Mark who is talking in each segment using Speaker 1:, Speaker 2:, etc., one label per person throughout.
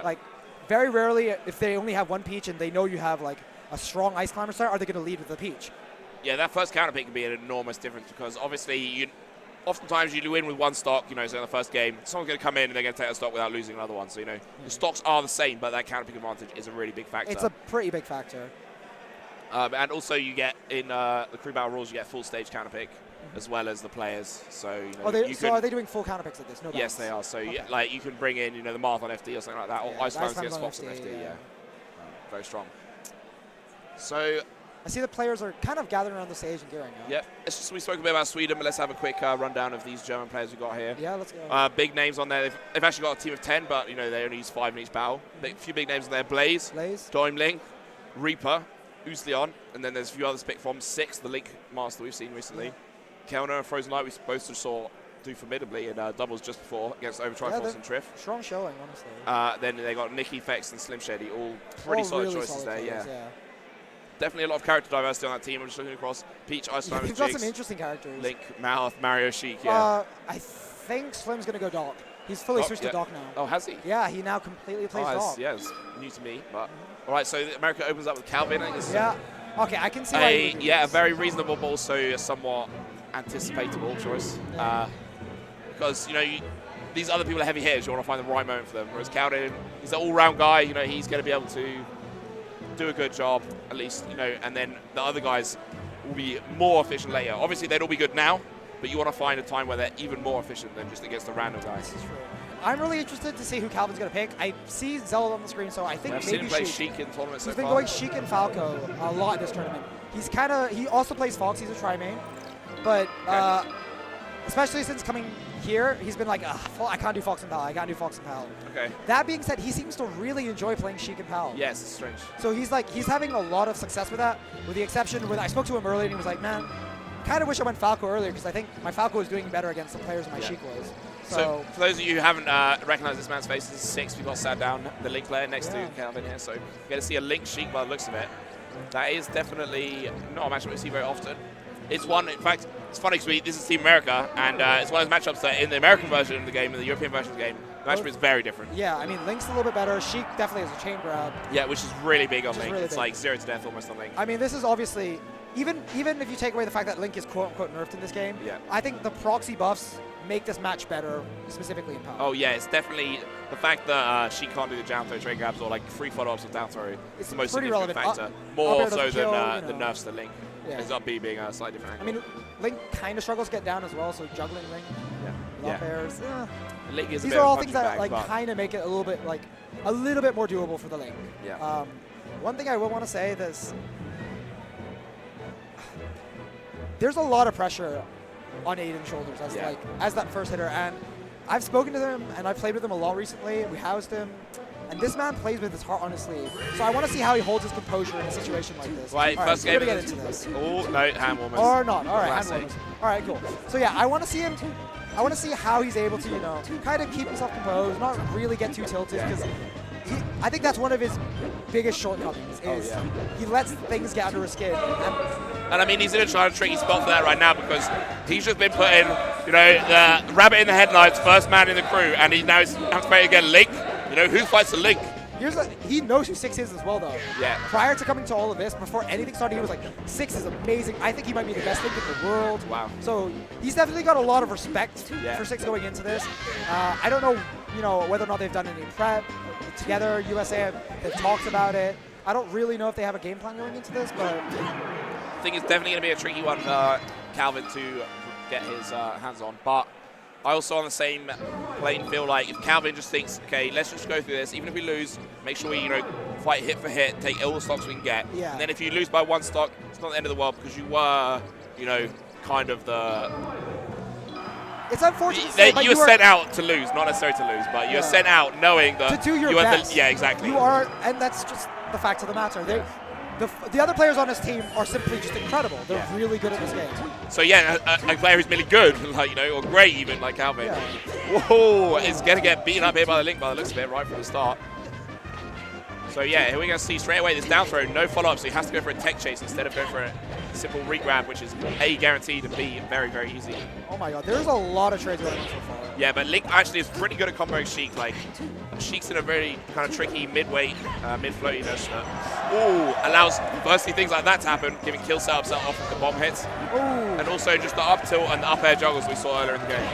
Speaker 1: Like, very rarely, if they only have one Peach and they know you have like a strong Ice Climber start, are they going to lead with the Peach?
Speaker 2: Yeah, that first counter pick can be an enormous difference because obviously oftentimes you win with one stock, so in the first game, someone's going to come in and they're going to take a stock without losing another one. So, the stocks are the same, but that counter pick advantage is a really big factor.
Speaker 1: It's a pretty big factor.
Speaker 2: And also you get, in the crew battle rules, you get full stage counter pick as well as the players. So,
Speaker 1: are they doing full counter picks at this? No balance.
Speaker 2: Yes, they are. So,
Speaker 1: okay.
Speaker 2: you can bring in, the Marathon FD or something like that, or Ice Climbers against Fox and FD, very strong. So,
Speaker 1: I see the players are kind of gathering around the stage and gearing up.
Speaker 2: Yep. We spoke a bit about Sweden, but let's have a quick rundown of these German players we've got here.
Speaker 1: Yeah, let's go.
Speaker 2: Big names on there. They've actually got a team of 10, but, they only use 5 in each battle. A few big names on there. Blaze, Daimling, Reaper, Usleon, and then there's a few others picked from 6, the Link Master we've seen recently. Kellner and Frozen Light we both saw do formidably in doubles just before against Triforce and Triff.
Speaker 1: Strong showing, honestly.
Speaker 2: Then they got Nikki, Fex, and Slim Shady, all pretty solid
Speaker 1: really
Speaker 2: choices
Speaker 1: solid
Speaker 2: there,
Speaker 1: players,
Speaker 2: Definitely a lot of character diversity on that team. I'm just looking across Peach, Ice Climbers,
Speaker 1: You've got some interesting characters.
Speaker 2: Link, Mouth, Mario, Sheik,
Speaker 1: I think Slim's going to go Doc. He's fully switched to Doc now.
Speaker 2: Oh, has he?
Speaker 1: Yeah, he now completely plays Doc.
Speaker 2: Yeah, it's new to me. But all right, so America opens up with Calvin.
Speaker 1: Okay, I can see why
Speaker 2: a very reasonable, but also a somewhat anticipatable choice. Because, these other people are heavy hitters. You want to find the right moment for them. Whereas Calvin, he's an all-round guy. He's going to be able to do a good job, at least, and then the other guys will be more efficient later. Obviously, they'd all be good now, but you want to find a time where they're even more efficient than just against the random guys.
Speaker 1: This is true. I'm really interested to see who Calvin's going to pick. I see Zelda on the screen, so I think
Speaker 2: I've
Speaker 1: maybe
Speaker 2: seen him play Sheik in tournaments so far.
Speaker 1: He's been going Sheik and Falco a lot in this tournament. He also plays Fox. He's a tri-main, but especially since coming here, he's been like, I can't do Fox and Pal. I can't do Fox and Pal.
Speaker 2: Okay.
Speaker 1: That being said, he seems to really enjoy playing Sheik and Pal.
Speaker 2: Yes, it's strange.
Speaker 1: So he's having a lot of success with that, with the exception when I spoke to him earlier and he was like, man, kind of wish I went Falco earlier because I think my Falco was doing better against the players than my Sheik was.
Speaker 2: So for those of you who haven't recognized this man's face, this is 6. We've got sat down the Link player next to Calvin here. So you get to see a Link Sheik by the looks of it. That is definitely not a matchup we see very often. It's one, in fact, it's funny because this is Team America, and it's one of those matchups that in the American version of the game and the European version of the game, the matchup is very different.
Speaker 1: Yeah, I mean, Link's a little bit better. Sheik definitely has a chain grab.
Speaker 2: Yeah, which is really big on Link.
Speaker 1: Really
Speaker 2: it's like 0 to death almost on Link.
Speaker 1: I mean, this is obviously, even if you take away the fact that Link is quote-unquote nerfed in this game, I think the proxy buffs make this match better, specifically in power.
Speaker 2: Oh, yeah, it's definitely the fact that she can't do the down throw trade grabs or like free follow-ups with down throw. It's the most significant factor. More so than the nerfs to Link. Yeah. Ends up being a slightly different angle.
Speaker 1: I mean, Link kind of struggles to get down as well, so juggling Link, pairs.
Speaker 2: Link is
Speaker 1: these are all things that kind of make it a little bit more doable for the Link.
Speaker 2: Yeah.
Speaker 1: One thing I will want to say is there's a lot of pressure on Aiden's shoulders as that first hitter, and I've spoken to him and I've played with him a lot recently. We housed him. And this man plays with his heart on his sleeve. So I want to see how he holds his composure in a situation like this.
Speaker 2: Right, first game.
Speaker 1: We're going to get into this.
Speaker 2: Oh, no, hand warmers.
Speaker 1: Or not. All right, hand warmers. All right, cool. So yeah, I want to see him. I want to see how he's able to, kind of keep himself composed, not really get too tilted, because I think that's one of his biggest shortcomings is he lets things get under his skin.
Speaker 2: And I mean, he's in a trying to tricky spot for that right now because he's just been putting, the rabbit in the headlights, first man in the crew, and he now has to play again Link. Who fights the Link?
Speaker 1: He knows who 6 is as well, though.
Speaker 2: Yeah.
Speaker 1: Prior to coming to all of this, before anything started, he was like, 6 is amazing. I think he might be the best Link in the world.
Speaker 2: Wow.
Speaker 1: So he's definitely got a lot of respect for 6 going into this. I don't know, whether or not they've done any prep together. USA, they've talked about it. I don't really know if they have a game plan going into this, but
Speaker 2: I think it's definitely going to be a tricky one for Calvin to get his hands on. But I also on the same plane feel like if Calvin just thinks, okay, let's just go through this, even if we lose, make sure we, fight hit for hit, take all the stocks we can get.
Speaker 1: Yeah.
Speaker 2: And then if you lose by 1 stock, it's not the end of the world because you were, kind of the...
Speaker 1: It's unfortunate.
Speaker 2: You were sent out to lose, not necessarily to lose, but you were sent out knowing that
Speaker 1: to do your best.
Speaker 2: Yeah, exactly.
Speaker 1: You are, and that's just the fact of the matter. The other players on his team are simply just incredible. They're really good at this game.
Speaker 2: So a player who's really good, or great even, like Calvin, whoa, is going to get beaten up here by the Link by the looks of it right from the start. So here we're going to see straight away this down throw, no follow-up, so he has to go for a tech chase instead of going for a simple re-grab, which is A, guaranteed, and B, very, very easy.
Speaker 1: Oh my god, there's a lot of trades going on so far.
Speaker 2: Yeah, but Link actually is pretty good at comboing Sheik. Sheik's in a very kind of tricky mid-weight, mid-floatiness. Allows firstly things like that to happen, giving kill setups off of the bomb hits.
Speaker 1: Ooh.
Speaker 2: And also just the up tilt and the up air juggles we saw earlier in the game.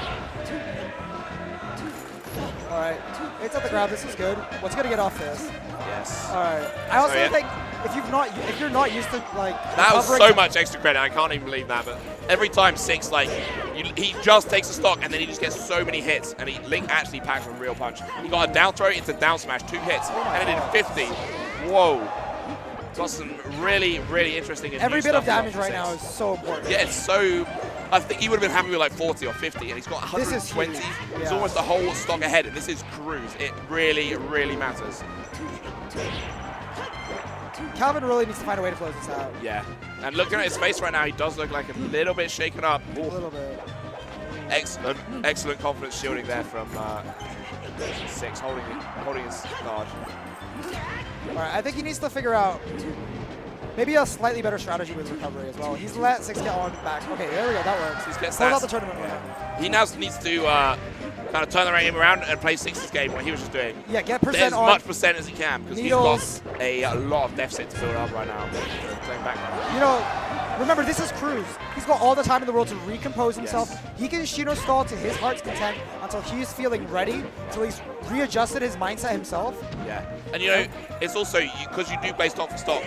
Speaker 1: All right, it's at the grab. This is good. What's gonna get off this?
Speaker 2: Yes.
Speaker 1: All right. I also think if you're not used to like
Speaker 2: that was so much extra credit. I can't even believe that. But every time Six he just takes a stock and then he just gets so many hits. And Link actually packs a real punch. He got a down throw into down smash, 2 hits, and it did 50. Whoa. Got some really interesting.
Speaker 1: Every bit of damage right now is so important.
Speaker 2: Yeah, it's so. I think he would have been happy with like 40 or 50, and he's got 120. He's almost a whole stock ahead, and this is cruise. It really matters.
Speaker 1: Calvin really needs to find a way to close this out.
Speaker 2: Yeah, and looking at his face right now, he does look like a little bit shaken up.
Speaker 1: A little bit.
Speaker 2: Excellent confidence shielding there from Six, holding his guard.
Speaker 1: All right, I think he needs to figure out maybe a slightly better strategy with recovery as well. He's let Six get on back. Okay, there we go. That works.
Speaker 2: He's gets
Speaker 1: out the tournament winner.
Speaker 2: He now needs to kind of turn the game around and play Six's game, what he was just doing.
Speaker 1: Yeah, get percent
Speaker 2: as
Speaker 1: on
Speaker 2: much percent as he can, because he's got a lot of deficit to build up right now. Playing back.
Speaker 1: You know, remember, this is Cruz. He's got all the time in the world to recompose himself. Yes. He can Shino stall to his heart's content until he's feeling ready, until he's readjusted his mindset himself.
Speaker 2: Yeah, and you know, it's also, because you do play stock for stock,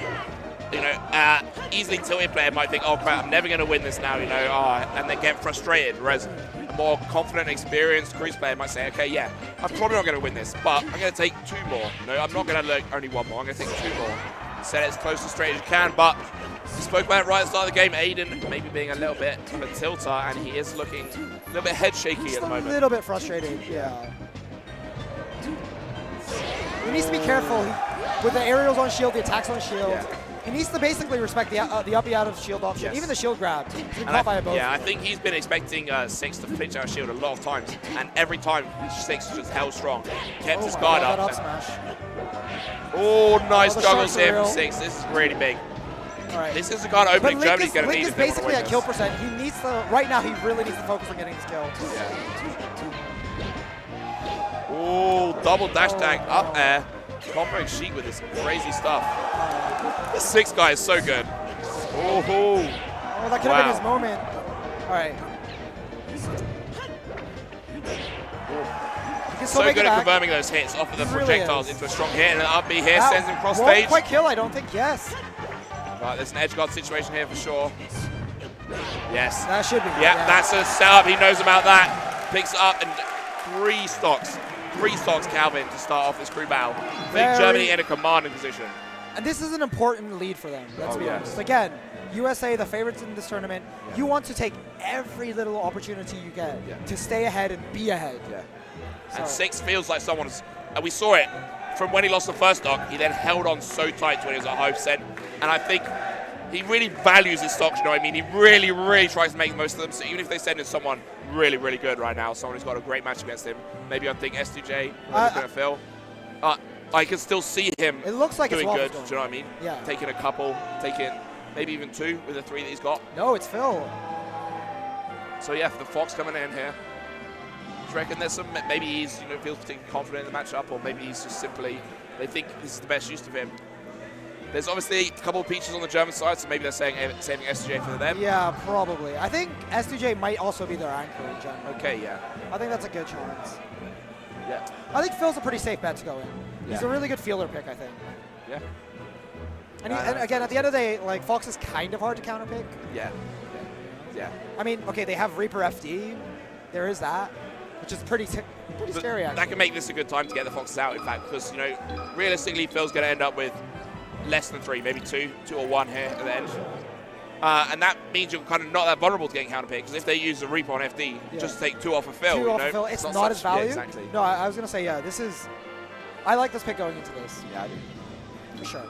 Speaker 2: you know, easily tilted player might think, oh crap, I'm never going to win this now, you know, and they get frustrated, whereas a more confident, experienced Cruz player might say, okay, yeah, I'm probably not going to win this, but I'm going to take 2 more. You know, I'm not going to look only 1 more, I'm going to take 2 more. Set it as close to straight as you can, but you spoke about it right at the start of the game, Aiden maybe being a little bit of a tilter, and he is looking a little bit head shaky
Speaker 1: just
Speaker 2: at the moment.
Speaker 1: A little bit frustrated, yeah. He needs to be careful. With the aerials on shield, the attacks on shield, yeah. He needs to basically respect the uppy out of shield option, yes. Even the shield grab. He's been caught by both.
Speaker 2: Yeah, I think he's been expecting Six to flinch out shield a lot of times, and every time Six just held strong, kept his guard up. Oh, nice juggles here from Six. This is really big.
Speaker 1: All right.
Speaker 2: This is the kind of opening Germany's going to need.
Speaker 1: Link is basically at kill percent. He needs to, right now, he really needs to focus on getting his kill.
Speaker 2: Yeah. Oh, double dash tag up air. Comboing Sheik with this crazy stuff. The Six guy is so good. Oh,
Speaker 1: that could have been his moment. All right.
Speaker 2: So good at confirming those hits off of the projectiles into a strong hit, and an up B here sends him cross stage.
Speaker 1: Won't quite kill, I don't think. Yes.
Speaker 2: Right, there's an edge guard situation here for sure. Yes.
Speaker 1: That should be.
Speaker 2: Yeah, that's a setup. He knows about that. Picks it up and 3 stocks. 3 stocks, Calvin, to start off this crew battle. Putting Germany in a commanding position.
Speaker 1: And this is an important lead for them, let's be honest. Again, USA, the favorites in this tournament, you want to take every little opportunity you get to stay ahead and be ahead.
Speaker 2: Yeah. So. And Six feels like someone's, and we saw it from when he lost the first stock, he then held on so tight to when he was at 100%. And I think he really values his stocks, you know what I mean? He really tries to make the most of them. So even if they send in someone really good right now, someone who's got a great match against him, maybe I think S2J, going to Phil. I can still see him doing good, do you know what I mean?
Speaker 1: Yeah.
Speaker 2: Taking a couple, taking maybe even 2 with the 3 that he's got.
Speaker 1: No, it's Phil.
Speaker 2: So yeah, for the Fox coming in here. Do you reckon there's some, maybe he's, you know, feels particularly confident in the matchup, or maybe he's just simply, they think this is the best use of him. There's obviously a couple of peaches on the German side, so maybe they're saving S2J for them.
Speaker 1: Yeah, probably. I think S2J might also be their anchor in general.
Speaker 2: Okay, yeah.
Speaker 1: I think that's a good chance.
Speaker 2: Yeah.
Speaker 1: I think Phil's a pretty safe bet to go in. He's a really good fielder pick, I think.
Speaker 2: Yeah.
Speaker 1: And again, at the end of the day, like, Fox is kind of hard to counter pick.
Speaker 2: Yeah.
Speaker 1: I mean, okay, they have Reaper FD. There is that, which is pretty scary, actually.
Speaker 2: That can make this a good time to get the Foxes out, in fact, because, you know, realistically, Phil's going to end up with less than 3, maybe 2 or 1 here at the end. And that means you're kind of not that vulnerable to getting counter pick, because if they use the Reaper on FD, just take 2 off of Phil.
Speaker 1: 2 off of Phil, it's not as valued.
Speaker 2: Yeah, exactly.
Speaker 1: No, I was going to say, yeah, this is, I like this pick going into this.
Speaker 2: Yeah, I do.
Speaker 1: For sure.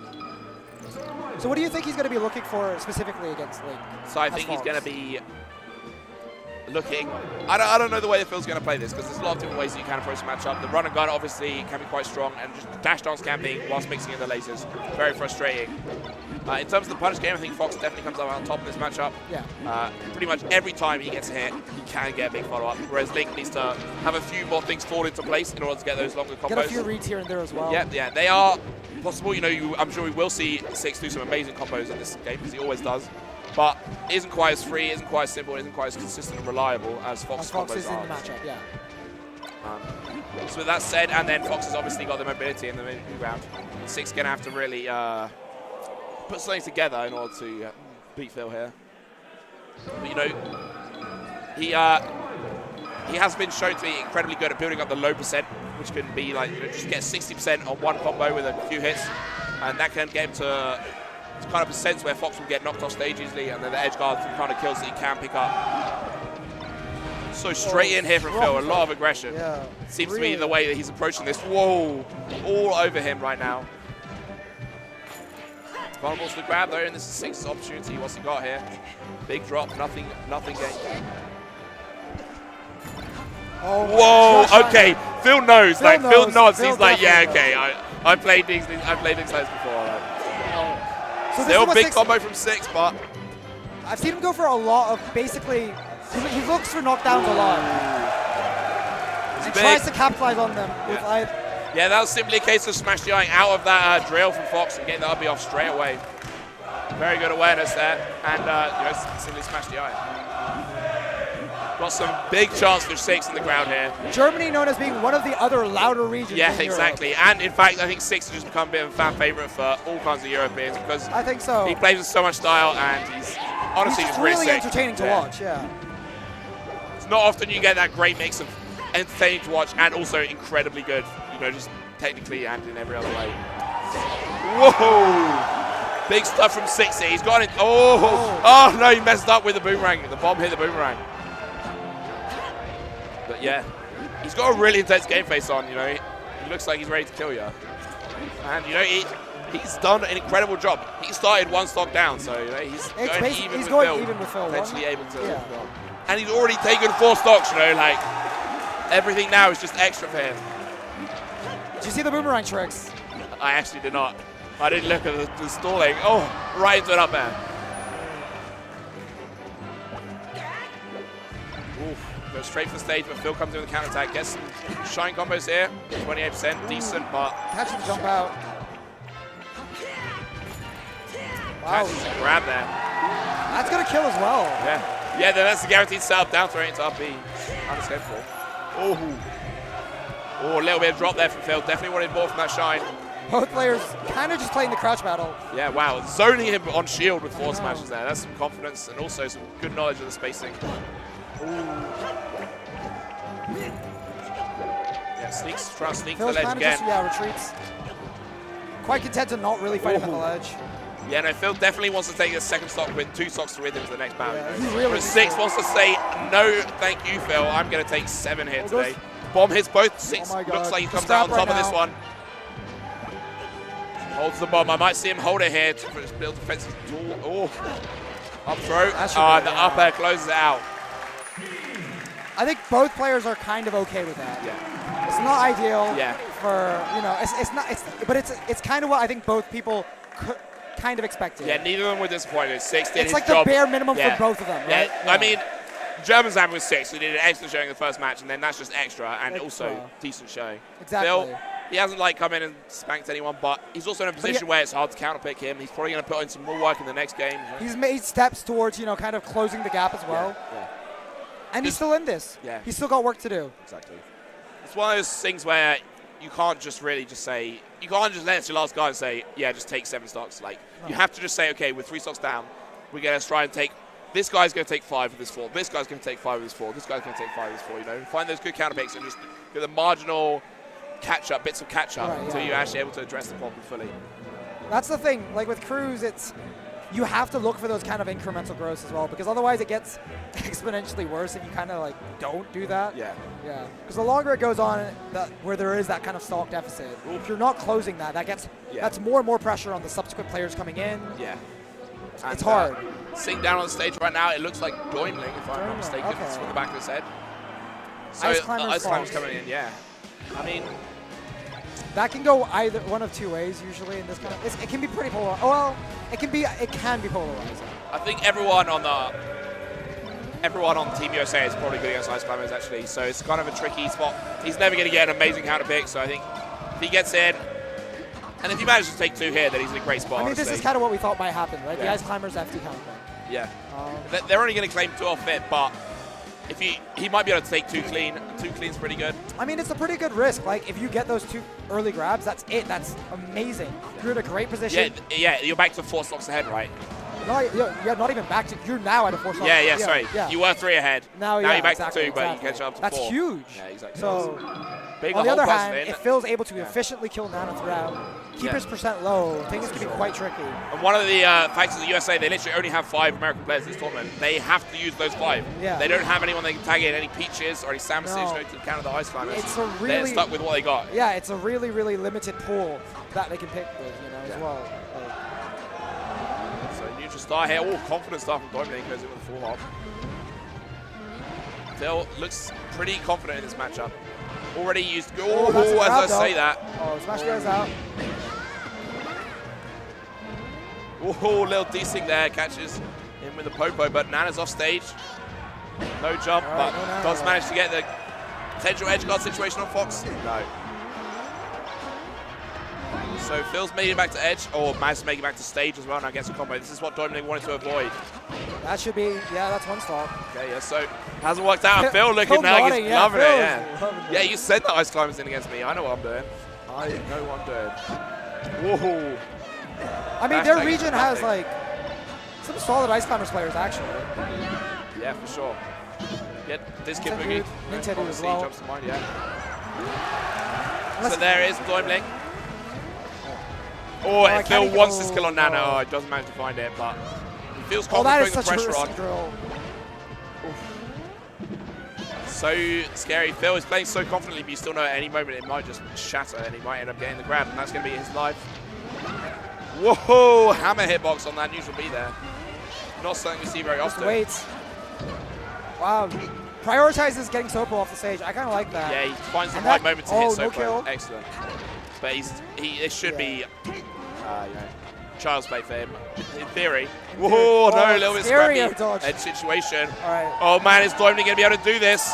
Speaker 1: So what do you think he's going to be looking for specifically against Link?
Speaker 2: So I think he's going to be looking. I don't know the way Phil's going to play this because there's a lot of different ways that you can approach the matchup. The run and gun obviously can be quite strong, and just dash dance camping whilst mixing in the lasers, very frustrating. In terms of the punish game, I think Fox definitely comes out on top in this matchup.
Speaker 1: Yeah.
Speaker 2: Pretty much every time he gets a hit, he can get a big follow-up, whereas Link needs to have a few more things fall into place in order to get those longer combos.
Speaker 1: Get a few reads here and there as well.
Speaker 2: Yeah, they are possible. You know, I'm sure we will see Six do some amazing combos in this game, because he always does. But it isn't quite as free, isn't quite as simple, isn't quite as consistent and reliable as Fox's combos
Speaker 1: is
Speaker 2: are.
Speaker 1: in the matchup, yeah.
Speaker 2: So with that said, and then Fox has obviously got the mobility in the mid-round. Six going to have to really put something together in order to beat Phil here. But, you know, he has been shown to be incredibly good at building up the low percent, which can be like, you know, just get 60% on one combo with a few hits, and that can get him to kind of percents where Fox will get knocked off stage easily, and then the edge guard kind of kills that he can pick up. So straight in here from Phil, a lot of aggression.
Speaker 1: Yeah,
Speaker 2: Seems to be the way that he's approaching this. Whoa, all over him right now. Vulnerable to the grab though, and this is Six's opportunity. What's he got here? Big drop, nothing gained.
Speaker 1: Oh,
Speaker 2: whoa, okay. Phil knows. Phil nods.
Speaker 1: Phil
Speaker 2: He's like, yeah,
Speaker 1: knows.
Speaker 2: okay. I played these sides before.
Speaker 1: So
Speaker 2: Still big combo from Six, but
Speaker 1: I've seen him go for a lot of basically. He looks for knockdowns a lot and tries to capitalize on them.
Speaker 2: Yeah, that was simply a case of smash DIing out of that drill from Fox and getting the RB off straight away. Very good awareness there, and you know, simply smash DI. Got some big chance for Six in the ground here.
Speaker 1: Germany known as being one of the other louder regions.
Speaker 2: Yeah,
Speaker 1: in
Speaker 2: exactly.
Speaker 1: Europe.
Speaker 2: And in fact, I think Six has just become a bit of a fan favorite for all kinds of Europeans because
Speaker 1: I think so.
Speaker 2: He plays with so much style, and he's honestly
Speaker 1: just
Speaker 2: really
Speaker 1: really
Speaker 2: sick.
Speaker 1: entertaining to watch. Yeah.
Speaker 2: It's not often you get that great mix of entertaining to watch and also incredibly good, you know, just technically and in every other way. Whoa! Big stuff from Sixy. He's got it. Oh no, he messed up with the boomerang. The bomb hit the boomerang. But yeah, he's got a really intense game face on, you know. He looks like he's ready to kill you. And, you know, he's done an incredible job. He started one stock down, so, you know, he's going even with Phil. Potentially able to. Yeah. And he's already taken 4 stocks, you know, like, everything now is just extra for him.
Speaker 1: Did you see the boomerang tricks?
Speaker 2: I actually did not. I didn't look at the stalling. Oh, right into it up there. Oof. Goes straight for the stage, but Phil comes in with a counter attack. Gets some shine combos here. 28%, decent, but
Speaker 1: catching the jump out. Wow.
Speaker 2: Catches a grab there.
Speaker 1: That's gonna kill as well.
Speaker 2: Yeah, then that's the guaranteed setup. Down throw into RB. Unescapable. Oh, a little bit of drop there from Phil. Definitely wanted more from that shine.
Speaker 1: Both players kind of just playing the crouch battle.
Speaker 2: Yeah, wow. Zoning him on shield with 4 smashes there. That's some confidence and also some good knowledge of the spacing. Yeah, trying to sneak to the ledge again.
Speaker 1: Just, retreats. Quite content to not really fight him at the ledge.
Speaker 2: Yeah, no, Phil definitely wants to take a second stock with 2 stocks to rhythm to the next battle.
Speaker 1: Yeah, really
Speaker 2: Six wants to say, no, thank you, Phil. I'm going to take 7 here today. Bomb hits both. Six looks like he comes out on top of this one. Holds the bomb. I might see him hold it here to build defensive tool. Oh, up throw. The up air closes it out.
Speaker 1: I think both players are kind of okay with that.
Speaker 2: Yeah.
Speaker 1: It's not ideal.
Speaker 2: Yeah.
Speaker 1: For but it's kind of what I think both people kind of expected.
Speaker 2: Yeah, neither of them were disappointed. Six did his
Speaker 1: job. It's like
Speaker 2: the
Speaker 1: bare minimum for both of them, right?
Speaker 2: Yeah. I mean, German's Zam was 6, so he did an excellent showing in the first match, and then that's just extra and also decent showing.
Speaker 1: Exactly.
Speaker 2: Phil, he hasn't come in and spanked anyone, but he's also in a position where it's hard to counterpick him. He's probably going to put in some more work in the next game.
Speaker 1: He's made steps towards, kind of closing the gap as well.
Speaker 2: Yeah.
Speaker 1: And he's still in this.
Speaker 2: Yeah.
Speaker 1: He's still got work to do.
Speaker 2: Exactly. It's one of those things where you can't just really just say, you can't just let your last guy and say, yeah, just take 7 stocks. You have to just say, okay, with 3 stocks down, we're going to try and take, this guy's going to take 5 with this 4, this guy's going to take 5 with this 4, this guy's going to take 5 with this 4, Find those good counterpicks and just get the marginal catch-up, bits of catch-up until you're actually able to address the problem fully.
Speaker 1: That's the thing. With Cruz, you have to look for those kind of incremental growths as well, because otherwise it gets exponentially worse if you kind of don't do that.
Speaker 2: Yeah.
Speaker 1: Yeah. Because the longer it goes on, where there is that kind of stock deficit, if you're not closing that's more and more pressure on the subsequent players coming in.
Speaker 2: Yeah.
Speaker 1: It's hard.
Speaker 2: Sitting down on the stage right now, it looks like Doimling, if I'm not mistaken.
Speaker 1: Okay.
Speaker 2: It's from the back of his head. So
Speaker 1: Ice
Speaker 2: the
Speaker 1: Climber's
Speaker 2: Ice Climber's
Speaker 1: false.
Speaker 2: coming in, yeah. I mean,
Speaker 1: That can go either one of two ways usually in this kind of. It can be pretty polar. Oh well, it can be polarizing.
Speaker 2: I think everyone on Team USA is probably good against Ice Climbers actually. So it's kind of a tricky spot. He's never going to get an amazing counter pick. So I think if he gets in, and if he manages to take 2 here, then he's in a great spot.
Speaker 1: I mean,
Speaker 2: honestly.
Speaker 1: this is kind of what we thought might happen, right?
Speaker 2: Yeah.
Speaker 1: The Ice Climbers FT counter.
Speaker 2: Yeah. They're only going to claim 2 off it, but if he might be able to take 2 clean. 2 clean's pretty good.
Speaker 1: I mean, it's a pretty good risk. Like, if you get those 2 early grabs, that's it. That's amazing. You're in a great position.
Speaker 2: Yeah, you're back to 4 stocks ahead, right?
Speaker 1: You're not even back to. You're now at a 4 stock.
Speaker 2: Yeah, sorry.
Speaker 1: Yeah.
Speaker 2: You were 3 ahead.
Speaker 1: Now
Speaker 2: you're back
Speaker 1: exactly,
Speaker 2: to 2, but you catch up to 4.
Speaker 1: That's huge.
Speaker 2: Yeah, exactly.
Speaker 1: So,
Speaker 2: Big
Speaker 1: on the other
Speaker 2: hole
Speaker 1: hand,
Speaker 2: busting in.
Speaker 1: if Phil's able to efficiently kill Nana throughout, keep his percent low, things can be quite tricky.
Speaker 2: And one of the factors of the USA, they literally only have 5 American players in this tournament. They have to use those 5.
Speaker 1: Yeah.
Speaker 2: They don't have anyone they can tag in, any Peaches or any Samus to counter the Ice Climbers.
Speaker 1: It's a really,
Speaker 2: they're stuck with what they got.
Speaker 1: Yeah, it's a really, really limited pool that they can pick with, as well.
Speaker 2: So neutral star here. Oh, confident start from Doimling, goes in with a full hop. Phil looks pretty confident in this matchup. Already used. As I say that.
Speaker 1: Oh, smash goes out.
Speaker 2: Oh, little desync there. Catches in with the popo, but Nana's off stage. No jump, but does manage to get the potential edge guard situation on Fox. No. So Phil's made it back to edge, or managed to make it back to stage as well, now gets a combo. This is what Doimling wanted to avoid.
Speaker 1: That should be, that's 1 stop.
Speaker 2: Okay, yeah, so hasn't worked out. Phil looking now, he's loving it, yeah, you said that Ice Climbers in against me. I know what I'm doing. I know what I'm doing. Whoa.
Speaker 1: I mean, their region has, like, some solid Ice Climbers players, actually.
Speaker 2: Yeah, for sure. Get this kid boogie.
Speaker 1: Nintendo as well.
Speaker 2: Jumps to mind, So there is Doimling. Oh, and Phil wants this kill on Nana. Oh, he doesn't manage to find it, but he feels confident putting the pressure on. So scary. Phil is playing so confidently, but you still know at any moment it might just shatter and he might end up getting the grab, and that's going to be his life. Whoa, hammer hitbox on that neutral B there. Not something we see very often.
Speaker 1: Waits. Wow. Prioritizes getting Sopo off the stage. I kind of like that.
Speaker 2: Yeah, he finds the right moment to hit Sopo.
Speaker 1: No kill.
Speaker 2: Excellent. But it should be child's play for him, in theory. Whoa, no, a little bit scrappy edge situation.
Speaker 1: All right.
Speaker 2: Oh man, is Doimling going to be able to do this?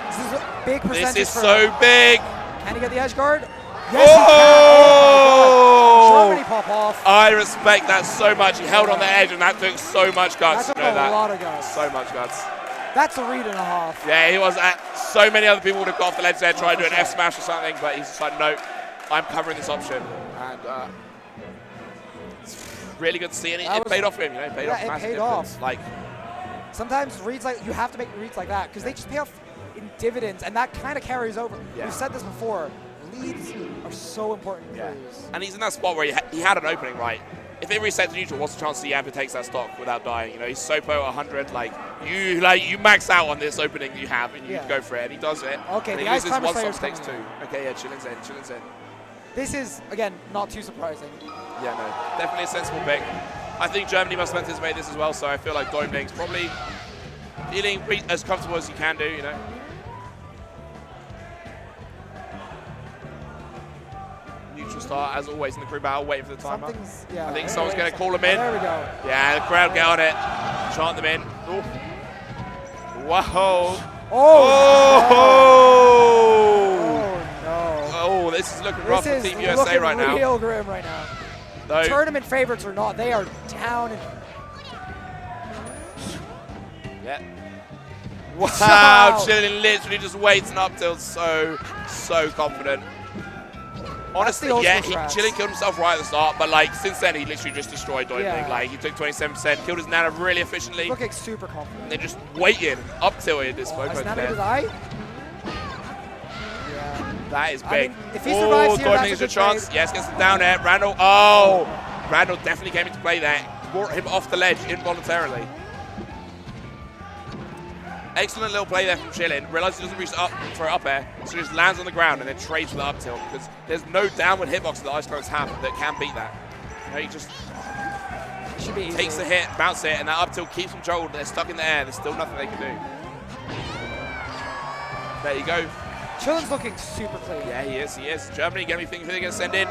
Speaker 1: This is a big percentage.
Speaker 2: This is so big.
Speaker 1: Can he get the edge guard?
Speaker 2: Yes,
Speaker 1: oh! Germany pop off.
Speaker 2: I respect that so much. He held on the edge, and that took so much guts.
Speaker 1: That took a lot of guts.
Speaker 2: So much guts.
Speaker 1: That's a read and a half.
Speaker 2: Yeah, he was. So many other people would have got off the ledge there, trying to do an F smash or something, but he's just like, no, I'm covering this option. And it's really good to see, and it paid off for him. It paid off.
Speaker 1: It paid off. Like, sometimes reads like you have to make reads like that because they just pay off in dividends, and that kind of carries over. We've said this before. Leads are so important to lose.
Speaker 2: And he's in that spot where he had an opening, right? If it resets to neutral, what's the chance that he ever takes that stock without dying? He's Sopo at 100. You max out on this opening you have, and you go for it, and he does it.
Speaker 1: Okay,
Speaker 2: and
Speaker 1: the
Speaker 2: he
Speaker 1: Ice
Speaker 2: loses
Speaker 1: Climber
Speaker 2: 1 stock,
Speaker 1: Slayer's
Speaker 2: takes 2. Okay, yeah, Chillin's in.
Speaker 1: This is, again, not too surprising.
Speaker 2: Yeah, no, definitely a sensible pick. I think Germany must have anticipated this as well, so I feel like Doimling's probably feeling as comfortable as he can do, Neutral start, as always, in the crew battle, waiting for the timer. I think someone's going to call him in.
Speaker 1: There we go.
Speaker 2: Yeah, the crowd get on it. Chant them in. Ooh. Whoa.
Speaker 1: Oh,
Speaker 2: no. Oh, this is looking rough for Team USA right now.
Speaker 1: Real grim right now.
Speaker 2: Though,
Speaker 1: tournament favorites or not, they are down.
Speaker 2: Yeah. Wow, Chillin literally just waits and up till so confident. Honestly, yeah, Chillin killed himself right at the start, but since then he literally just destroyed Doimling.
Speaker 1: Yeah.
Speaker 2: He took 27%, killed his Nana really efficiently.
Speaker 1: Looking super confident.
Speaker 2: And then just waiting up till it is
Speaker 1: Is Nana gonna die?
Speaker 2: Yeah. That is big.
Speaker 1: If he survives here,
Speaker 2: Doimling's a chance. Yes, gets him down there. Randall. Oh, Randall definitely came into play there. Brought him off the ledge involuntarily. Excellent little play there from Chillin. Realizes he doesn't reach up for up air, so just lands on the ground and then trades with the up tilt because there's no downward hitbox that Ice Climbers have that can beat that. He just
Speaker 1: Should be easy.
Speaker 2: Takes the hit, bounces it, and that up tilt keeps them juggled. They're stuck in the air. There's still nothing they can do. There you go.
Speaker 1: Chillin's looking super clean.
Speaker 2: Yeah, he is. He is. Germany going to be thinking who they're going to send in.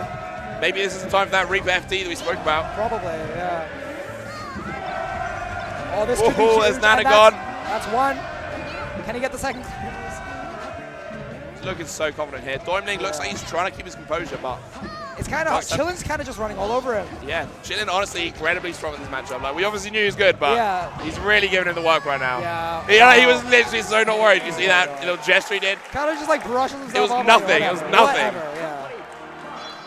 Speaker 2: Maybe this is the time for that Reaper FD that we spoke about.
Speaker 1: Probably, yeah. Oh, this could be
Speaker 2: Oh,
Speaker 1: huge.
Speaker 2: there's Nana gone.
Speaker 1: That's one. Can he get the second?
Speaker 2: He's looking so confident here. Doimling looks like he's trying to keep his composure, but
Speaker 1: it's kind of Chillin's kind of just running all over him.
Speaker 2: yeah, Chillin honestly incredibly strong in this matchup. Like we obviously knew he was good, but he's really giving him the work right now.
Speaker 1: Yeah.
Speaker 2: He was literally so not worried. You see that little gesture he did?
Speaker 1: Kind of just like brushes himself.
Speaker 2: It was
Speaker 1: off
Speaker 2: nothing.
Speaker 1: Like,
Speaker 2: it was nothing.
Speaker 1: Whatever, yeah.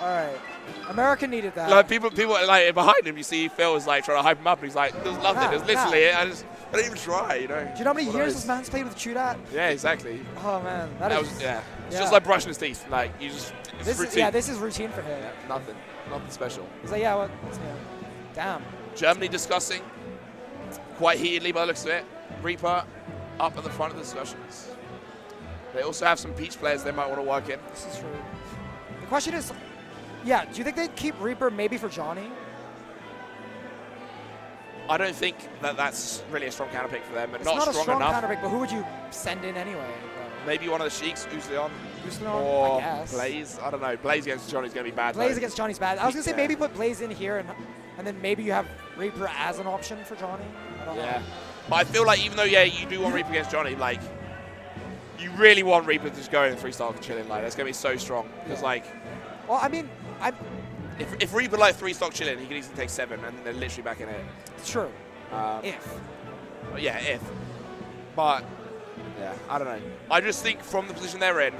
Speaker 1: All right. America needed that.
Speaker 2: Like people like behind him. You see Phil was like trying to hype him up. And he's like, "There's nothing. There's literally it. I didn't even try." You know.
Speaker 1: Do you know how many years this man's played with Chudat?
Speaker 2: Yeah, exactly.
Speaker 1: Oh man, that
Speaker 2: was It's just like brushing his teeth. Like you just. It's routine.
Speaker 1: This is routine for him.
Speaker 2: Yeah, nothing special.
Speaker 1: He's like, yeah, what? Damn.
Speaker 2: Germany discussing quite heatedly by the looks of it. Reaper up at the front of the discussions. They also have some Peach players they might want to work in.
Speaker 1: This is true. The question is, yeah, do you think they'd keep Reaper maybe for Johnny?
Speaker 2: I don't think that's really a strong counter pick for them. And
Speaker 1: It's not a strong
Speaker 2: enough.
Speaker 1: counter pick, but who would you send in anyway?
Speaker 2: Maybe one of the Sheiks, Usleon.
Speaker 1: Or I guess.
Speaker 2: Blaze. I don't know. Blaze against Johnny's going to be bad.
Speaker 1: Blaze against Johnny's bad. I was going to say maybe put Blaze in here and then maybe you have Reaper as an option for Johnny. I don't know.
Speaker 2: But I feel like even though, you do want Reaper against Johnny, like, you really want Reaper to just go in 3-star and chilling. Like, that's going to be so strong. Because,
Speaker 1: well, I mean,
Speaker 2: if Reaper, 3-stock chilling, he can easily take 7 and they're literally back in it.
Speaker 1: It's true. If.
Speaker 2: But, yeah, I don't know. I just think from the position they're in,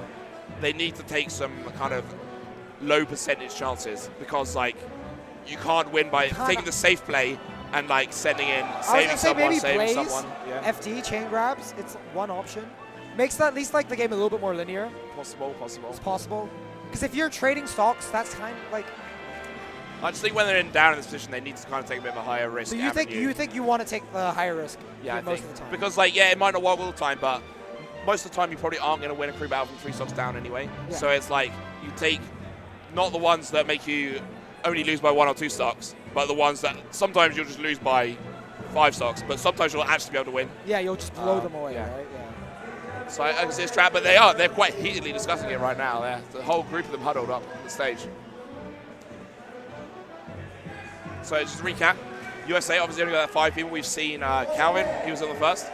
Speaker 2: they need to take some kind of low percentage chances because, you can't win by taking the safe play and, saving someone. Yeah.
Speaker 1: FD, chain grabs, it's one option. Makes that at least, the game a little bit more linear.
Speaker 2: Possible.
Speaker 1: It's possible. Because if you're trading stocks, that's kind of
Speaker 2: I just think when they're down in this position, they need to kind of take a bit of a higher risk.
Speaker 1: So you think you want to take the higher risk?
Speaker 2: Yeah,
Speaker 1: most of the time.
Speaker 2: Because it might not work all the time, but most of the time you probably aren't going to win a crew battle from 3 stocks down anyway.
Speaker 1: Yeah.
Speaker 2: So it's you take not the ones that make you only lose by 1 or 2 stocks, but the ones that sometimes you'll just lose by 5 stocks, but sometimes you'll actually be able to win.
Speaker 1: Yeah, you'll just blow them away, right? Yeah.
Speaker 2: So I can see this trap, but they're quite heatedly discussing it right now. The whole group of them huddled up on the stage. So just to recap, USA obviously only got 5 people. We've seen Calvin, he was on the first.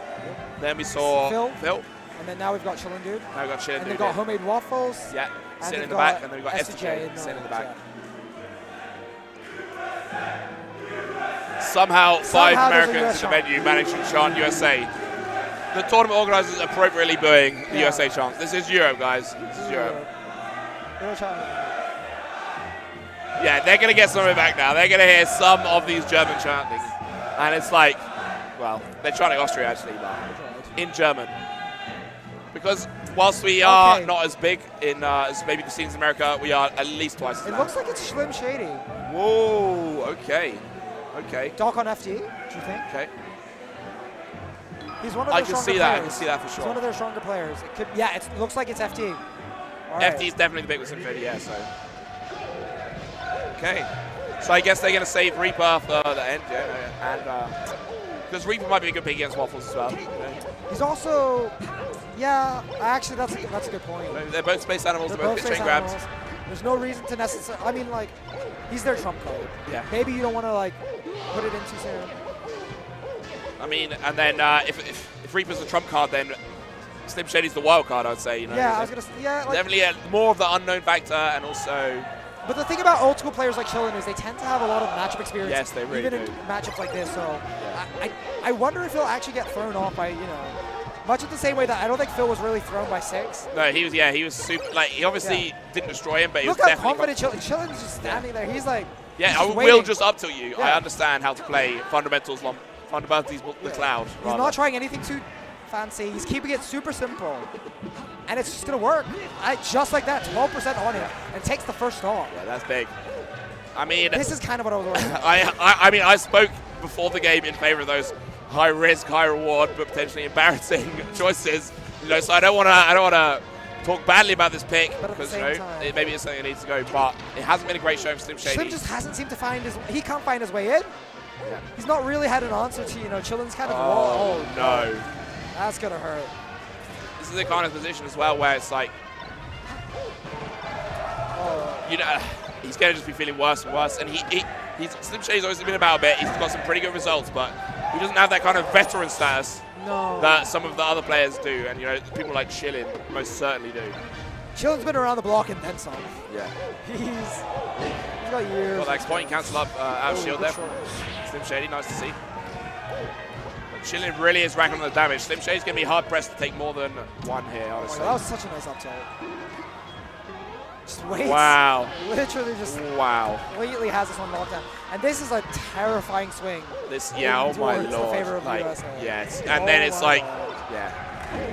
Speaker 2: Then we saw Phil.
Speaker 1: And then now we've got Chillin' Dude.
Speaker 2: Now we've got Chillin' Dude.
Speaker 1: And they've got Homemade Waffles.
Speaker 2: Yeah, sitting in the back. And then we've got SJ sitting in the back. Somehow 5 Americans in the venue managed to chant USA. The tournament organisers appropriately booing the USA chant. This is Europe, guys. This is Europe. Yeah, they're going to get some of it back now. They're going to hear some of these German chanting. And it's they're chanting Austria actually, but in German. Because whilst we are not as big as maybe the scenes in America, we are at least twice as
Speaker 1: It looks like it's Slim Shady.
Speaker 2: Whoa, okay.
Speaker 1: Doc on FD, do you think?
Speaker 2: Okay.
Speaker 1: He's one of their stronger players.
Speaker 2: I can see that for sure.
Speaker 1: He's one of their stronger players. It looks like it's FD.
Speaker 2: FD is definitely the big with Slim Shady, yeah, so. Okay. So I guess they're going to save Reaper for the end, and because Reaper might be a good pick against Waffles as well.
Speaker 1: He's also, actually that's a good point.
Speaker 2: They're both space animals, they're both chain grabs.
Speaker 1: There's no reason to necessarily, he's their trump card.
Speaker 2: Yeah.
Speaker 1: Maybe you don't want to put it in too soon.
Speaker 2: And then if Reaper's the trump card, then Slim Shady's the wild card, I'd say.
Speaker 1: Yeah, I was going to say,
Speaker 2: definitely more of the unknown factor, and also.
Speaker 1: But the thing about old school players like Chillin is they tend to have a lot of matchup experience.
Speaker 2: Yes, they really
Speaker 1: even in matchups like this. So I wonder if he'll actually get thrown off by, much of the same way that I don't think Phil was really thrown by 6.
Speaker 2: No, he was super, he obviously didn't destroy him, but he was
Speaker 1: definitely.
Speaker 2: Look
Speaker 1: how confident Chillin's just standing there. He's like,
Speaker 2: I will just up to you. I understand how to play fundamentals the cloud.
Speaker 1: He's not trying anything too fancy. He's keeping it super simple. And it's just going to work. Just like that, 12% on him, and takes the first stock.
Speaker 2: Yeah, that's big.
Speaker 1: This is kind of what I was worried about.
Speaker 2: I spoke before the game in favor of those high risk, high reward, but potentially embarrassing choices. So I don't want to talk badly about this pick because maybe it's something that needs to go. But it hasn't been a great showing for Slim Shady.
Speaker 1: Slim just hasn't seemed to find he can't find his way in.
Speaker 2: Yeah.
Speaker 1: He's not really had an answer to, Chillin's kind of
Speaker 2: Oh, no.
Speaker 1: That's going to hurt.
Speaker 2: This is the kind of position as well where it's like, he's going to just be feeling worse and worse. And Slim Shady's always been about a bit. He's got some pretty good results, but he doesn't have that kind of veteran status that some of the other players do. And, people like Chillin most certainly do.
Speaker 1: Chillin's been around the block and then some.
Speaker 2: Yeah.
Speaker 1: He's got years.
Speaker 2: Got that point cancel up out of shield there. Slim Shady, nice to see. But Chillin really is racking on the damage. Slim Shady's going to be hard pressed to take more than one here, honestly.
Speaker 1: That was such a nice up tilt. Just waits.
Speaker 2: Wow.
Speaker 1: Literally just completely has this one locked down. And this is a terrifying swing.
Speaker 2: Oh my lord.
Speaker 1: Favor of USA.
Speaker 2: Yes. And then it's like,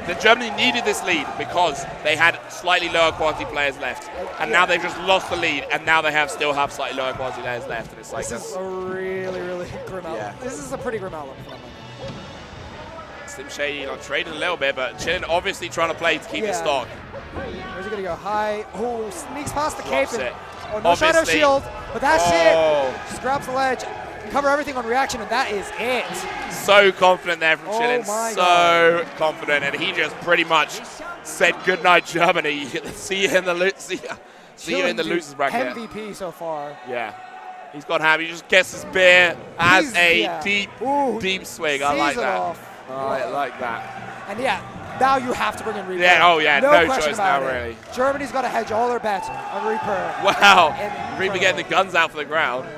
Speaker 2: The Germany needed this lead because they had slightly lower quality players left. And now they've just lost the lead, and now they still have slightly lower quality players left. And it's like,
Speaker 1: this is a really, really grim outlook.
Speaker 2: Yeah.
Speaker 1: This is a pretty grim outlook for them.
Speaker 2: Slim Shady trading a little bit, but Chillin obviously trying to play to keep his stock.
Speaker 1: Where's he going to go? High. Oh, sneaks past the cape. No
Speaker 2: obviously.
Speaker 1: shadow shield, but that's it. Just grabs the ledge. Cover everything on reaction, and that is it.
Speaker 2: So confident there from Chillin.
Speaker 1: My
Speaker 2: so
Speaker 1: God.
Speaker 2: confident, and he just pretty much said goodnight, Germany. See you in the losers bracket.
Speaker 1: MVP so far.
Speaker 2: Yeah. He's got ham. He just gets his beer, has a deep swing. I like that. I like that.
Speaker 1: And now you have to bring in Reaper.
Speaker 2: Yeah, no
Speaker 1: question
Speaker 2: choice now,
Speaker 1: about
Speaker 2: really.
Speaker 1: Germany's got to hedge all their bets on Reaper.
Speaker 2: Wow. Reaper getting the guns out for the ground.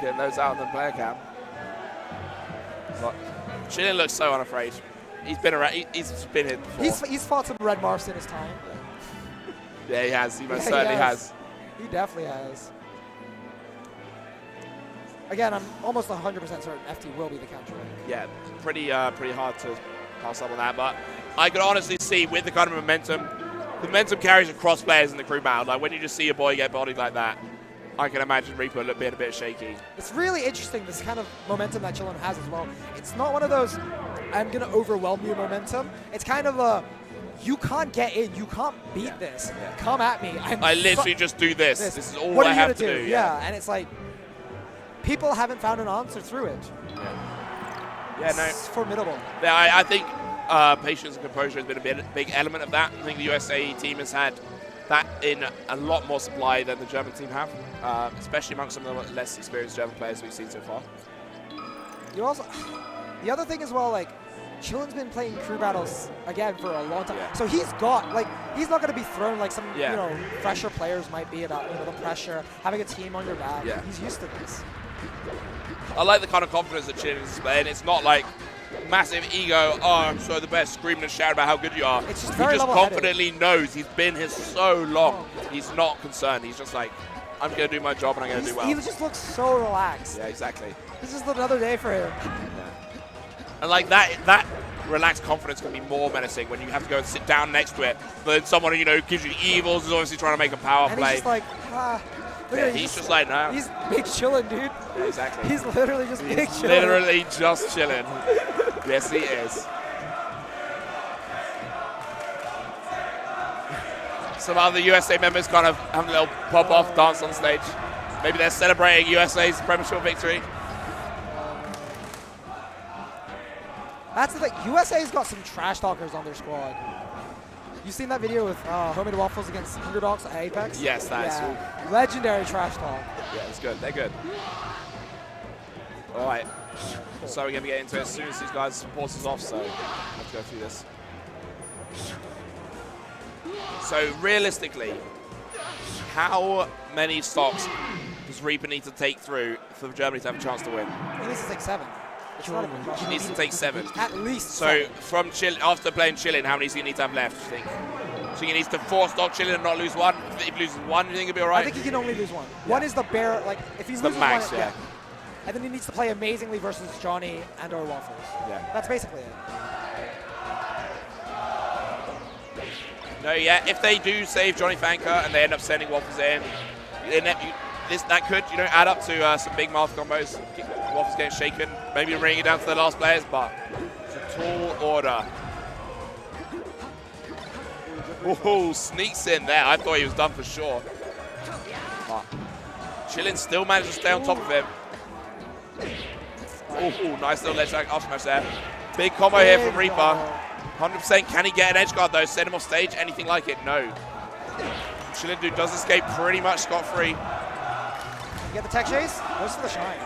Speaker 2: Getting those out on the player cam. Chillin looks so unafraid. He's been around. He's been here before.
Speaker 1: He's fought some Red Marks in his time.
Speaker 2: Yeah, he has. He most certainly has.
Speaker 1: He definitely has. Again, I'm almost 100% certain FT will be the counter.
Speaker 2: Yeah, pretty hard to pass up on that. But I could honestly see with the kind of momentum, the momentum carries across players in the crew battle. Like when you just see a boy get bodied like that, I can imagine Reaper being a bit shaky. It's
Speaker 1: really interesting, this kind of momentum that Chillin has as well. It's not one of those, I'm going to overwhelm you momentum. It's kind of a, you can't get in, you can't beat this. Come at me. I
Speaker 2: literally just do this. This is all I have to do.
Speaker 1: Yeah, and it's like, people haven't found an answer through it. It's formidable.
Speaker 2: Yeah, I think patience and composure has been a big element of that. I think the USA team has had that in a lot more supply than the German team have, especially amongst some of the less experienced German players we've seen so far.
Speaker 1: The other thing as well, like, Chillin's been playing crew battles again for a long time, so he's got he's not going to be thrown like some fresher players might be about the pressure, having a team on your back.
Speaker 2: Yeah.
Speaker 1: He's used to this.
Speaker 2: I like the kind of confidence that Chillin is displaying. It's not like massive ego, I'm so the best, screaming and shouting about how good you are.
Speaker 1: It's just
Speaker 2: he
Speaker 1: very
Speaker 2: just confidently knows he's been here so long. He's not concerned. He's just like, I'm going to do my job and I'm going to do well.
Speaker 1: He just looks so relaxed.
Speaker 2: Yeah, exactly.
Speaker 1: This is another day for him.
Speaker 2: And like that relaxed confidence can be more menacing when you have to go and sit down next to it. But then someone, gives you evils, is obviously trying to make a power play.
Speaker 1: He's just like,
Speaker 2: he's just like, no.
Speaker 1: He's big chillin', dude.
Speaker 2: Yeah, exactly.
Speaker 1: He's literally just big chillin'.
Speaker 2: Literally just chilling. Yes, he is. Some other USA members kind of having a little pop-off dance on stage. Maybe they're celebrating USA's premature victory.
Speaker 1: That's the thing. USA's got some trash talkers on their squad. You seen that video with Homemade Waffles against Underdogs at Apex?
Speaker 2: Yes, that's
Speaker 1: legendary trash talk.
Speaker 2: Yeah, it's good. They're good. All right. So we're going to get into it as soon as these guys' supporters off, so let's go through this. So realistically, how many stocks does Reaper need to take through for Germany to have a chance to win?
Speaker 1: He needs to take 7.
Speaker 2: He needs to take 7.
Speaker 1: At least.
Speaker 2: So from after playing Chillin, how many does he need to have left, do you think? So he needs to 4 stock Chillin and not lose 1. If he loses 1, do you think he'll be all right?
Speaker 1: I think he can only lose 1. 1 is the bare, if he loses
Speaker 2: the max,
Speaker 1: 1, and then he needs to play amazingly versus Johnny and or Waffles.
Speaker 2: Yeah.
Speaker 1: That's basically it.
Speaker 2: No, if they do save Johnny Fanker and they end up sending Waffles in, that could, add up to some big mouth combos. Waffles getting shaken, maybe bringing it down to the last players, but it's a tall order. Oh, sneaks in there. I thought he was done for sure. But Chillin still managed to stay on top of him. Oh, nice little ledge drag up smash there. Big combo here from Reaper. 100%. Can he get an edge guard though? Send him off stage? Anything like it? No. Chillin' Dude does escape pretty much scot-free.
Speaker 1: Get the tech chase? Goes for the shine.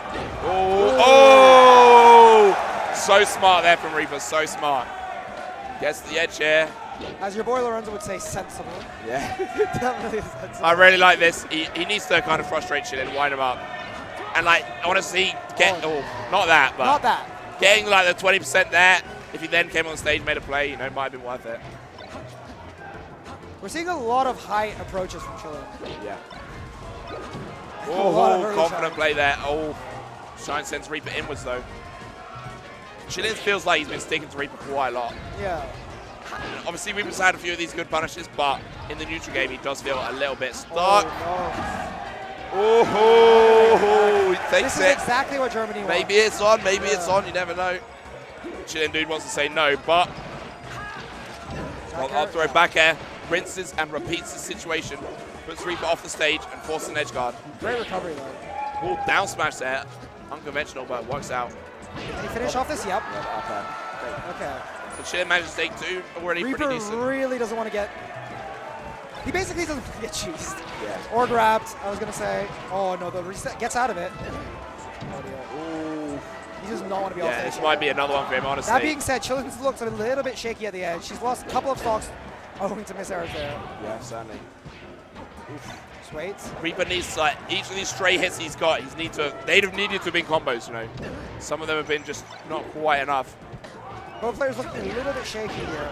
Speaker 2: Oh! So smart there from Reaper. So smart. Gets the edge here.
Speaker 1: As your boy Lorenzo would say, sensible.
Speaker 2: Yeah.
Speaker 1: Definitely sensible.
Speaker 2: I really like this. He needs to kind of frustrate Chillin', wind him up. And like, I want to see not that, but
Speaker 1: not that.
Speaker 2: Getting like the 20% there. If he then came on stage, made a play, you know, might have been worth it.
Speaker 1: We're seeing a lot of high approaches from Chillin'.
Speaker 2: Yeah. Oh, confident play there. Oh, Shine sends Reaper inwards though. Chillin' feels like he's been sticking to Reaper quite a lot.
Speaker 1: Yeah.
Speaker 2: Obviously, Reaper's had a few of these good punishes, but in the neutral game, he does feel a little bit stuck. Oh, he takes
Speaker 1: this is exactly what Germany wants.
Speaker 2: Maybe it's on, maybe it's on, you never know. Chillin' Dude wants to say no, but up throw back air, rinses and repeats the situation, puts Reaper off the stage and forces an edge guard.
Speaker 1: Great recovery though.
Speaker 2: Oh, down smash there. Unconventional, but it works out.
Speaker 1: Can he finish off this? Yep. Okay.
Speaker 2: So Chillin' managed to take 2, already
Speaker 1: Reaper
Speaker 2: pretty decent.
Speaker 1: really doesn't want to get... He basically doesn't want to get cheesed.
Speaker 2: Yeah.
Speaker 1: Or grabbed, I was going to say. Oh no, the reset gets out of it. Oh dear.
Speaker 2: Ooh.
Speaker 1: He does not want to be off stage.
Speaker 2: This might be another one for him, honestly.
Speaker 1: That being said, Chillin' looks a little bit shaky at the edge. She's lost a couple of stocks owing to miss errors there.
Speaker 2: Yeah, certainly.
Speaker 1: Just wait.
Speaker 2: Reaper needs, like, each of these stray hits he's got, they'd have needed to have been combos, you know. Some of them have been just not quite enough.
Speaker 1: Both players look a little bit shaky here.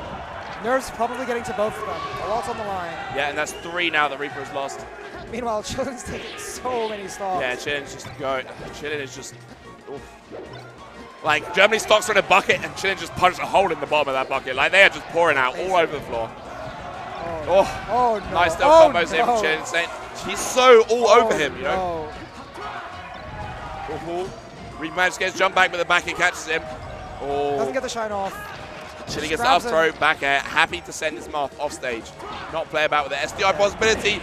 Speaker 1: Nerves probably getting to both of them. A lot's on the line.
Speaker 2: Yeah, and that's 3 now that Reaper has lost.
Speaker 1: Meanwhile, Chillin's taking so many stocks.
Speaker 2: Yeah, Chillin's just going. Chillin is just. Oof. Like, Germany stocks are in a bucket, and Chillin just punched a hole in the bottom of that bucket. Like, they are just pouring out all over the floor.
Speaker 1: Oh no.
Speaker 2: Nice little combos here from Chillin. Saying he's so all over him, you know. Reaper manages to get his jump back, but the back air catches him.
Speaker 1: Doesn't get the shine off.
Speaker 2: Chillin gets the up throw, back air, happy to send his mouth off stage. Not play about with the SDI possibility.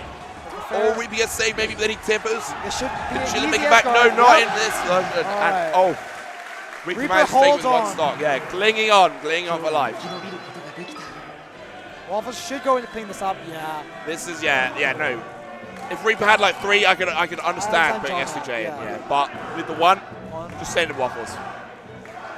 Speaker 2: Or Reaper gets saved, maybe then he tippers. Chillin make it back, no, not in this. Reaper managed to take with 1 stock. Yeah, clinging on for life.
Speaker 1: Waffles should go in to clean this up, yeah.
Speaker 2: This is, no. If Reaper had like 3, I could understand putting S2J in, yeah. But with the 1, just send him Waffles.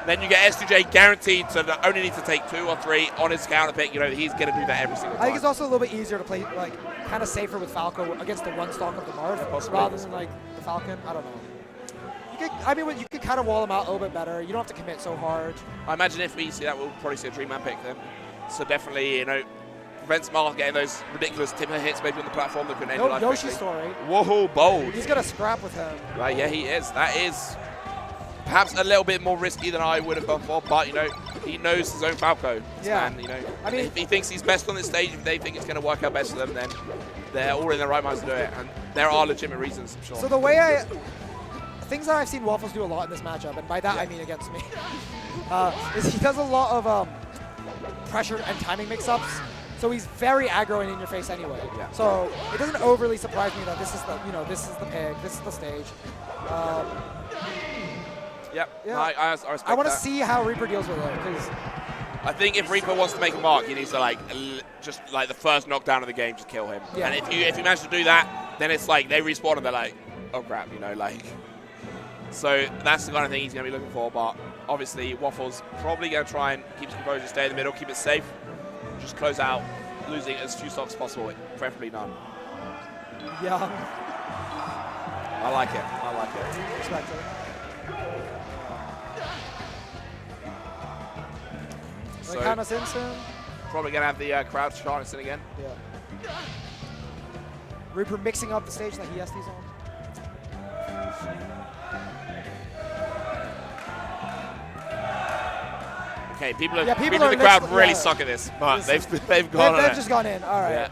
Speaker 2: Then you get S2J guaranteed to only need to take 2 or 3 on his counter pick. You know, he's going to do that every single time.
Speaker 1: I think it's also a little bit easier to play, like, kind of safer with Falco against the 1 stock of the Marth rather than, like, the Falcon. I don't know. You could kind of wall him out a little bit better. You don't have to commit so hard.
Speaker 2: I imagine if we see that, we'll probably see a Dream Man pick then. So definitely, you know, prevents Marth getting those ridiculous tipper hits maybe on the platform that could end your life.
Speaker 1: Yoshi's story.
Speaker 2: Whoa, bold.
Speaker 1: He's going to scrap with him.
Speaker 2: Right, yeah, he is. That is perhaps a little bit more risky than I would have gone for, but, you know, he knows his own Falco. And, you know, if he thinks he's best on this stage, if they think it's going to work out best for them, then they're all in their right minds to do it. And there are legitimate reasons, I'm sure.
Speaker 1: So the way things that I've seen Waffles do a lot in this matchup, and by that I mean against me, is he does a lot of pressure and timing mix-ups. So he's very aggro and in your face anyway. Yeah. So it doesn't overly surprise me that this is the pig, this is the stage.
Speaker 2: Yep.
Speaker 1: Yeah.
Speaker 2: I respect
Speaker 1: I want to
Speaker 2: that.
Speaker 1: see how Reaper deals with it, because
Speaker 2: I think if Reaper wants to make a mark, he needs to just the first knockdown of the game, just kill him.
Speaker 1: Yeah.
Speaker 2: And if you manage to do that, then it's like they respawn and they're like, oh crap, you know, like. So that's the kind of thing he's going to be looking for. But obviously, Waffles probably going to try and keep his composure, stay in the middle, keep it safe, just close out, losing as few stocks as possible, preferably none.
Speaker 1: Yeah.
Speaker 2: I like it. I like it.
Speaker 1: Respect it. So count us in soon?
Speaker 2: Probably going to have the crowd chant us in again.
Speaker 1: Yeah. Reaper mixing up the stage that he has these on.
Speaker 2: Okay, people in the crowd really suck at this, but they've gone on it.
Speaker 1: They've just gone in. All right.
Speaker 2: Yeah.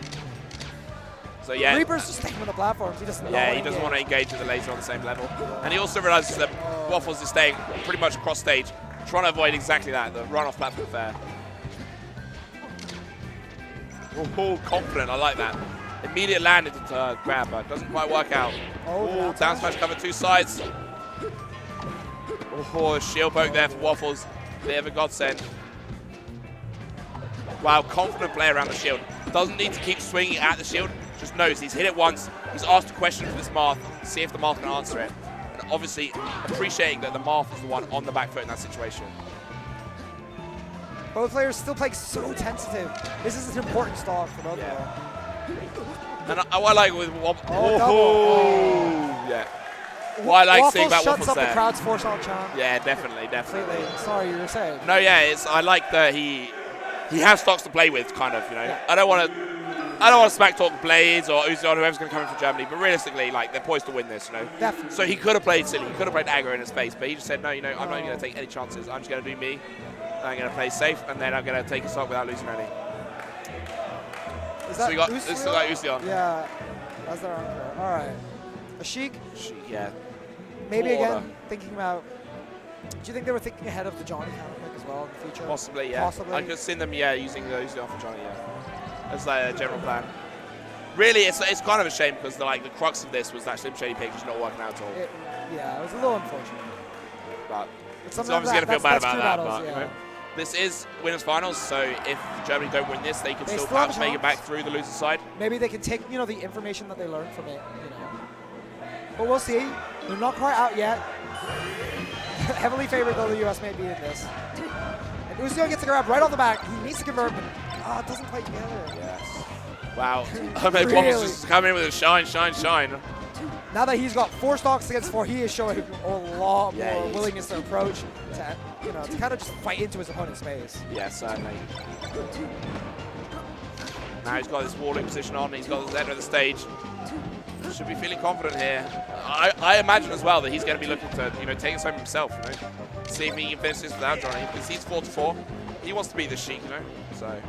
Speaker 2: So yeah.
Speaker 1: Reaper's just staying on the platforms. He doesn't.
Speaker 2: Yeah, he doesn't want to engage with the laser on the same level, and he also realizes that Waffles is staying pretty much across stage, trying to avoid exactly that, the run-off platform fair. Oh, confident. I like that. Immediate landed to grab, but doesn't quite work out. Oh, down smash cover 2 sides. Oh, the shield poke there for Waffles. Bit of a godsend. Wow, confident play around the shield. Doesn't need to keep swinging at the shield. Just knows he's hit it once. He's asked a question for this Marth. See if the Marth can answer it. And obviously appreciating that the Marth is the one on the back foot in that situation.
Speaker 1: Both players still playing so tentative. This is an important stock for both of them.
Speaker 2: And I like with Waffles. Yeah. What I like
Speaker 1: Waffles
Speaker 2: seeing about
Speaker 1: shuts
Speaker 2: Waffles
Speaker 1: up
Speaker 2: there.
Speaker 1: the crowd's force out chant.
Speaker 2: Yeah, definitely.
Speaker 1: Completely. Sorry, you were saying.
Speaker 2: No, yeah, I like that he has stocks to play with, kind of. You know,
Speaker 1: Yeah.
Speaker 2: I don't want to smack talk Blades or Uzi or whoever's going to come in for Germany, but realistically, like they're poised to win this. You know.
Speaker 1: Definitely.
Speaker 2: So he could have played silly. He could have played aggro in his face, but he just said, no, you know, I'm not even going to take any chances. I'm just going to do me. I'm going to play safe, and then I'm going to take a stock without losing any.
Speaker 1: Is that
Speaker 2: So we got this is like Uzi on.
Speaker 1: Yeah, that's the wrong player. All right. A Sheik,
Speaker 2: Yeah.
Speaker 1: maybe
Speaker 2: Poor
Speaker 1: again
Speaker 2: order.
Speaker 1: thinking about. Do you think they were thinking ahead of the Johnny counter pick as well in the future?
Speaker 2: Possibly, yeah.
Speaker 1: Possibly.
Speaker 2: I could have seen them, using the Uzi on for Johnny, yeah. That's like a general plan. Really, it's kind of a shame because the crux of this was that Slim Shady pick just not working out at all.
Speaker 1: Yeah, it was a little unfortunate.
Speaker 2: But
Speaker 1: It's
Speaker 2: so obviously going to feel bad about that.
Speaker 1: battles,
Speaker 2: But
Speaker 1: yeah.
Speaker 2: you know, this is winners finals, so if Germany don't win this, they can still
Speaker 1: still have
Speaker 2: perhaps
Speaker 1: a
Speaker 2: make it
Speaker 1: chance.
Speaker 2: back through the loser side.
Speaker 1: Maybe they can take the information that they learned from it. But we'll see. They're not quite out yet. Heavily favored though the US may be in this. And Uzion gets a grab right off the back. He needs to convert, but it doesn't quite together.
Speaker 2: Yes. Wow. I mean,
Speaker 1: Really?
Speaker 2: Waffles just come in with a shine.
Speaker 1: Now that he's got 4 stocks against 4, he is showing a lot more
Speaker 2: he's-
Speaker 1: willingness to approach, to kind of just fight into his opponent's space.
Speaker 2: Yeah, certainly. Now he's got this walling position on. He's got the end of the stage. Should be feeling confident here. I imagine as well that he's going to be looking to take this home himself. See if he can finish this without Johnny, because he's 4-4. He wants to be the Sheik, So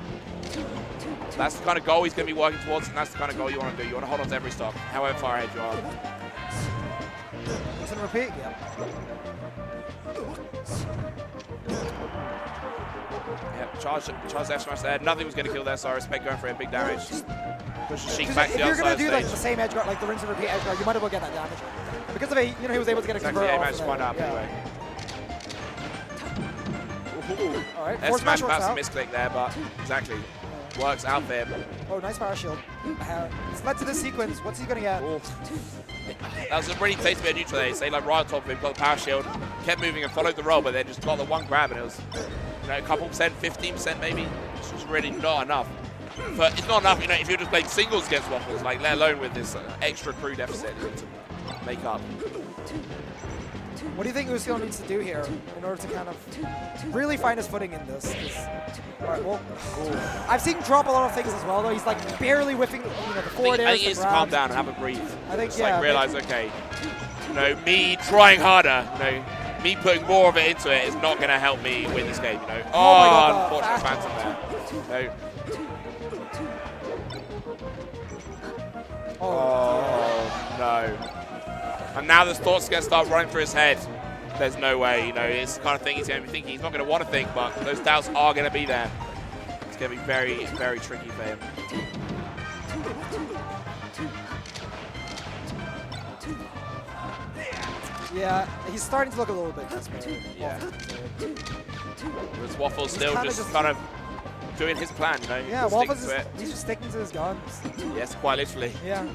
Speaker 2: that's the kind of goal he's going to be working towards, and that's the kind of goal you want to do. You want to hold on to every stock, however far ahead you are.
Speaker 1: Listen, repeat. Yeah.
Speaker 2: Yep, charge F smash there. Nothing was going to kill there, so I respect going for a big damage. Just push the Sheik back to
Speaker 1: If
Speaker 2: the
Speaker 1: you're
Speaker 2: other
Speaker 1: going
Speaker 2: side
Speaker 1: to
Speaker 2: of
Speaker 1: do
Speaker 2: the
Speaker 1: the
Speaker 2: stage.
Speaker 1: same edge guard, like the rinse and repeat edge guard, you might as well get that damage. Because of it, he was able to get a
Speaker 2: Exactly,
Speaker 1: convert
Speaker 2: yeah, he
Speaker 1: off
Speaker 2: managed to
Speaker 1: of
Speaker 2: find
Speaker 1: there.
Speaker 2: out anyway.
Speaker 1: All right,
Speaker 2: F
Speaker 1: force
Speaker 2: smash,
Speaker 1: smash works
Speaker 2: perhaps a
Speaker 1: out.
Speaker 2: misclick there, but exactly. Works out for him.
Speaker 1: Oh, nice power shield. It's led to this sequence. What's he going to get?
Speaker 2: Ooh. That was a really tasty bit of neutral there. Say like right on top of him, got the power shield, kept moving and followed the roll, but then just got the one grab, and it was a couple percent, 15% maybe. It's just really not enough. But it's not enough, if you're just playing singles against Waffles, let alone with this extra crew deficit to make up.
Speaker 1: What do you think Uzion needs to do here in order to kind of really find his footing in this? All right, well, I've seen him drop a lot of things as well, though. He's like barely whiffing, the forward
Speaker 2: I
Speaker 1: airs.
Speaker 2: think he needs to calm down and have a breathe.
Speaker 1: I think,
Speaker 2: Just realize, okay, me trying harder, me putting more of it into it is not going to help me win this game,
Speaker 1: Oh my God,
Speaker 2: unfortunate phantom there. Oh, no. And now the thoughts going to start running through his head. There's no way, it's the kind of thing he's going to be thinking. He's not going to want to think, but those doubts are going to be there. It's going to be very, very tricky for him.
Speaker 1: Yeah, he's starting to look a little bit desperate.
Speaker 2: Yeah. Whereas Waffles
Speaker 1: He's
Speaker 2: still
Speaker 1: kinda
Speaker 2: just kind of doing his plan,
Speaker 1: Yeah,
Speaker 2: Just
Speaker 1: Waffles
Speaker 2: sticking to it.
Speaker 1: he's just sticking to his guns.
Speaker 2: Yes, quite literally.
Speaker 1: Yeah.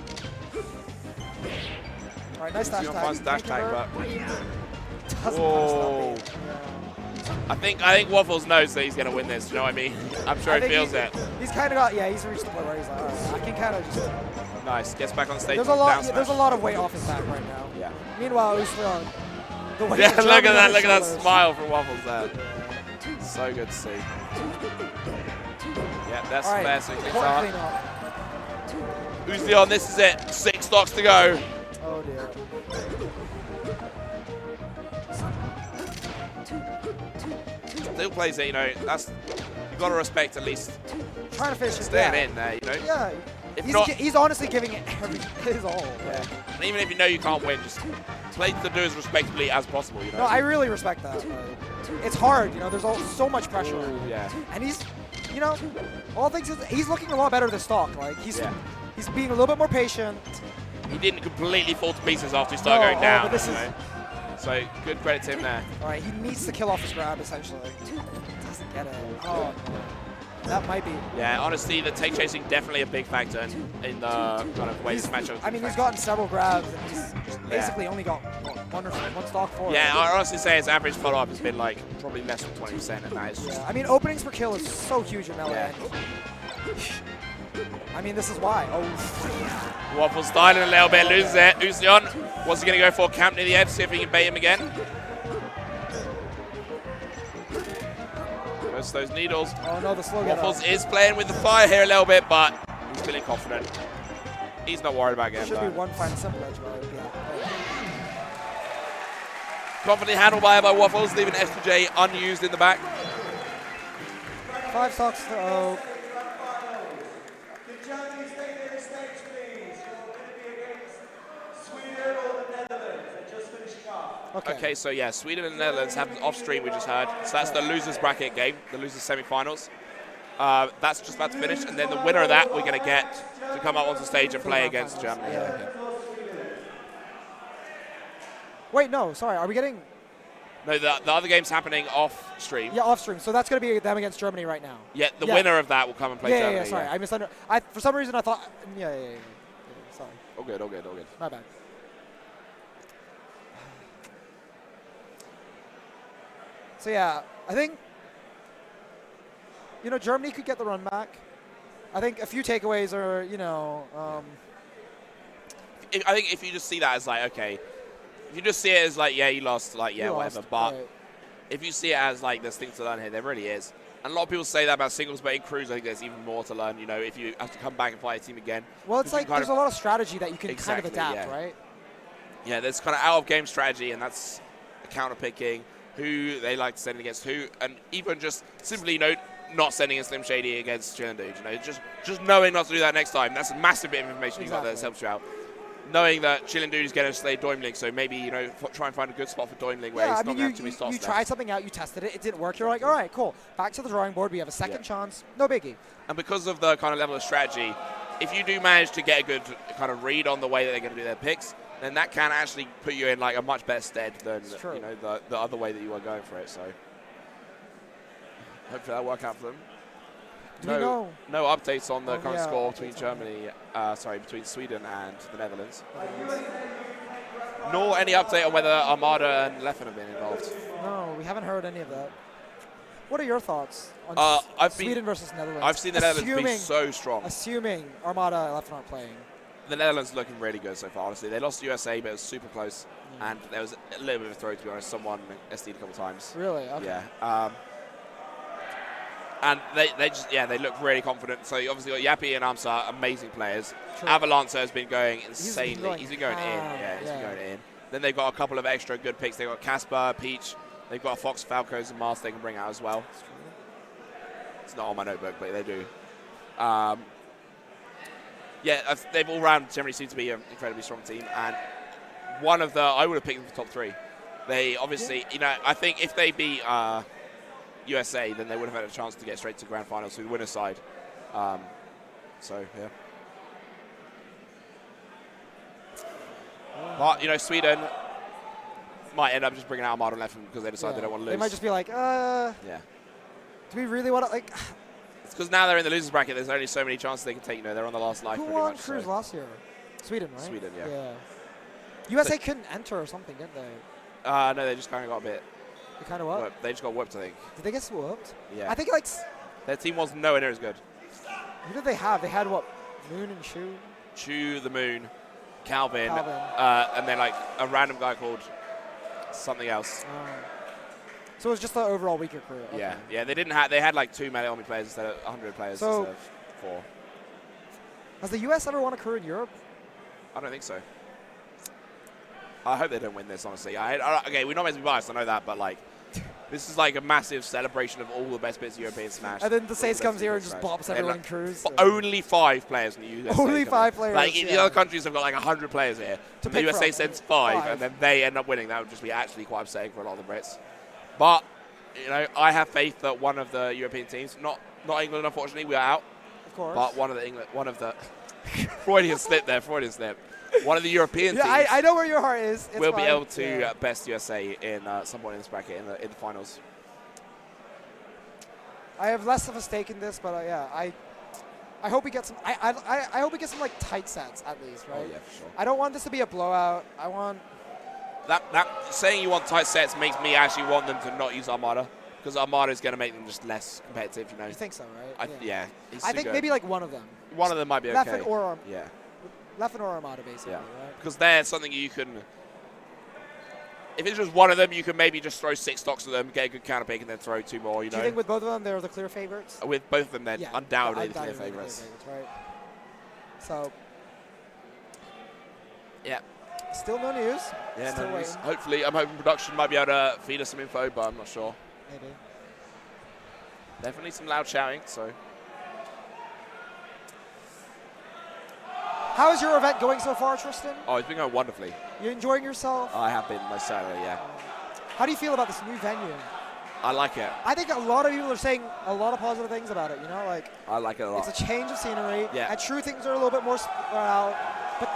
Speaker 1: All right, nice dash
Speaker 2: He's
Speaker 1: tag.
Speaker 2: gonna find dash tag, but
Speaker 1: Doesn't
Speaker 2: Whoa.
Speaker 1: punish that beat.
Speaker 2: I think Waffles knows that he's going to win this. You know what I mean? I'm sure
Speaker 1: I
Speaker 2: he
Speaker 1: think
Speaker 2: feels it.
Speaker 1: He's kind of got, he's reached the point where he's like, all right, I can kind of just.
Speaker 2: Nice. Gets back on stage.
Speaker 1: There's a lot of weight off his back right now.
Speaker 2: Yeah.
Speaker 1: Meanwhile, Uzion, the weight
Speaker 2: Yeah,
Speaker 1: is
Speaker 2: look at
Speaker 1: jumping on
Speaker 2: that.
Speaker 1: his
Speaker 2: Look at that
Speaker 1: shoulders.
Speaker 2: smile from Waffles there. So good to see. Yeah, that's
Speaker 1: All right,
Speaker 2: fair. So things
Speaker 1: important
Speaker 2: are.
Speaker 1: cleanup.
Speaker 2: Uzion, this is it. 6 stocks to go.
Speaker 1: Oh dear.
Speaker 2: Still plays it, that's you've got to respect at least
Speaker 1: Trying to finish his
Speaker 2: staying
Speaker 1: yeah.
Speaker 2: in there,
Speaker 1: Yeah.
Speaker 2: If not,
Speaker 1: He's honestly giving it his all.
Speaker 2: yeah. And even if you can't win, just play to do as respectably as possible,
Speaker 1: No, I really respect that. It's hard, there's so much pressure.
Speaker 2: Ooh, yeah.
Speaker 1: And he's, all things he's looking a lot better this stock. Like he's being a little bit more patient.
Speaker 2: He didn't completely fall to pieces after he started going down.
Speaker 1: But this is
Speaker 2: So good credit to him there.
Speaker 1: All right, he needs to kill off his grab, essentially. Doesn't get it. Oh, that might be.
Speaker 2: Yeah, honestly, the take chasing definitely a big factor in the kind of way this matchup.
Speaker 1: I mean, he's gotten several grabs, and he's basically only got one stock for it.
Speaker 2: Yeah, I honestly say his average follow-up has been like probably less than 20%, and that is just...
Speaker 1: Yeah, I mean, openings per kill is so huge in melee.
Speaker 2: Yeah.
Speaker 1: I mean, this is why. Oh.
Speaker 2: Waffles styling a little bit, loses it. Uzion, what's he going to go for? Camp near the edge, see if he can bait him again. Goes to those needles.
Speaker 1: Oh no, the slow
Speaker 2: Waffles is playing with the fire here a little bit, but he's feeling confident. He's not worried about getting
Speaker 1: Should be
Speaker 2: burned.
Speaker 1: one fine simple edge, right? Yeah.
Speaker 2: Confidently handled by Waffles, leaving S2J unused in the back.
Speaker 1: 5 stocks to Oak.
Speaker 2: Okay, so yeah, Sweden and the Netherlands happens off stream, we just heard. So that's the losers bracket game, the losers semi-finals. That's just about to finish, and then the winner of that we're going to get to come up onto stage and play against Germany.
Speaker 1: Yeah. Wait, no, sorry, are we getting...
Speaker 2: No, the other game's happening off stream.
Speaker 1: Yeah, off stream. So that's going to be them against Germany right now.
Speaker 2: Yeah, the winner of that will come and play Germany.
Speaker 1: Yeah, sorry. I misunderstood. For some reason, I thought... Yeah. Sorry.
Speaker 2: All good.
Speaker 1: My bad. So, yeah, I think, Germany could get the run back. I think a few takeaways are,
Speaker 2: I think if you just see that as like, okay, if you just see it as like, yeah, you lost, like, yeah, whatever. But
Speaker 1: right.
Speaker 2: if you see it as like, there's things to learn here, there really is. And a lot of people say that about singles, but in crews, I think there's even more to learn. If you have to come back and fight a team again.
Speaker 1: Well, it's like there's a lot of strategy that you can kind of adapt, right?
Speaker 2: Yeah, there's kind of out-of-game strategy, and that's counter-picking, who they like to send against who, and even just simply, not sending a Slim Shady against Chillin' Dude. Just knowing not to do that next time. That's a massive bit of information you got there that helps you out. Knowing that Chillin' Dude is going to slay Doimling, so maybe, try and find a good spot for Doimling where he's not going to have too many stops.
Speaker 1: You tried something out, you tested it, it didn't work. You're like, all right, cool. Back to the drawing board. We have a second chance. No biggie.
Speaker 2: And because of the kind of level of strategy, if you do manage to get a good kind of read on the way that they're going to do their picks, then that can actually put you in like a much better stead than the other way that you were going for it. So hopefully that'll work out for them. No updates on the current score between between Sweden and the Netherlands. Nor any update on whether Armada and Leffen have been involved.
Speaker 1: No, we haven't heard any of that. What are your thoughts on Sweden versus Netherlands?
Speaker 2: I've seen the Netherlands be so strong.
Speaker 1: Assuming Armada and Leffen aren't playing.
Speaker 2: The Netherlands are looking really good so far, honestly. They lost to USA, but it was super close. And there was a little bit of a throw, to be honest. Someone SD'd a couple times.
Speaker 1: Really? Okay.
Speaker 2: Yeah. And they look really confident. So you obviously got Yappy and Amsa, amazing players. True. Avalancer has been going insanely. He's been going in. Yeah, he's been going in. Then they've got a couple of extra good picks. They've got Casper, Peach. They've got Fox, Falcos, and Mars they can bring out as well. It's not on my notebook, but they do. They've all round generally seem to be an incredibly strong team. And I would have picked them for top 3. They obviously, I think if they beat USA, then they would have had a chance to get straight to grand finals through the winner's side. But, Sweden might end up just bringing out Armada and Leffen because they decide they don't want to lose.
Speaker 1: They might just be like, do we really want to,
Speaker 2: It's because now they're in the losers bracket, there's only so many chances they can take. They're on the last life.
Speaker 1: Who won Cruise last year? Sweden, right?
Speaker 2: Sweden, yeah.
Speaker 1: USA couldn't enter or something, didn't they?
Speaker 2: No, they just kind of got a bit.
Speaker 1: They kind of what?
Speaker 2: They just got whooped, I think.
Speaker 1: Did they get whooped?
Speaker 2: Yeah.
Speaker 1: I think
Speaker 2: their team was nowhere near as good.
Speaker 1: Who did they have? They had what? Moon and Shu?
Speaker 2: Chu, the Moon, Calvin. And then a random guy called something else.
Speaker 1: So it was just the overall weaker crew. Okay.
Speaker 2: Yeah. They didn't have. They had 2 Melee Army players instead of 100 players instead of 4.
Speaker 1: Has the US ever won a crew in Europe?
Speaker 2: I don't think so. I hope they don't win this, honestly. Okay, we're not meant to be biased, I know that, but this is a massive celebration of all the best bits of European Smash.
Speaker 1: And then the States comes here and just bops everyone in crews.
Speaker 2: Only 5 players in the USA.
Speaker 1: Only 5 players.
Speaker 2: The other countries have got 100 players here. The USA sends 5, and then they end up winning. That would just be actually quite upsetting for a lot of the Brits. But, I have faith that one of the European teams, not England, unfortunately, we are out.
Speaker 1: Of course.
Speaker 2: But one of the Freudian slip there, one of the European teams.
Speaker 1: I know where your heart is. It's
Speaker 2: will be
Speaker 1: fine.
Speaker 2: able to best USA in some point in this bracket in the finals.
Speaker 1: I have less of a stake in this, but yeah, I hope we get some. I hope we get some like tight sets at least, right?
Speaker 2: Oh yeah, for sure.
Speaker 1: I don't want this to be a blowout. I want
Speaker 2: that saying you want tight sets makes me actually want them to not use Armada, because Armada is going to make them just less competitive, you know.
Speaker 1: You think so, right?
Speaker 2: Yeah. He's
Speaker 1: I
Speaker 2: too
Speaker 1: think
Speaker 2: good.
Speaker 1: maybe like one of them.
Speaker 2: One of them might be okay.
Speaker 1: Leffen or
Speaker 2: yeah.
Speaker 1: Leffen or Armada, basically.
Speaker 2: Yeah.
Speaker 1: Right?
Speaker 2: Because there's something you can. If it's just one of them, you can maybe just throw 6 stocks at them, get a good counter pick, and then throw 2 more. You know.
Speaker 1: Do you think with both of them they're the clear favorites?
Speaker 2: With both of them, then undoubtedly the clear
Speaker 1: undoubtedly
Speaker 2: favorites.
Speaker 1: Right. So.
Speaker 2: Yeah.
Speaker 1: Still no news.
Speaker 2: Yeah,
Speaker 1: Still
Speaker 2: no news.
Speaker 1: waiting.
Speaker 2: Hopefully, I'm hoping production might be able to feed us some info, but I'm not sure.
Speaker 1: Maybe.
Speaker 2: Definitely some loud shouting. So.
Speaker 1: How is your event going so far, Tristan?
Speaker 2: Oh, it's been going wonderfully.
Speaker 1: You enjoying yourself?
Speaker 2: I have been, most certainly, yeah.
Speaker 1: How do you feel about this new venue?
Speaker 2: I like it.
Speaker 1: I think a lot of people are saying a lot of positive things about it, you know? Like,
Speaker 2: I like it a lot.
Speaker 1: it's a change of scenery.
Speaker 2: Yeah.
Speaker 1: And true, things are a little bit more spread out. But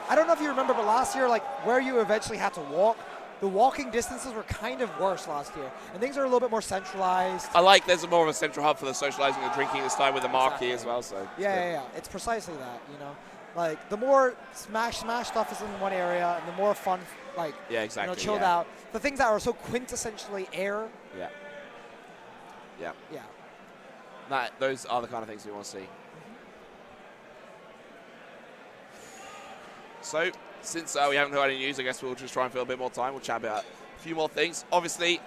Speaker 1: I don't know if you remember, but last year, like, where you eventually had to walk, the walking distances were kind of worse last year. And things are a little bit more centralized.
Speaker 2: I like there's more of a central hub for the socializing and drinking this time with the marquee as well. So
Speaker 1: Yeah. It's precisely that, you know? Like, the more smash stuff is in one area, and the more fun, like,
Speaker 2: yeah, exactly,
Speaker 1: you know, chilled out. The things that are so quintessentially Air.
Speaker 2: Yeah. Those are the kind of things we want to see. So, since we haven't heard any news, I guess we'll just try and fill a bit more time. We'll chat about a few more things. Obviously,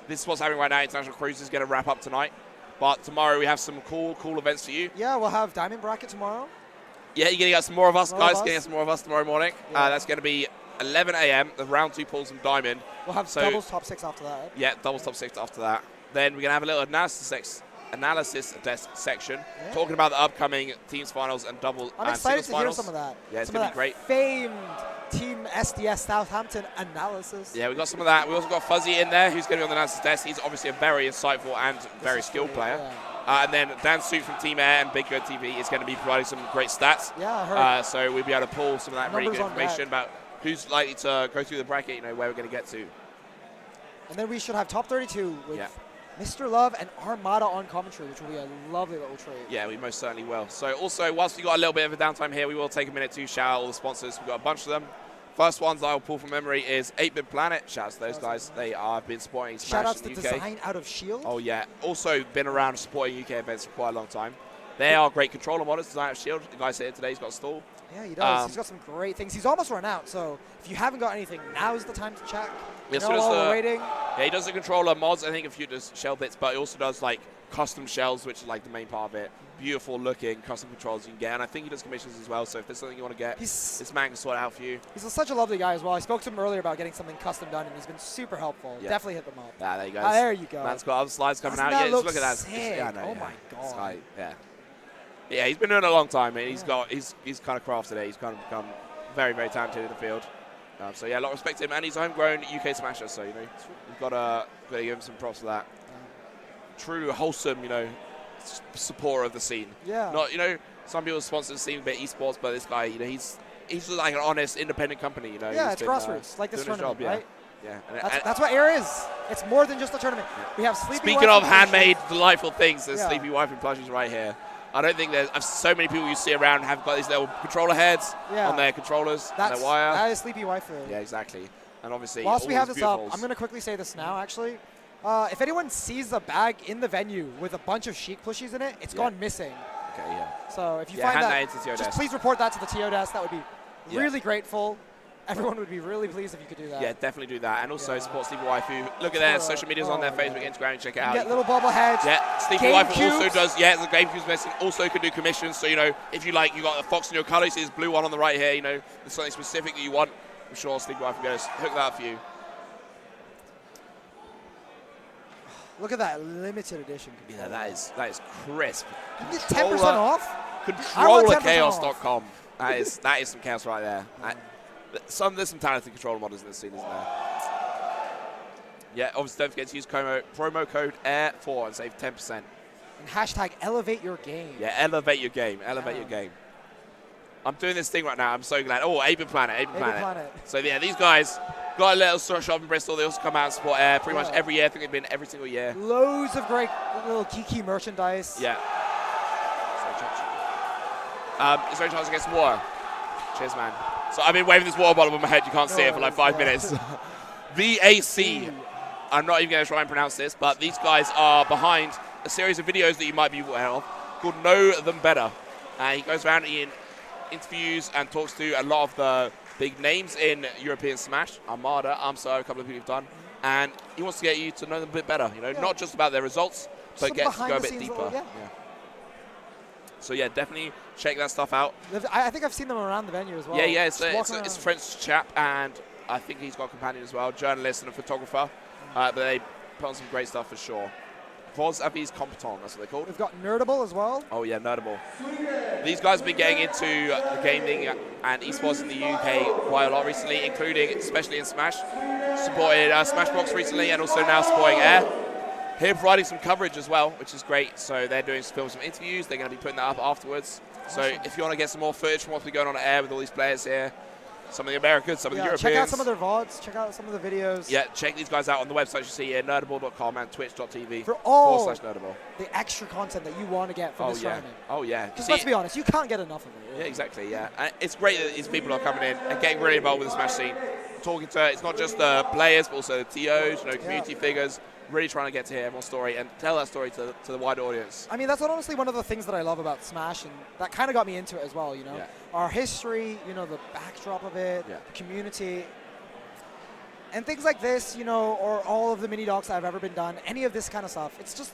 Speaker 2: this is what's happening right now. International Cruise is going to wrap up tonight. But tomorrow we have some cool events for you.
Speaker 1: Yeah, we'll have Diamond Bracket tomorrow.
Speaker 2: Yeah, you're going to get some more of us, guys. Getting get some more of us tomorrow morning.
Speaker 1: Yeah.
Speaker 2: That's going to be 11 a.m. The round 2 pulls from Diamond.
Speaker 1: We'll have doubles top 6 after that.
Speaker 2: Yeah, doubles top 6 after that. Then we're going to have a little analysis desk section talking about the upcoming teams finals and double
Speaker 1: I'm
Speaker 2: and
Speaker 1: excited
Speaker 2: singles
Speaker 1: to
Speaker 2: finals.
Speaker 1: hear some of that.
Speaker 2: Yeah, it's
Speaker 1: going to
Speaker 2: be great.
Speaker 1: Famed Team SDS Southampton analysis.
Speaker 2: Yeah, we got some of that. We also got Fuzzy in there, who's going to be on the analysis desk. He's obviously a very insightful and very skilled player.
Speaker 1: Yeah.
Speaker 2: And then Dan Suit from Team Air and Big Good TV is going to be providing some great stats.
Speaker 1: Yeah, I heard.
Speaker 2: So we'll be able to pull some of that really
Speaker 1: Numbers
Speaker 2: good
Speaker 1: on
Speaker 2: information
Speaker 1: that.
Speaker 2: about who's likely to go through the bracket, you know, where we're going to get to.
Speaker 1: And then we should have top 32 with Mr. Love and Armada on commentary, which will be a lovely little treat.
Speaker 2: Yeah, we most certainly will. So also, whilst we got a little bit of a downtime here, we will take a minute to shout out all the sponsors. We've got a bunch of them. First ones I'll pull from memory is 8-Bit Planet. Shout out to those guys. They have been supporting Smash
Speaker 1: Shout out to
Speaker 2: in
Speaker 1: the
Speaker 2: the UK.
Speaker 1: design out of S.H.I.E.L.D.
Speaker 2: Oh, yeah. Also been around supporting UK events for quite a long time. They are great controller modders, designed out of S.H.I.E.L.D. The guy's here today. He's got a stall.
Speaker 1: Yeah, he does. He's got some great things. He's almost run out, so if you haven't got anything, now's the time to check.
Speaker 2: Yes,
Speaker 1: you know, while we're waiting.
Speaker 2: Yeah, he does the controller mods, I think a few does shell bits, but he also does like custom shells, which is like the main part of it. Beautiful looking custom controls you can get, and I think he does commissions as well, so if there's something you want to get, this man can sort it out for you.
Speaker 1: He's such a lovely guy as well. I spoke to him earlier about getting something custom done, and he's been super helpful.
Speaker 2: Yeah.
Speaker 1: Definitely hit them up.
Speaker 2: Ah, there you go.
Speaker 1: There you go.
Speaker 2: Man's got other slides coming out.
Speaker 1: That
Speaker 2: Yeah, just
Speaker 1: looks
Speaker 2: look at that.
Speaker 1: sick.
Speaker 2: Yeah, I know,
Speaker 1: oh my god.
Speaker 2: This guy, yeah, he's been doing it a long time, man. He's kind of crafted it. He's kind of become very, very talented in the field. So yeah, a lot of respect to him, and he's a homegrown UK smasher. So you know, you've got to give him some props for that. True, wholesome, you know, supporter of the scene.
Speaker 1: Yeah.
Speaker 2: Not, you know, some people sponsor the scene a bit esports, but this guy, you know, he's like an honest, independent company. You know.
Speaker 1: Yeah,
Speaker 2: it's
Speaker 1: grassroots, like this tournament, right?
Speaker 2: Yeah.
Speaker 1: That's what Air is. It's more than just a tournament. We have Sleepy
Speaker 2: Speaking
Speaker 1: Wife
Speaker 2: of handmade, delightful things, there's
Speaker 1: Yeah.
Speaker 2: Sleepy Wife and plushies right here. I don't think there's so many people you see around have got these little controller heads on their controllers and their wire.
Speaker 1: That is Sleepy Wife.
Speaker 2: Yeah, exactly. And obviously,
Speaker 1: whilst we have this up,
Speaker 2: beautifuls.
Speaker 1: I'm going to quickly say this now, actually. If anyone sees the bag in the venue with a bunch of Sheik plushies in it, it's gone missing.
Speaker 2: Okay, yeah.
Speaker 1: So if you
Speaker 2: hand
Speaker 1: find
Speaker 2: that into TO
Speaker 1: just
Speaker 2: desk.
Speaker 1: please report that to the TO desk. That would be really grateful. Everyone would be really pleased if you could do that.
Speaker 2: Yeah, definitely do that. And also support Sleepy Wife, who, look at their social medias on their Facebook, Instagram, check it out.
Speaker 1: Get little bobbleheads.
Speaker 2: Yeah, Sleepy Wife also does, the GameCube's messing, also can do commissions. So, you know, if you like, you got a fox in your colour, you see this blue one on the right here, you know, there's something specific that you want, I'm sure Sleepy Wife will get us, hook that up for you.
Speaker 1: Look at that limited edition.
Speaker 2: Yeah, that is crisp.
Speaker 1: You get 10% off?
Speaker 2: ControllerChaos.com. That is some chaos right there. There's some talented controller modders in this scene, isn't there? Yeah, obviously don't forget to use promo code AIR4 and save 10%.
Speaker 1: And hashtag elevate your game.
Speaker 2: Yeah, elevate your game. Elevate your game. I'm doing this thing right now. I'm so glad. Oh, Ape Planet.
Speaker 1: Ape Planet.
Speaker 2: So, yeah, these guys got a little shop in Bristol. They also come out and support Air pretty much every year. I think they've been every single year.
Speaker 1: Loads of great little geeky merchandise.
Speaker 2: Yeah. Is there any chance to get some water? Cheers, man. So I've been waving this water bottle above my head. You can't see it for like 5 minutes. VAC. I'm not even going to try and pronounce this, but these guys are behind a series of videos that you might be aware of called Know Them Better. He goes around in interviews and talks to a lot of the big names in European Smash. Armada, AMSA, a couple of people have done. And he wants to get you to know them a bit better. You know, not just about their results, but get to go a bit deeper. So yeah, definitely check that stuff out.
Speaker 1: I think I've seen them around the venue as well.
Speaker 2: Yeah, it's a French chap, and I think he's got a companion as well, journalist and a photographer. But they put on some great stuff for sure. Vos Avis Competent, that's what they're called.
Speaker 1: We've got Nerdable as well.
Speaker 2: Oh yeah, Nerdable. These guys have been getting into the gaming and esports in the UK quite a lot recently, including, especially in Smash. Supported Smashbox recently and also now supporting Air. Here providing some coverage as well, which is great. So they're doing some interviews. They're going to be putting that up afterwards. So if you want to get some more footage from what's been going on at Air with all these players here, some of the Americans, some of the Europeans.
Speaker 1: Check out some of their VODs. Check out some of the videos.
Speaker 2: Yeah, check these guys out on the website you see here, nerdable.com and twitch.tv
Speaker 1: for all
Speaker 2: /nerdable.
Speaker 1: The extra content that you want to get from this tournament.
Speaker 2: Oh, yeah.
Speaker 1: Because let's be honest, you can't get enough of it. Really.
Speaker 2: Yeah, exactly, yeah. And it's great that these people are coming in and getting really involved with the Smash scene. Talking to, it's not just the players, but also the TOs, community figures. Really trying to get to hear everyone's story and tell that story to the wider audience.
Speaker 1: I mean, that's honestly one of the things that I love about Smash, and that kind of got me into it as well,
Speaker 2: Yeah.
Speaker 1: Our history, the backdrop of it, the community, and things like this, or all of the mini docs that have ever been done, any of this kind of stuff. It's just,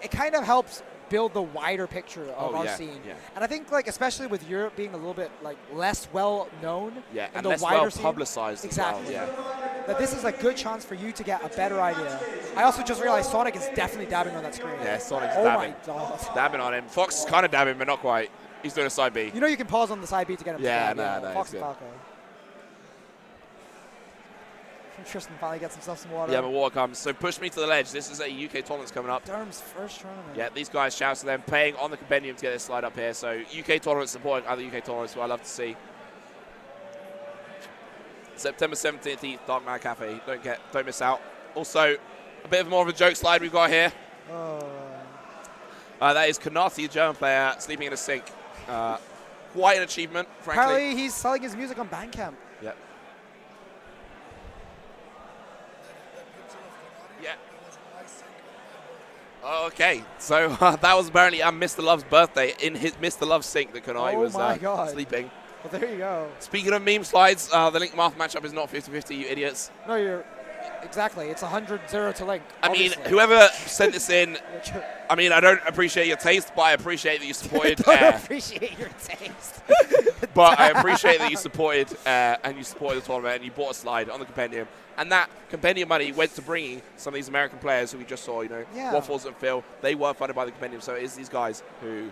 Speaker 1: it kind of helps build the wider picture of our scene. Yeah. And I think, especially with Europe being a little bit, less well-known.
Speaker 2: Yeah,
Speaker 1: and
Speaker 2: less well-publicized.
Speaker 1: Exactly.
Speaker 2: As well,
Speaker 1: that this is a good chance for you to get a better idea. I also just realized Sonic is definitely dabbing on that screen.
Speaker 2: Yeah, Sonic's
Speaker 1: dabbing.
Speaker 2: Oh my God. Dabbing on him. Fox is kind of dabbing, but not quite. He's doing a side B.
Speaker 1: You can pause on the side B to get him to dab.
Speaker 2: No,
Speaker 1: Fox and Falco. Tristan finally gets himself some water.
Speaker 2: Yeah, but water comes. So push me to the ledge. This is a UK tournament's coming up.
Speaker 1: Durham's first tournament.
Speaker 2: Yeah, these guys, shouts to them, paying on the compendium to get this slide up here. So UK tournaments supporting other UK tournaments, what I love to see. September 17th, Dark Man Cafe. Don't miss out. Also, a bit more of a joke slide we've got here. That is Kanati, a German player, sleeping in a sink. Quite an achievement, frankly.
Speaker 1: Apparently, he's selling his music on Bandcamp.
Speaker 2: Yep. Yeah. Okay, so that was apparently Mr. Love's birthday in his Mr. Love sink that Kanai was sleeping.
Speaker 1: Well, there you go.
Speaker 2: Speaking of meme slides, the Link Math matchup is not 50-50, you idiots.
Speaker 1: No, you're... Exactly. It's 100-0 to Link.
Speaker 2: Obviously. I mean, whoever sent this in, I mean, I don't appreciate your taste, but I appreciate that you supported
Speaker 1: Air. Appreciate your taste.
Speaker 2: But I appreciate that you supported and you supported the tournament and you bought a slide on the compendium. And that compendium money went to bringing some of these American players who we just saw, Waffles and Phil. They were funded by the compendium, so it is these guys who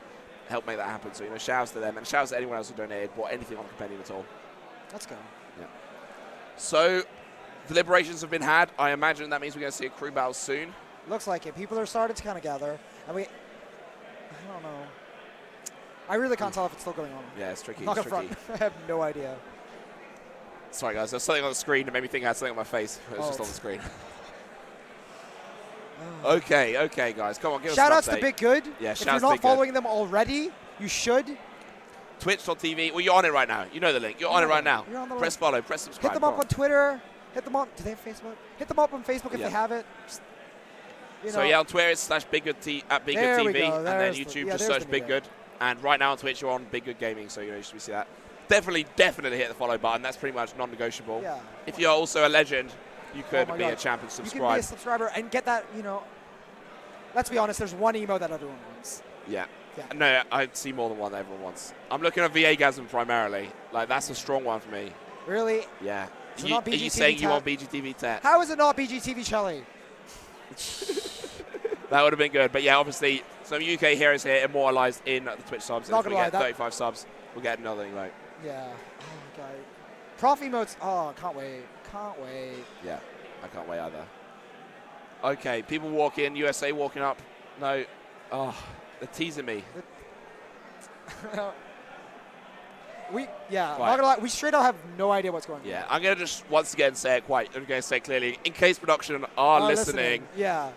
Speaker 2: helped make that happen. So, shouts to them and shouts to anyone else who donated, bought anything on the compendium at all.
Speaker 1: Let's go.
Speaker 2: Yeah. So, deliberations have been had. I imagine that means we're going to see a crew battle soon.
Speaker 1: Looks like it. People are starting to kind of gather. And I don't know. I really can't tell if it's still going on.
Speaker 2: Yeah, it's tricky.
Speaker 1: I have no idea.
Speaker 2: Sorry, guys. There's something on the screen that made me think I had something on my face. It was just on the screen. Okay, guys. Come on, give us an update.
Speaker 1: Shout-outs to Big Good.
Speaker 2: Yeah,
Speaker 1: if you're not following them already, you should.
Speaker 2: Twitch.tv. Well, you're on it right now. You know the link. You're on it right now. Press follow. Press subscribe.
Speaker 1: Hit them up on Twitter. Hit them up. Do they have Facebook? Hit them up on Facebook if they have it.
Speaker 2: So, on Twitter, it's /BigGoodTV. And then YouTube, just search Big Good. And right now on Twitch, you're on Big Good Gaming, so you should see that. Definitely hit the follow button. That's pretty much non-negotiable.
Speaker 1: Yeah.
Speaker 2: If you're also a legend, you could be a champ and subscribe.
Speaker 1: You can be a subscriber and get that, let's be honest, there's one emo that everyone wants.
Speaker 2: Yeah. No, I see more than one that everyone wants. I'm looking at VA-gasm primarily. That's a strong one for me.
Speaker 1: Really?
Speaker 2: Yeah.
Speaker 1: Are
Speaker 2: you saying you want BGTV Tet?
Speaker 1: How is it not BGTV Chelly?
Speaker 2: That would have been good. But yeah, obviously, some UK heroes here immortalized in the Twitch subs.
Speaker 1: Not
Speaker 2: if we get 35 subs, we'll get another emote.
Speaker 1: Yeah. Oh, my God. Prof emotes. Oh, can't wait. Can't wait.
Speaker 2: Yeah, I can't wait either. Okay, people walking. USA walking up. No. Oh, they're teasing me.
Speaker 1: I'm not gonna lie, we straight up have no idea what's going on.
Speaker 2: Yeah, I'm gonna just once again say it clearly. In case production are listening,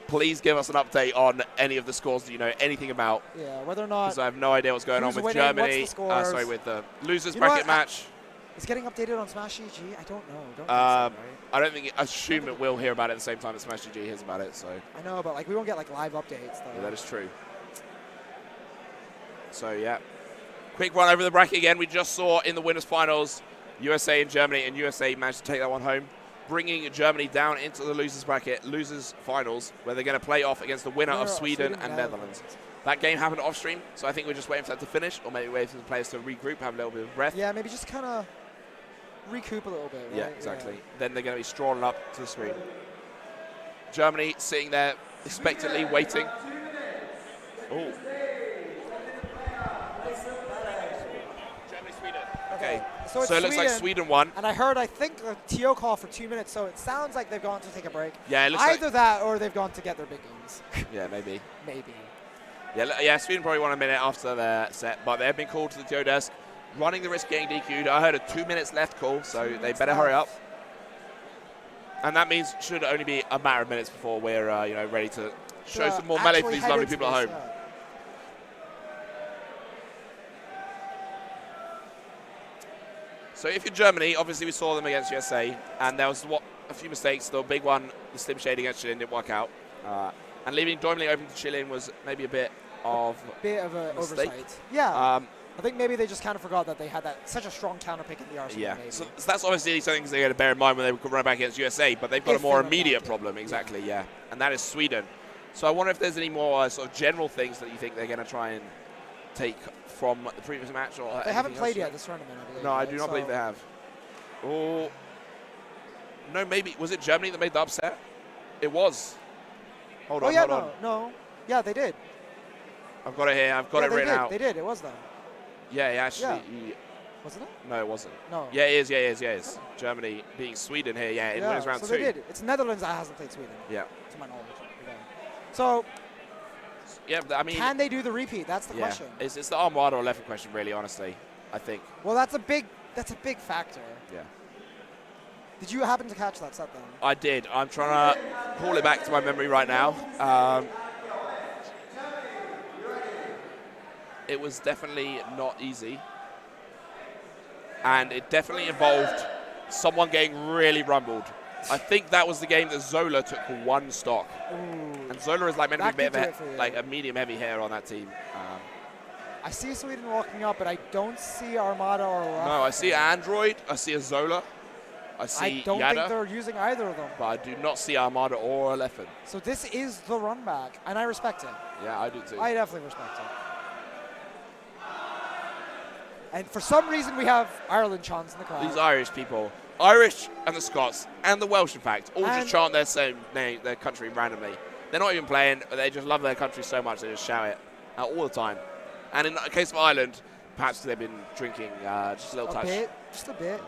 Speaker 2: please give us an update on any of the scores that you know anything about.
Speaker 1: Yeah, whether or not.
Speaker 2: Because I have no idea what's going on with Germany. With the losers bracket match.
Speaker 1: It's getting updated on Smash GG. I don't know. Don't think so,
Speaker 2: I
Speaker 1: right?
Speaker 2: don't think. I assume that we'll hear about it at the same time that Smash GG hears about it. So.
Speaker 1: I know, but like we won't get like live updates though.
Speaker 2: Yeah, that is true. So yeah. Quick run over the bracket again. We just saw in the winners finals, USA and Germany, and USA managed to take that one home, bringing Germany down into the losers bracket, losers finals, where they're going to play off against the winner of Sweden and Netherlands. That game happened off stream, so I think we're just waiting for that to finish, or maybe waiting for the players to regroup, have a little bit of breath.
Speaker 1: Yeah, maybe just kind of recoup a little bit. Right?
Speaker 2: Yeah, exactly. Yeah. Then they're going to be strolling up to the screen. Germany sitting there expectantly waiting. Oh. Okay, so it looks like Sweden won.
Speaker 1: And I think a TO call for 2 minutes, so it sounds like they've gone to take a break.
Speaker 2: Yeah, it looks
Speaker 1: either that or they've gone to get their big guns.
Speaker 2: Yeah, maybe.
Speaker 1: Maybe.
Speaker 2: Yeah, Sweden probably won a minute after their set, but they've been called to the TO desk, running the risk of getting DQ'd. I heard a 2 minutes left call, so they better hurry up. And that means it should only be a matter of minutes before we're ready to show some more melee for these lovely people at home.
Speaker 1: Yeah.
Speaker 2: So if you're Germany, obviously we saw them against USA, and there was a few mistakes. The big one, the slim shade against Chilin, didn't work out. And leaving Doimling open to Chilin was maybe a bit of
Speaker 1: an oversight. Yeah. I think maybe they just kind of forgot that they had such a strong counter pick in the arsenal. Yeah,
Speaker 2: so that's obviously something they're going to bear in mind when they run back against USA, but they've got a more immediate problem, exactly, yeah. And that is Sweden. So I wonder if there's any more sort of general things that you think they're going to try and take from the previous match, or
Speaker 1: they haven't played yet this tournament, I believe.
Speaker 2: No, I do not believe they have. Oh, no, maybe was it Germany that made the upset? It was. Hold on.
Speaker 1: No. Yeah, they did.
Speaker 2: I've got it here. I've got it written out.
Speaker 1: They did. It was them.
Speaker 2: Yeah, actually.
Speaker 1: Yeah. Wasn't it?
Speaker 2: No, it wasn't.
Speaker 1: No.
Speaker 2: Yeah, it is. Germany beating Sweden here. Yeah, in winners round 2.
Speaker 1: So they did. It's Netherlands that hasn't played Sweden.
Speaker 2: Yeah.
Speaker 1: To my knowledge. So.
Speaker 2: Yeah, I mean,
Speaker 1: can they do the repeat? That's the question.
Speaker 2: It's the Armada or Leffen question, really. Honestly, I think.
Speaker 1: Well, that's a big factor.
Speaker 2: Yeah.
Speaker 1: Did you happen to catch that set then?
Speaker 2: I did. I'm trying to call it back to my memory right now. It was definitely not easy, and it definitely involved someone getting really rumbled. I think that was the game that Zola took one stock.
Speaker 1: Ooh.
Speaker 2: And Zola is like meant to be a bit of a medium heavy hitter on that team.
Speaker 1: I see Sweden walking up, but I don't see Armada or Leffen.
Speaker 2: No, I see Android. I see a Zola. I
Speaker 1: don't
Speaker 2: Yada,
Speaker 1: think they're using either of them.
Speaker 2: But I do not see Armada or Leffen.
Speaker 1: So this is the run back, and I respect it.
Speaker 2: Yeah, I do too.
Speaker 1: I definitely respect it. And for some reason, we have Ireland chants in the crowd.
Speaker 2: These Irish people. Irish and the Scots and the Welsh, in fact, all just chant their same name, their country randomly. They're not even playing. They just love their country so much they just shout it all the time. And in the case of Ireland, perhaps they've been drinking just a little touch.
Speaker 1: Just a bit.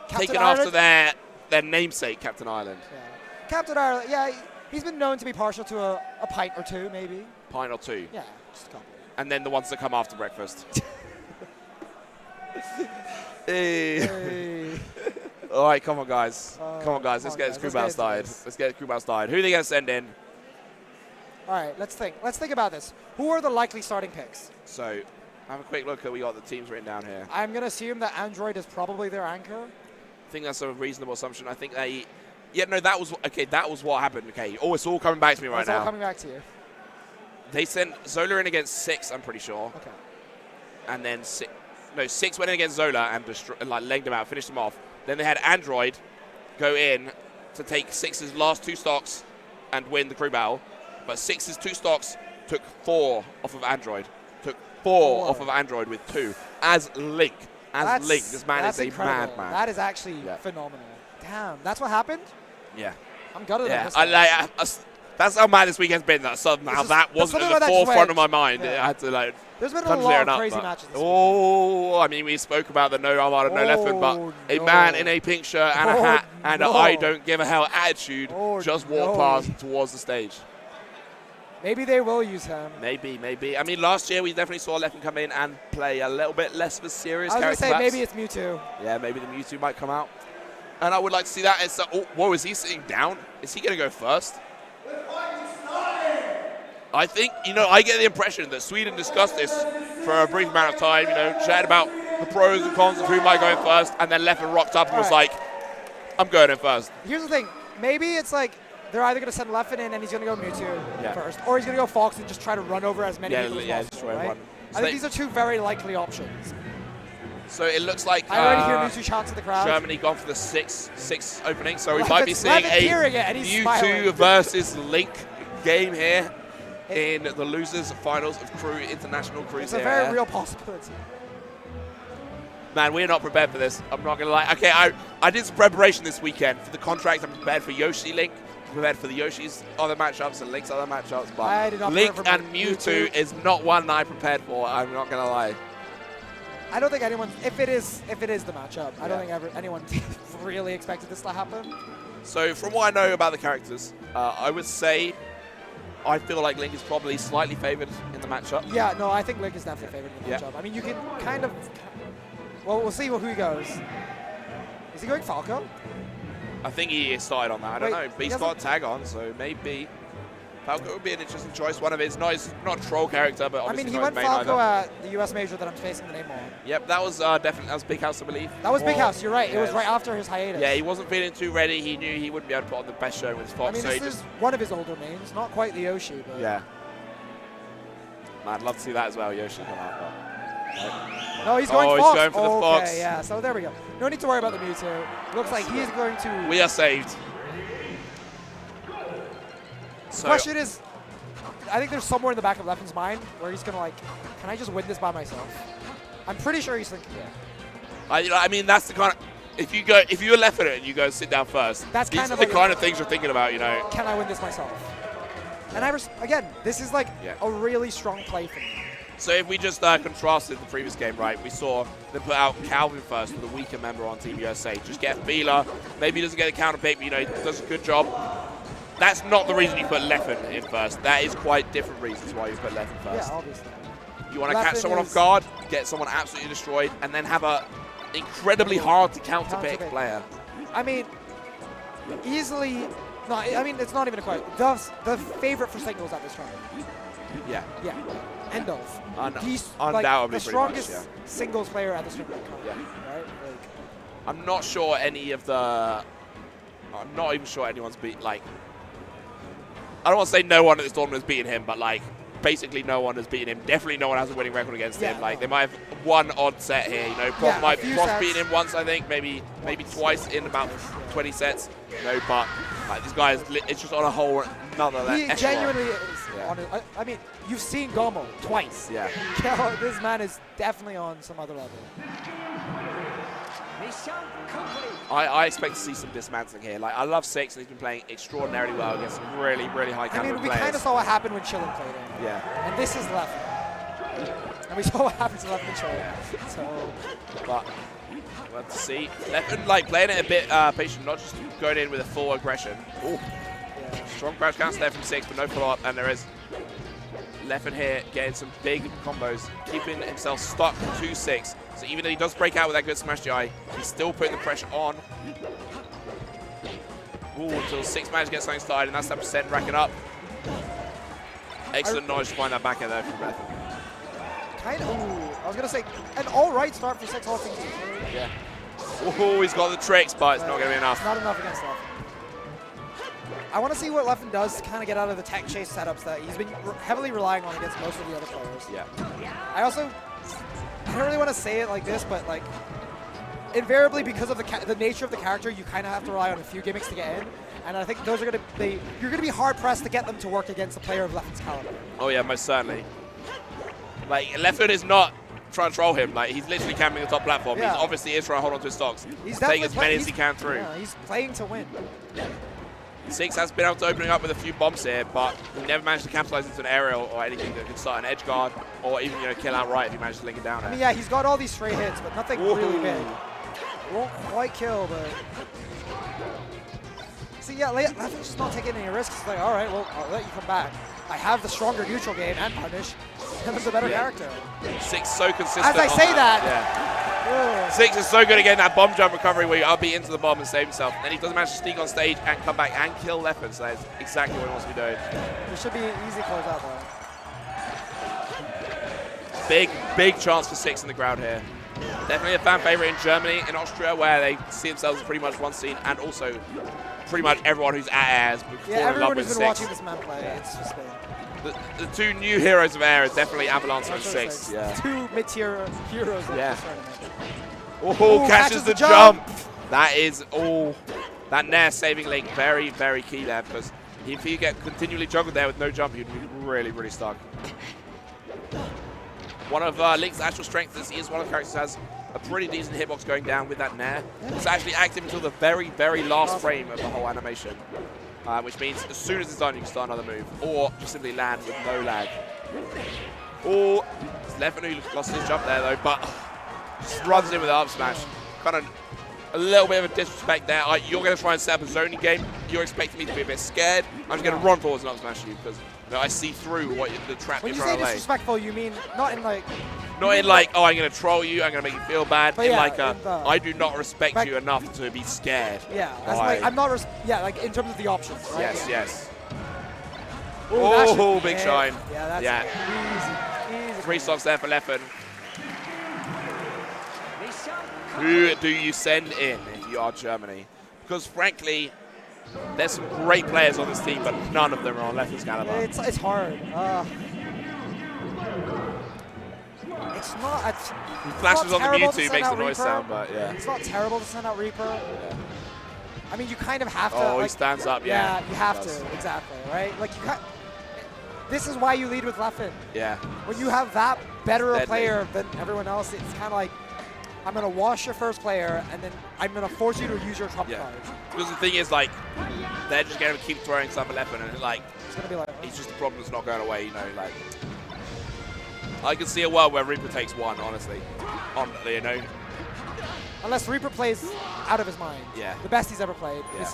Speaker 2: Taken after their namesake, Captain Ireland.
Speaker 1: Yeah. Captain Ireland, yeah, he's been known to be partial to a pint or two, maybe.
Speaker 2: Pint or two?
Speaker 1: Yeah, just a couple.
Speaker 2: And then the ones that come after breakfast.
Speaker 1: Hey.
Speaker 2: All right, come on, guys. Let's get this crew battle started. Let's get the crew battle started. Who are they going to send in?
Speaker 1: All right, let's think. Let's think about this. Who are the likely starting picks?
Speaker 2: So, have a quick look at we got the teams written down here.
Speaker 1: I'm going to assume that Android is probably their anchor.
Speaker 2: I think that's a reasonable assumption. I think they... Yeah, no, that was what happened. Okay, it's all coming back to me right now.
Speaker 1: It's all coming back to you.
Speaker 2: They sent Zola in against 6, I'm pretty sure.
Speaker 1: Okay.
Speaker 2: And then 6 went in against Zola and legged him out, finished him off. Then they had Android go in to take 6's last 2 stocks and win the crew battle. But 6's 2 stocks took 4 off of Android. Took 4 off of Android with 2. As Link. This man is a madman.
Speaker 1: That is actually phenomenal. Damn, that's what happened?
Speaker 2: Yeah.
Speaker 1: I'm gutted
Speaker 2: at
Speaker 1: this.
Speaker 2: That's how mad this weekend's been. That somehow that wasn't at the forefront of my mind.
Speaker 1: Yeah.
Speaker 2: I had to
Speaker 1: There's been a lot of crazy matches this
Speaker 2: weekend. I mean, we spoke about the no Armada, no Leffen, but a man in a pink shirt and a hat and an I don't give a hell attitude just walked past towards the stage.
Speaker 1: Maybe they will use him.
Speaker 2: Maybe, maybe. I mean, last year we definitely saw Leffen come in and play a little bit less of a serious
Speaker 1: I was
Speaker 2: character.
Speaker 1: going to say, maybe it's Mewtwo.
Speaker 2: Yeah, maybe the Mewtwo might come out. And I would like to see that. It's, oh, whoa, is he sitting down? Is he going to go first? I think, I get the impression that Sweden discussed this for a brief amount of time, chatted about the pros and cons of who might go in first, and then Leffen rocked up and was like, I'm going in first.
Speaker 1: Here's the thing. Maybe it's like they're either going to send Leffen in and he's going to go Mewtwo first, or he's going to go Fox and just try to run over as many people as possible.
Speaker 2: Destroy
Speaker 1: right?
Speaker 2: one.
Speaker 1: I think these are two very likely options.
Speaker 2: So it looks like
Speaker 1: I already hear Mewtwo chants in the crowd.
Speaker 2: Germany gone for the six opening, so we might be seeing a Mewtwo versus Link game here in the losers finals of International Cruise.
Speaker 1: It's a very real possibility.
Speaker 2: Man, we're not prepared for this. I'm not going to lie. Okay, I did some preparation this weekend for the contract. I'm prepared for Yoshi Link. I'm prepared for the Yoshi's other matchups and Link's other matchups. But Link and Mewtwo is not one I prepared for. I'm not going to lie.
Speaker 1: I don't think anyone, if it is the matchup, I don't think anyone really expected this to happen.
Speaker 2: So from what I know about the characters, I would say I feel like Link is probably slightly favored in the matchup.
Speaker 1: Yeah, no, I think Link is definitely favored in the matchup. I mean, you can kind of... Well, we'll see who he goes. Is he going Falco?
Speaker 2: I think he started on that. I don't know. But he's got a tag on, so maybe Falco would be an interesting choice. One of his, not a troll character, but obviously
Speaker 1: he went Falco at the US Major that I'm facing the name on.
Speaker 2: Yep, that was definitely, that was Big House, I believe.
Speaker 1: That was Big House, you're right. It was right after his hiatus.
Speaker 2: Yeah, he wasn't feeling too ready. He knew he wouldn't be able to put on the best show with his Fox.
Speaker 1: I mean, this is one of his older mains, not quite the Yoshi, but...
Speaker 2: Yeah. Man, I'd love to see that as well, Yoshi come out. But
Speaker 1: no, he's going Fox.
Speaker 2: He's going for the Fox.
Speaker 1: Okay, yeah, so there we go. No need to worry about the Mewtwo. Looks like he is going to...
Speaker 2: We are saved.
Speaker 1: The question is, I think there's somewhere in the back of Leffen's mind where he's going to like, can I just win this by myself? I'm pretty sure he's thinking that.
Speaker 2: I mean, that's the kind of... If you're Leffen and you go sit down first,
Speaker 1: that's
Speaker 2: these
Speaker 1: kind of
Speaker 2: are the kind of things you're thinking about,
Speaker 1: Can I win this myself? And again, this is like a really strong play for me.
Speaker 2: So if we just contrasted the previous game, right, we saw them put out Calvin first with a weaker member on Team USA. Just get Feeler. Maybe he doesn't get the counter pick, but, he does a good job. That's not the reason you put Leffen in first. That is quite different reasons why you put Leffen first.
Speaker 1: Yeah, obviously.
Speaker 2: You want to catch someone off guard, get someone absolutely destroyed, and then have a incredibly hard to counter pick player.
Speaker 1: I mean, easily... No, I mean, it's not even a question. The favorite for singles at this tournament.
Speaker 2: Yeah.
Speaker 1: Yeah. End of.
Speaker 2: He's
Speaker 1: undoubtedly the strongest singles player at this tournament.
Speaker 2: Yeah.
Speaker 1: Right? Like,
Speaker 2: I'm not sure any of the... I'm not even sure anyone's beat, I don't want to say no one at this tournament has beaten him, but, basically no one has beaten him. Definitely no one has a winning record against him. They might have one odd set here, Prof beaten him once, I think, maybe twice in about 20 sets. But this guy is, it's just on a whole another level.
Speaker 1: He genuinely is on it. I mean, you've seen Gomo twice.
Speaker 2: Yeah.
Speaker 1: This man is definitely on some other level.
Speaker 2: I expect to see some dismantling here. I love Six, and he's been playing extraordinarily well against some really, really high caliber players.
Speaker 1: We kind of saw what happened when Chillin played him.
Speaker 2: Yeah.
Speaker 1: And this is Leffen. And we saw what happened to Leffen and Chillin. So,
Speaker 2: but we'll have to see. Leffen, playing it a bit patient, not just going in with a full aggression. Ooh. Yeah. Strong crash counter there from Six, but no follow-up, and there is Leffen here getting some big combos, keeping himself stuck to 6. So even though he does break out with that good smash GI, he's still putting the pressure on. Ooh, until 6 managed to get something started, and that's that percent racking up. Excellent knowledge to find that back end there from Beth.
Speaker 1: Kind of. Ooh, I was going to say, an all-right start for 6 all things.
Speaker 2: Yeah. Ooh, he's got the tricks, but it's not going to be enough.
Speaker 1: Not enough against Leffen. I want to see what Leffen does to kind of get out of the tech chase setups that he's been heavily relying on against most of the other players.
Speaker 2: Yeah.
Speaker 1: I don't really want to say it like this, but invariably because of the nature of the character, you kind of have to rely on a few gimmicks to get in, and I think those are going to be, you're going to be hard pressed to get them to work against a player of Leffen's caliber.
Speaker 2: Oh yeah, most certainly. Leffen is not trying to troll him. He's literally camping the top platform.
Speaker 1: Yeah.
Speaker 2: He obviously is trying to hold on to his stocks.
Speaker 1: He's
Speaker 2: taking as many as he can through.
Speaker 1: Yeah, he's playing to win.
Speaker 2: 6 has been able to opening up with a few bombs here, but he never managed to capitalize into an aerial or anything that could start an edge guard or even kill outright if he managed to link it down.
Speaker 1: I mean, yeah, he's got all these stray hits, but nothing really big. Won't quite kill, but... See, yeah, Leffen's just not taking any risks. It's all right, well, I'll let you come back. I have the stronger neutral game and punish, and I'm the better character.
Speaker 2: Six so consistent.
Speaker 1: As I say that.
Speaker 2: Yeah. Six is so good again, that bomb jump recovery where you up into the bomb and save himself. Then he doesn't manage to sneak on stage and come back and kill Leffen, so that's exactly what he wants to be doing.
Speaker 1: It should be an easy closeout though.
Speaker 2: Big chance for Six in the crowd here. Definitely a fan favorite in Germany, in Austria, where they see themselves as pretty much one scene, and also pretty much everyone who's at Air has fallen in love
Speaker 1: everyone
Speaker 2: with
Speaker 1: who's
Speaker 2: Six.
Speaker 1: been watching this man play, it's just been...
Speaker 2: The two new heroes of Air is definitely Avalanche and Six. Yeah.
Speaker 1: Two mid-tier heroes of this tournament.
Speaker 2: Oh, catches the jump. That is all. That Nair saving Link, very, very key there, because if you get continually juggled there with no jump, you'd be really, really stuck. One of Link's actual strengths is he is one of the characters who has a pretty decent hitbox going down with that Nair. It's actually active until the very, very last frame of the whole animation. Which means as soon as it's done, you can start another move, or just simply land with no lag. Oh, it's Leffen who lost his jump there though, but just runs in with up smash. Kind of a little bit of a disrespect there. You're going to try and set up a zoning game. You're expecting me to be a bit scared. I'm just going to run forwards and up smash you because I see through what the trap you're trying to lay.
Speaker 1: When you say disrespectful, you mean not in like...
Speaker 2: Not in like, oh, I'm going to troll you, I'm going to make you feel bad.
Speaker 1: But
Speaker 2: in like, I do not respect you enough to be scared.
Speaker 1: Yeah, that's like, I'm not, like in terms of the options, right?
Speaker 2: Yes, yes.
Speaker 1: Ooh,
Speaker 2: oh, big shine.
Speaker 1: Yeah, that's easy.
Speaker 2: 3 stocks there for Leffen. Who do you send in if you are Germany? Because frankly, there's some great players on this team, but none of them are on Leffen's caliber.
Speaker 1: It's hard. It's not.
Speaker 2: He flashes on the Mewtwo, makes the noise sound, but yeah.
Speaker 1: It's not terrible to send out Reaper.
Speaker 2: Yeah.
Speaker 1: I mean, you kind of have to.
Speaker 2: Oh,
Speaker 1: like,
Speaker 2: he stands up, yeah.
Speaker 1: Yeah, you have to, exactly, right? Like, this is why you lead with Leffen.
Speaker 2: Yeah.
Speaker 1: When you have that better a player than everyone else, it's kind of like, I'm going to wash your first player, and then I'm going to force you to use your trump card.
Speaker 2: Because the thing is, like, they're just going to keep throwing stuff at Leffen, and like,
Speaker 1: it's going to be like,
Speaker 2: he's just a problem that's not going away, you know, like. I can see a world where Reaper takes one, honestly. You know.
Speaker 1: Unless Reaper plays out of his mind.
Speaker 2: Yeah. The
Speaker 1: best he's ever played.
Speaker 2: Yeah.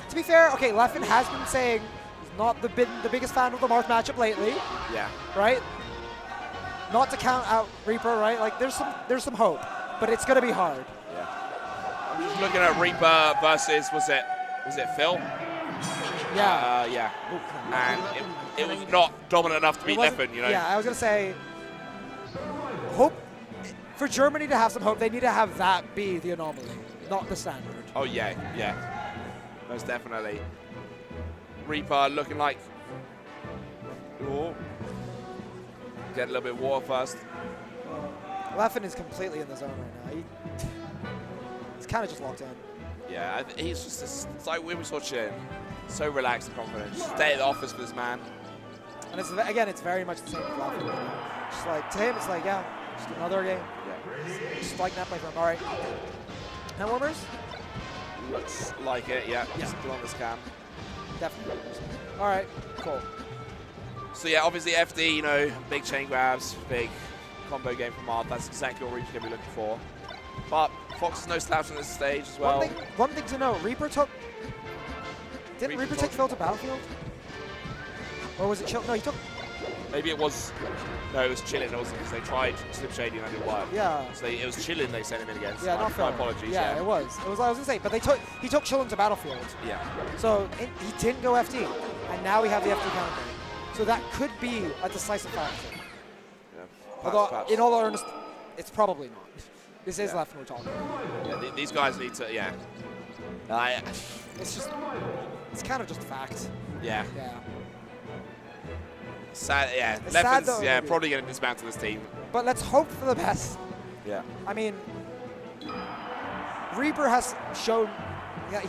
Speaker 1: To be fair, okay, Leffen has been saying he's not the biggest fan of the Marth matchup lately.
Speaker 2: Yeah.
Speaker 1: Right? Not to count out Reaper, right? Like, there's some hope, but it's going to be hard.
Speaker 2: Yeah. I'm just looking at Reaper versus, was it Phil?
Speaker 1: Yeah.
Speaker 2: Yeah. And it was not dominant enough to beat Leffen, you know.
Speaker 1: Yeah, I was going to say, hope for Germany to have some hope, they need to have that be the anomaly, not the standard.
Speaker 2: Oh yeah, most definitely. Reaper looking like, oh, get a little bit of water first.
Speaker 1: Leffen is completely in the zone right now. He's kind of just locked in.
Speaker 2: Yeah, he's just it's like when we saw Chin, so relaxed and confident. Just stay at the office for this man.
Speaker 1: And it's very much the same with Leffen. Just like to him, it's like just another game. Yeah. Just like that play for him. All right. Hand warmers?
Speaker 2: Looks like it. Yeah. Still on this cam.
Speaker 1: Definitely. All right. Cool.
Speaker 2: So yeah, obviously FD, you know, big chain grabs, big combo game from Marth. That's exactly what Reaper's gonna be looking for. But Fox is no slouch on this stage as well.
Speaker 1: One thing to know: Reaper took. Didn't Reaper take Phil to Battlefield? Or was it Chill? No, he took.
Speaker 2: Maybe it was. No, it was Chillin, wasn't it? Because they tried Slim Shady and that didn't work.
Speaker 1: Yeah.
Speaker 2: So it was Chillin they sent him in against.
Speaker 1: Yeah, not Phil.
Speaker 2: My apologies.
Speaker 1: Yeah, it was. I was gonna say, but he took Chillin to Battlefield.
Speaker 2: Yeah.
Speaker 1: So he didn't go FD, and now we have the FD counter. So that could be a decisive factor.
Speaker 2: Yeah.
Speaker 1: Although, in all earnest, it's probably not. This is Leffen we're talking about.
Speaker 2: Yeah, these guys need to. Yeah.
Speaker 1: It's kind of just a fact.
Speaker 2: Yeah.
Speaker 1: Yeah.
Speaker 2: Sad, yeah.
Speaker 1: It's sad
Speaker 2: Leffen's,
Speaker 1: though,
Speaker 2: probably going to dismantle this team.
Speaker 1: But let's hope for the best.
Speaker 2: Yeah.
Speaker 1: I mean, Reaper has shown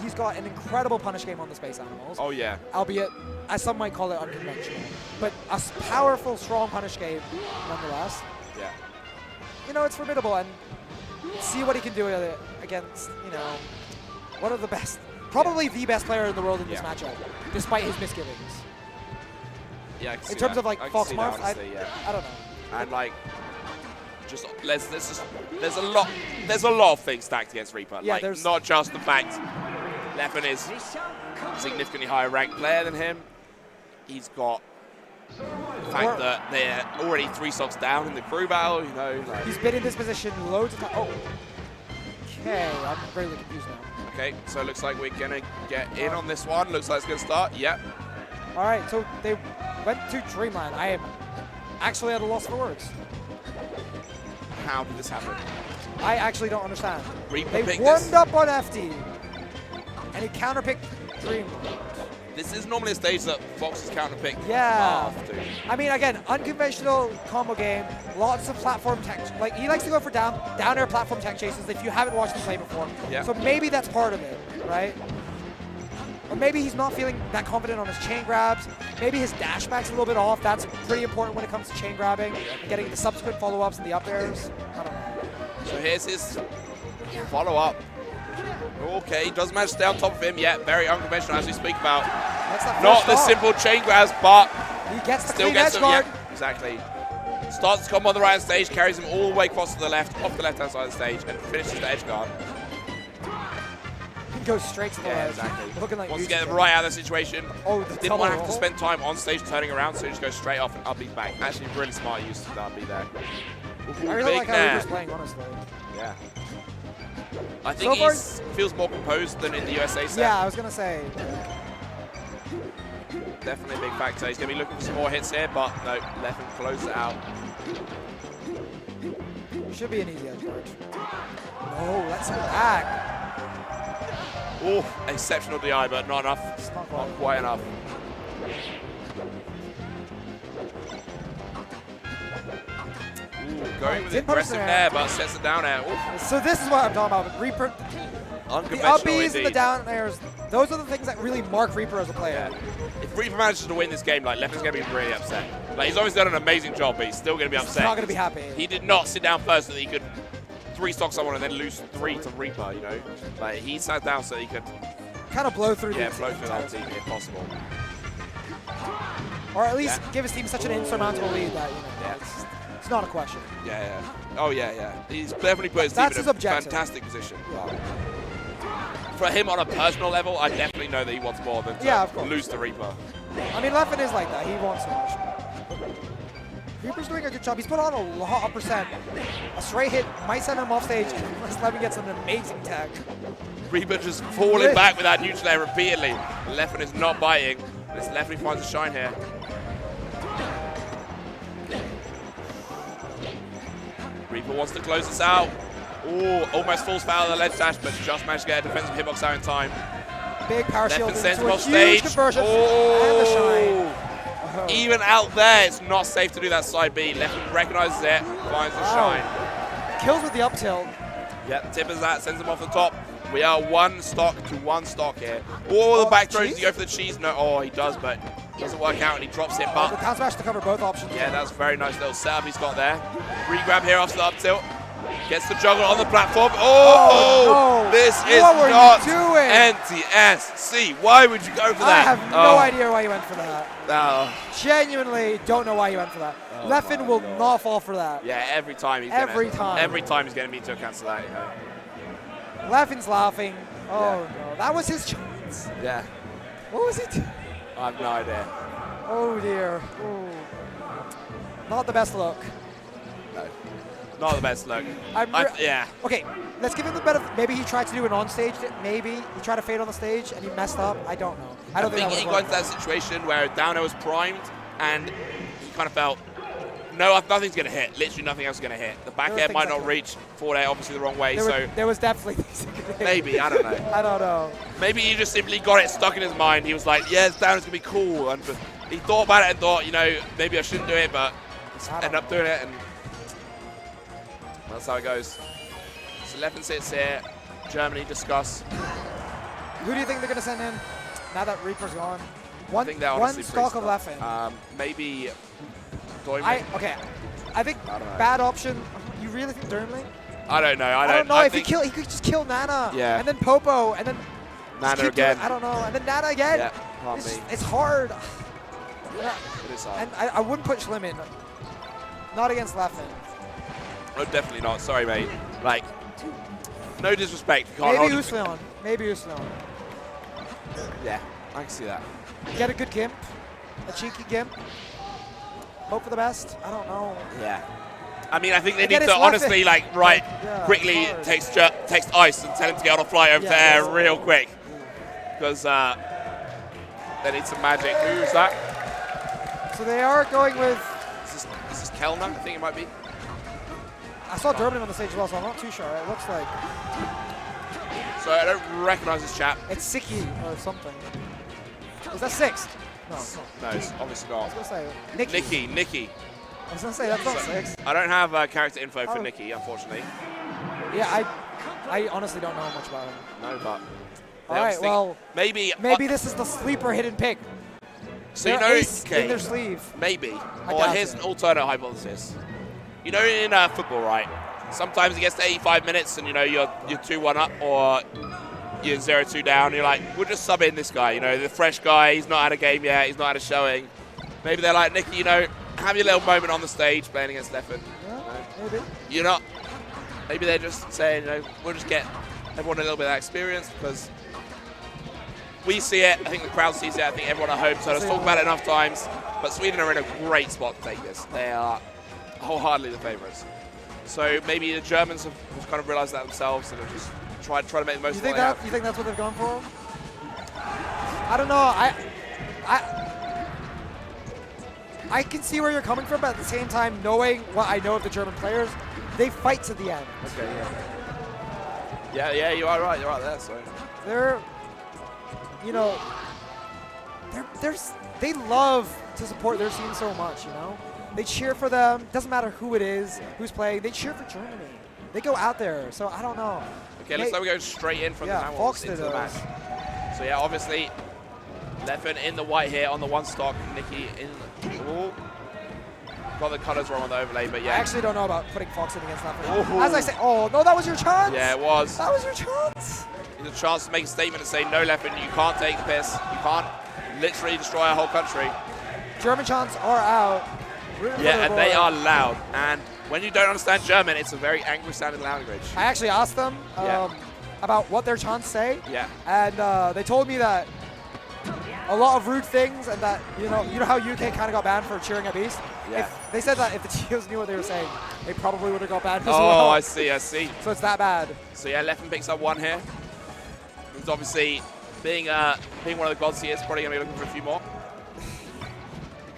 Speaker 1: he's got an incredible punish game on the Space Animals.
Speaker 2: Oh, yeah.
Speaker 1: Albeit, as some might call it, unconventional. But a powerful, strong punish game, nonetheless.
Speaker 2: Yeah.
Speaker 1: You know, it's formidable, and see what he can do against, you know, one of the best, probably the best player in the world in this matchup, despite his misgivings.
Speaker 2: Yeah, I can see
Speaker 1: in terms
Speaker 2: that.
Speaker 1: of like false Marth, I don't know.
Speaker 2: And like, there's a lot of things stacked against Reaper.
Speaker 1: Yeah,
Speaker 2: like not just the fact Leffen is a significantly higher ranked player than him. He's got The fact that they're already 3 stocks down in the crew battle, you know. Like.
Speaker 1: He's been in this position loads of times. Oh. Okay, I'm really confused now.
Speaker 2: Okay, so it looks like we're going to get in on this one. Looks like it's going to start. Yep.
Speaker 1: All right, so they went to Dreamland. I am actually at a loss for words.
Speaker 2: How did this happen?
Speaker 1: I actually don't understand.
Speaker 2: Reaper
Speaker 1: They warmed up on FD, and he counterpicked Dreamland.
Speaker 2: This is normally a stage that Fox's counterpick
Speaker 1: Yeah.
Speaker 2: half to.
Speaker 1: I mean, again, unconventional combo game, lots of platform tech. Like, he likes to go for down air platform tech chases if you haven't watched him play before.
Speaker 2: Yeah.
Speaker 1: So maybe that's part of it, right? Or maybe he's not feeling that confident on his chain grabs. Maybe his dash back's a little bit off. That's pretty important when it comes to chain grabbing and getting the subsequent follow-ups and the up airs. I don't know.
Speaker 2: So here's his follow-up. Okay, doesn't manage to stay on top of him yet. Very unconventional as we speak about.
Speaker 1: That's that
Speaker 2: Not
Speaker 1: first
Speaker 2: the
Speaker 1: stop.
Speaker 2: simple chain grabs, but
Speaker 1: He gets the
Speaker 2: still
Speaker 1: clean
Speaker 2: gets
Speaker 1: edge
Speaker 2: him.
Speaker 1: guard.
Speaker 2: Yeah, exactly. Starts to come on the right hand stage, carries him all the way across to the left, off the left-hand side of the stage, and finishes the edge guard.
Speaker 1: He goes straight to the
Speaker 2: Yeah,
Speaker 1: ledge.
Speaker 2: exactly.
Speaker 1: Looking like
Speaker 2: Wants to
Speaker 1: Yuji
Speaker 2: get him
Speaker 1: did.
Speaker 2: right out of the situation.
Speaker 1: Oh, the
Speaker 2: Didn't want to have to
Speaker 1: roll.
Speaker 2: spend time on stage turning around, so he just goes straight off and up B's back. Actually, really smart use of the up B there. Ooh,
Speaker 1: I really
Speaker 2: big
Speaker 1: like how
Speaker 2: nair.
Speaker 1: Reaper's playing, honestly.
Speaker 2: Yeah. I think
Speaker 1: So far-
Speaker 2: he feels more composed than in the USA set.
Speaker 1: Yeah, I was going to say.
Speaker 2: Definitely a big factor. He's going to be looking for some more hits here, but no, left him close it out.
Speaker 1: Should be an easy edge guard. No, let's go back.
Speaker 2: Oh, exceptional DI, but not enough.
Speaker 1: It's not
Speaker 2: Not
Speaker 1: quite.
Speaker 2: quite enough. Ooh, going with
Speaker 1: Didn't punish
Speaker 2: aggressive
Speaker 1: the
Speaker 2: nair, but sets it down air. Ooh,
Speaker 1: So this is what I'm talking about. Reaper, the
Speaker 2: unconventional
Speaker 1: up Bs and the
Speaker 2: indeed.
Speaker 1: down airs, those are the things that really mark Reaper as a player.
Speaker 2: Yeah. If Reaper manages to win this game, like Leffen's going to be really upset. Like he's always done an amazing job, but he's still going to be
Speaker 1: He's
Speaker 2: upset.
Speaker 1: not going to be happy.
Speaker 2: He did not sit down first so that he could 3-stock someone and then lose 3 to Reaper, you know? Like, he sat down so he could,
Speaker 1: Kind of blow through
Speaker 2: yeah,
Speaker 1: the
Speaker 2: flow through the whole
Speaker 1: entire
Speaker 2: team if possible.
Speaker 1: Or at least
Speaker 2: Yeah.
Speaker 1: give his team such an insurmountable lead that,
Speaker 2: Yeah.
Speaker 1: it's not a question.
Speaker 2: Yeah, yeah. Oh, yeah, yeah. He's definitely put his
Speaker 1: That's
Speaker 2: team
Speaker 1: his
Speaker 2: in a
Speaker 1: objective.
Speaker 2: fantastic position. For him on a personal level, I definitely know that he wants more than to
Speaker 1: Yeah, of course.
Speaker 2: lose to Reaper.
Speaker 1: I mean, Leffen is like that. He wants so much. Reaper's doing a good job. He's put on a lot of percent. A straight hit might send him off stage unless Leffen gets an amazing tag.
Speaker 2: Reaper just falling back with that neutral air repeatedly. Leffen is not biting. This Leffen finds a shine here. Reaper wants to close this out. Ooh, almost falls foul of the ledge dash, but just managed to get a defensive hitbox out in time.
Speaker 1: Big power shield
Speaker 2: Leffen sends
Speaker 1: into
Speaker 2: him
Speaker 1: a
Speaker 2: off
Speaker 1: huge
Speaker 2: stage.
Speaker 1: conversion and the shine. Oh.
Speaker 2: Even out there, it's not safe to do that side B. Leffen recognizes it, finds the shine.
Speaker 1: Kills with the up tilt.
Speaker 2: Yep, tip is that, sends him off the top. We are 1 stock to 1 stock here. Oh, the back throw, does he go for the cheese? No, oh, he does, but doesn't work out and he drops it.
Speaker 1: The
Speaker 2: But
Speaker 1: down smash to cover both options.
Speaker 2: yeah, that's a very nice little setup he's got there. Re-grab here after the up tilt. Gets the juggle on the platform. Oh,
Speaker 1: no.
Speaker 2: This is
Speaker 1: What were you
Speaker 2: not
Speaker 1: doing?
Speaker 2: NTSC. Why would you go for that?
Speaker 1: I have no idea why you went for that.
Speaker 2: Oh.
Speaker 1: Genuinely don't know why you went for that.
Speaker 2: Oh
Speaker 1: Leffen
Speaker 2: my
Speaker 1: will
Speaker 2: God.
Speaker 1: not fall for that.
Speaker 2: Yeah, every time he's
Speaker 1: Every time.
Speaker 2: Every time he's going to meet to cancel that. You know.
Speaker 1: Leffen's laughing. Oh no, that was his chance.
Speaker 2: Yeah,
Speaker 1: What was he doing?
Speaker 2: I have no idea.
Speaker 1: Oh dear. Oh. Not the best look.
Speaker 2: No, not the best look. Yeah.
Speaker 1: Okay, let's give him the benefit. Maybe he tried to do an on-stage. Maybe he tried to fade on the stage and he messed up. I don't know. I don't think
Speaker 2: he
Speaker 1: that
Speaker 2: got into that situation where Downer was primed and he kind of felt, no, nothing's going to hit. Literally nothing else is going to hit. The back
Speaker 1: There were
Speaker 2: air might
Speaker 1: things
Speaker 2: not
Speaker 1: that
Speaker 2: reach. Forward air obviously the wrong way. So
Speaker 1: there was definitely things he could do.
Speaker 2: maybe, I don't know.
Speaker 1: I don't know.
Speaker 2: Maybe he just simply got it stuck in his mind. He was like, yeah, Downer's going to be cool. And he thought about it and thought, you know, maybe I shouldn't do it, but ended up doing it. And that's how it goes. So Leffen sits here. Germany discuss.
Speaker 1: Who do you think they're going to send in now that Reaper's gone? One,
Speaker 2: I think they're
Speaker 1: one
Speaker 2: honestly
Speaker 1: stock of
Speaker 2: pretty
Speaker 1: Leffen.
Speaker 2: Maybe Doimling.
Speaker 1: I think
Speaker 2: I don't know.
Speaker 1: bad option. You really think Doimling?
Speaker 2: I don't know.
Speaker 1: I don't know.
Speaker 2: I
Speaker 1: If he
Speaker 2: think
Speaker 1: could just kill Nana.
Speaker 2: Yeah.
Speaker 1: And then Popo. And then just
Speaker 2: Nana
Speaker 1: keep doing-
Speaker 2: again.
Speaker 1: I don't know. And then Nana again.
Speaker 2: Yeah, can't
Speaker 1: It's,
Speaker 2: be.
Speaker 1: it's hard. Yeah.
Speaker 2: It is hard.
Speaker 1: And I wouldn't put Schlim in. Not against Leffen.
Speaker 2: No, definitely not. Sorry, mate. Like, no disrespect. You can't
Speaker 1: Maybe
Speaker 2: hold
Speaker 1: Usleon. Maybe Usleon.
Speaker 2: Yeah, I can see that.
Speaker 1: Get a good gimp. A cheeky gimp. hope for the best. I don't know.
Speaker 2: Yeah. I mean, I think they
Speaker 1: Again,
Speaker 2: need to
Speaker 1: it's
Speaker 2: honestly, like,
Speaker 1: yeah,
Speaker 2: quickly
Speaker 1: it's
Speaker 2: text Ice and tell him to get on a flight over to Air real quick. Because they need some magic. Who's that?
Speaker 1: So they are going with...
Speaker 2: Is this Kellner? I think it might be.
Speaker 1: I saw German on the stage as well, so I'm not too sure. It looks like...
Speaker 2: So I don't recognize this chap.
Speaker 1: It's Siki or something. Is that Sixth? No.
Speaker 2: No, it's obviously
Speaker 1: I
Speaker 2: not.
Speaker 1: was going to say... Nikki. I was going to say, that's not Sixth.
Speaker 2: I don't have character info for Nikki, unfortunately.
Speaker 1: Yeah, I honestly don't know much about him.
Speaker 2: No, but...
Speaker 1: All right, well...
Speaker 2: Maybe
Speaker 1: this is the sleeper hidden pick.
Speaker 2: So
Speaker 1: They're ace in their sleeve.
Speaker 2: Maybe. Or here's an alternate hypothesis. You know, in football, right? Sometimes it gets to 85 minutes and, you know, you're 2-1 up or you're 0-2 down. You're like, we'll just sub in this guy. You know, the fresh guy. He's not had a game yet. He's not had a showing. Maybe they're like, Nikki, you know, have your little moment on the stage playing against Leffen.
Speaker 1: Yeah, maybe.
Speaker 2: You're not. Maybe they're just saying, you know, we'll just get everyone a little bit of that experience because we see it. I think the crowd sees it. I think everyone at home. So let's talk about it enough times. But Sweden are in a great spot to take this. They are wholeheartedly the favourites. So maybe the Germans have kind of realised that themselves and have just tried to make the most of what they have.
Speaker 1: You think that's what they've gone for? I don't know. I can see where you're coming from, but at the same time, knowing what I know of the German players, they fight to the end.
Speaker 2: Okay, yeah, you are right. You're right there. So
Speaker 1: they're, you know, they love to support their team so much. You know, they cheer for them. Doesn't matter who it is, who's playing. They cheer for Germany. They go out there. So I don't know.
Speaker 2: Okay, looks like we go straight in from the Hamels into the match. So yeah, obviously, Leffen in the white here on the one stock. Nikki in. Ooh. Got the colours wrong on the overlay, but yeah.
Speaker 1: I actually don't know about putting Fox in against Leffen. As I say, oh no, that was your chance.
Speaker 2: Yeah, it was.
Speaker 1: That was your chance.
Speaker 2: It's a chance to make a statement and say, no, Leffen, you can't take the piss. You can't literally destroy our whole country.
Speaker 1: German chants are out.
Speaker 2: Yeah, and they are loud. And when you don't understand German, it's a very angry-sounding language.
Speaker 1: I actually asked them about what their chants say.
Speaker 2: Yeah.
Speaker 1: And they told me that a lot of rude things, and that you know how UK kind of got banned for cheering at Beast.
Speaker 2: Yeah.
Speaker 1: They said that if the Geos knew what they were saying, they probably would have got banned as
Speaker 2: well.
Speaker 1: well.
Speaker 2: Oh, I see.
Speaker 1: So it's that bad.
Speaker 2: So yeah, Leffen picks up one here. He's obviously being one of the gods he is, probably gonna be looking for a few more.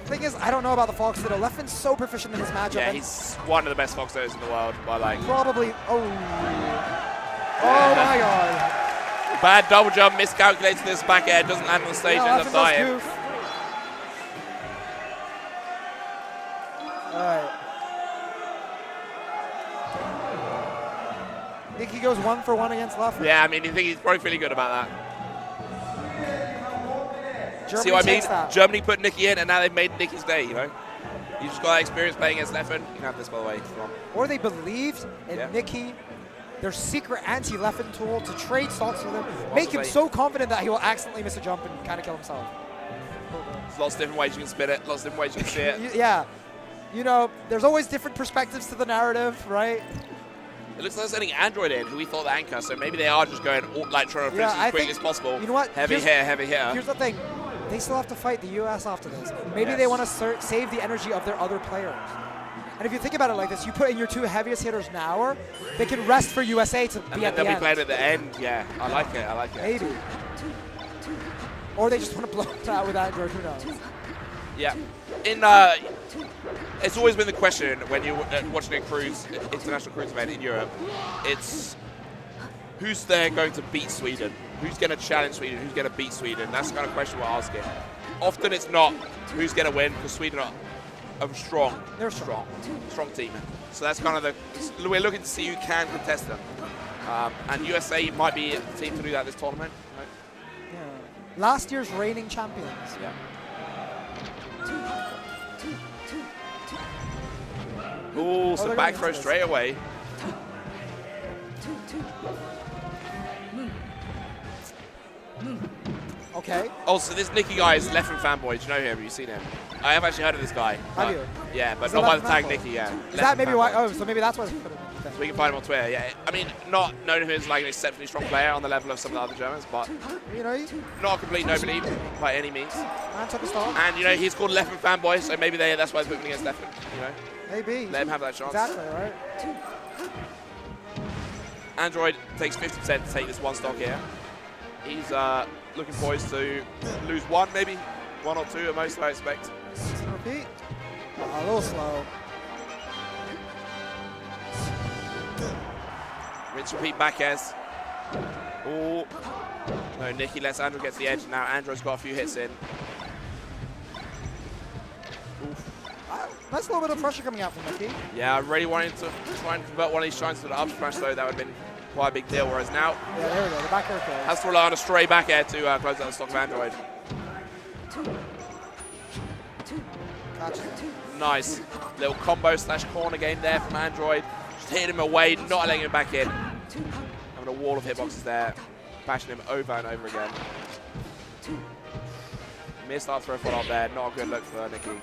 Speaker 1: The thing is, I don't know about the Fox Ditto. Leffen's so proficient in this matchup.
Speaker 2: Yeah, he's one of the best Fox Dittos in the world by like.
Speaker 1: Probably. Oh my God.
Speaker 2: Bad double jump, miscalculated this back air, doesn't land on the stage, ends up dying.
Speaker 1: Alright. Think he goes 1 for 1 against Leffen?
Speaker 2: Yeah, I mean, I think he's probably feeling good about that.
Speaker 1: Germany
Speaker 2: see what I mean?
Speaker 1: That.
Speaker 2: Germany put Nikki in, and now they've made Nikki's day, you know? You just got that experience playing against Leffen. You can have this, by the way.
Speaker 1: Or they believed in Nikki, their secret anti-Leffen tool, to trade stocks with him, make him so confident that he will accidentally miss a jump and kind of kill himself.
Speaker 2: There's lots of different ways you can spin it, lots of different ways you can see it.
Speaker 1: Yeah. You know, there's always different perspectives to the narrative, right?
Speaker 2: It looks like they're sending Android in, who we thought the anchor, so maybe they are just going, like, trying to finish as quickly as possible.
Speaker 1: You know what?
Speaker 2: Heavy hitter.
Speaker 1: Here's the thing. They still have to fight the U.S. after this. Maybe they want to save the energy of their other players. And if you think about it like this, you put in your 2 heaviest hitters now, they can rest for USA to be at the end. And
Speaker 2: they'll be playing at the end, yeah. I like it.
Speaker 1: Maybe. Or they just want to blow it out with Android, who knows?
Speaker 2: Yeah. It's always been the question when you're watching a international cruise event in Europe, it's who's there going to beat Sweden? Who's going to challenge Sweden? Who's going to beat Sweden? That's the kind of question we're asking. Often it's not who's going to win, because Sweden are strong.
Speaker 1: They're strong
Speaker 2: team. So that's kind of we're looking to see who can contest them. And USA might be the team to do that this tournament. Right?
Speaker 1: Yeah. Last year's reigning champions.
Speaker 2: Yeah. Ooh, so back throw straight away.
Speaker 1: Okay.
Speaker 2: Oh, so this Nikki guy is Leffen fanboy. Do you know him? Have you seen him? I have actually heard of this guy.
Speaker 1: Have you?
Speaker 2: Yeah, but not by the tag Nikki, yeah.
Speaker 1: Is that maybe why? Oh, so maybe that's why they put him in. thing.
Speaker 2: So we can find him on Twitter, yeah. I mean, not knowing him as like an exceptionally strong player on the level of some of the other Germans, but
Speaker 1: You know,
Speaker 2: not a complete nobody by any means.
Speaker 1: man took a start.
Speaker 2: And, you know, he's called Leffen fanboy, so maybe that's why they're putting him against Leffen, you know.
Speaker 1: Maybe.
Speaker 2: Let him have that chance.
Speaker 1: Exactly, right?
Speaker 2: Android takes 50% to take this one stock here. He's looking poised to lose one, maybe. One or two at most, I expect.
Speaker 1: Repeat. A little slow.
Speaker 2: Rinse, repeat, back airs. Oh. No, Nikki lets Android get to the edge. Now Android's got a few hits in. Oof.
Speaker 1: Nice little bit of pressure coming out from Nikki.
Speaker 2: Yeah, I really wanted to try and convert one of these shines to the up smash, though. That would have been quite a big deal. Whereas now,
Speaker 1: Yeah, there we go. The back air kill.
Speaker 2: has to rely on a stray back air to close out the stock of Android.
Speaker 1: Gotcha.
Speaker 2: Nice. Little combo slash corner game there from Android. Just hitting him away, not letting him back in. Having a wall of hitboxes there. Bashing him over and over again. Missed up throw follow up there. Not a good look for Nikki.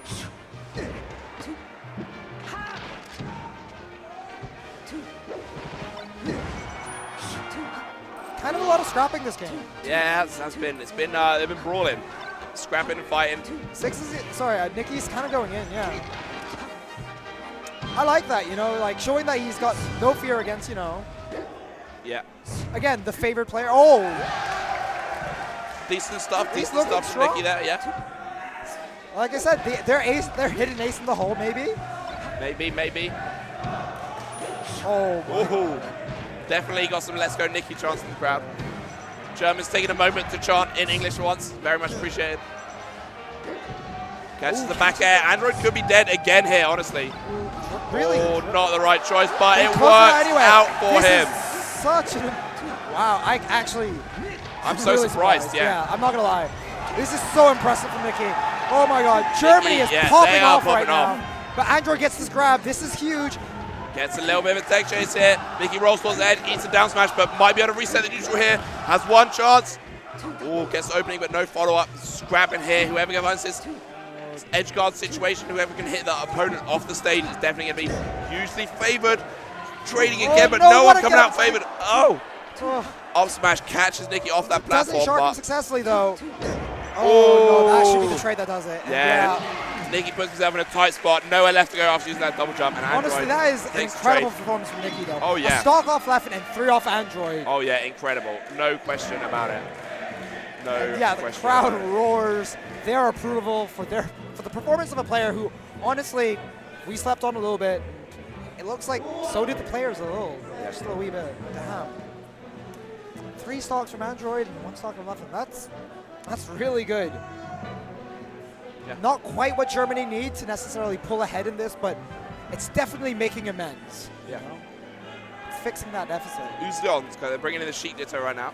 Speaker 1: Kind of a lot of scrapping this game.
Speaker 2: Yeah, it's been they've been brawling, scrapping and fighting.
Speaker 1: Nikki's kind of going in, yeah. I like that, you know, like showing that he's got no fear against, you know,
Speaker 2: Yeah,
Speaker 1: again, the favorite player. Oh,
Speaker 2: decent stuff
Speaker 1: He's
Speaker 2: from
Speaker 1: looking strong.
Speaker 2: Nikki there. Yeah,
Speaker 1: like I said, they're hidden ace in the hole, maybe.
Speaker 2: maybe.
Speaker 1: Oh,
Speaker 2: Ooh, definitely got some Let's Go Nikki chants in the crowd. Germans taking a moment to chant in English for once. Very much appreciated. Catches the back air. Android could be dead again here, honestly.
Speaker 1: really?
Speaker 2: Oh, not the right choice, but it
Speaker 1: Close
Speaker 2: worked
Speaker 1: anyway.
Speaker 2: out for
Speaker 1: This
Speaker 2: him.
Speaker 1: is such an wow!
Speaker 2: I'm so
Speaker 1: really
Speaker 2: surprised, yeah.
Speaker 1: I'm not gonna lie. This is so impressive from Nikki. Oh my God, Germany is
Speaker 2: yeah,
Speaker 1: popping
Speaker 2: they are
Speaker 1: off right
Speaker 2: popping off.
Speaker 1: now. But Android gets this grab. This is huge.
Speaker 2: Gets a little bit of a tech chase here. Nikki rolls towards the head, eats a down smash, but might be able to reset the neutral here. Has one chance. Oh, gets the opening, but no follow-up. Scrapping here. Whoever finds this edge guard situation, whoever can hit the opponent off the stage is definitely going to be hugely favored. Trading again, but no one coming out favored. Oh! Up smash catches Nikki off that platform.
Speaker 1: Doesn't sharpen successfully, though. Oh, no, that should be the trade that does it.
Speaker 2: Yeah. Nikki puts himself in a tight spot. Nowhere left to go after using that double jump. And
Speaker 1: Honestly,
Speaker 2: Android
Speaker 1: that is an
Speaker 2: takes the
Speaker 1: incredible
Speaker 2: trade.
Speaker 1: performance from Nikki, though.
Speaker 2: Oh, yeah.
Speaker 1: A stock off Leffen and 3 off Android.
Speaker 2: Oh, yeah, incredible. No question about it. No
Speaker 1: Yeah, the
Speaker 2: question
Speaker 1: crowd
Speaker 2: about it.
Speaker 1: roars their approval for the performance of a player who, honestly, we slept on a little bit. It looks like so did the players a little. Yeah, just a wee bit. Damn. 3 stocks from Android and 1 stock from Leffen. That's really good.
Speaker 2: Yeah.
Speaker 1: Not quite what Germany needs to necessarily pull ahead in this, but it's definitely making amends.
Speaker 2: Yeah.
Speaker 1: You know? Fixing that deficit.
Speaker 2: Who's the ons? They're bringing in the Sheik Ditto right now.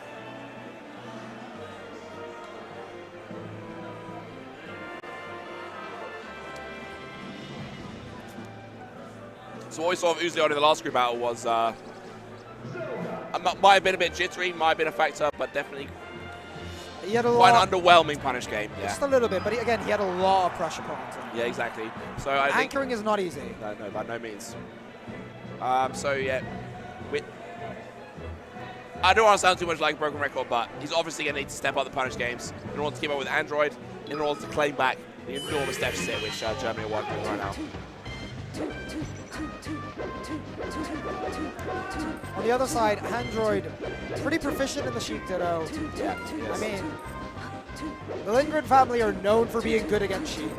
Speaker 2: So what we saw of Uzleon in the last group battle was might have been a bit jittery, might have been a factor, but definitely
Speaker 1: He had a
Speaker 2: quite
Speaker 1: lot,
Speaker 2: an underwhelming punish game. Yeah,
Speaker 1: just a little bit, but again, he had a lot of pressure points.
Speaker 2: yeah, exactly. So I think
Speaker 1: Anchoring is not easy.
Speaker 2: no, by no means. So yeah, I don't want to sound too much like a broken record, but he's obviously going to need to step up the punish games in order to keep up with Android, in order to claim back the enormous deficit which Germany are working with right now.
Speaker 1: On the other side, Android, pretty proficient in the Sheik Ditto.
Speaker 2: Yeah,
Speaker 1: I mean, the Lindgren family are known for being good against Sheik.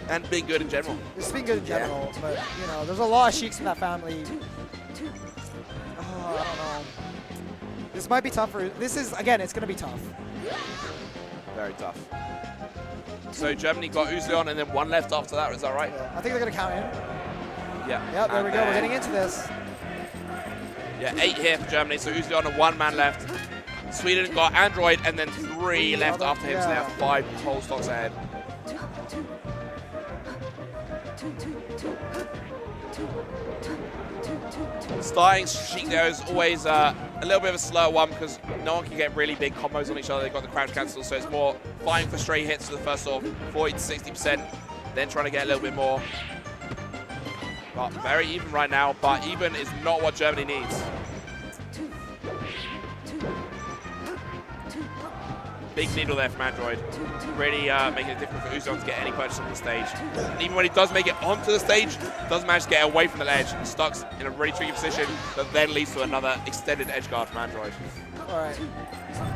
Speaker 2: and being good in general.
Speaker 1: It's being good in general, but, you know, there's a lot of Sheiks in that family. Oh, I don't know. This might be tougher. This is, again, it's going to be tough.
Speaker 2: Very tough. So Germany got Uzleon and then 1 left after that, is that right?
Speaker 1: I think they're going to count in.
Speaker 2: Yeah.
Speaker 1: Yep, there
Speaker 2: And
Speaker 1: we go. We're
Speaker 2: then-
Speaker 1: getting into this.
Speaker 2: Yeah, 8 here for Germany, so Uzleon and 1 man left. Sweden got Android and then 3 left after him, so they have 5 whole stocks ahead. Starting Sheik there is always a little bit of a slower one because no one can get really big combos on each other. They've got the crouch cancel, so it's more fighting for stray hits for the first sort of 40 to 60%, then trying to get a little bit more. But very even right now, but even is not what Germany needs. Big needle there from Android. Really making it difficult for Uzon to get any purchase on the stage. And even when he does make it onto the stage, does manage to get away from the ledge and stuck in a really tricky position that then leads to another extended edge guard from Android.
Speaker 1: All right.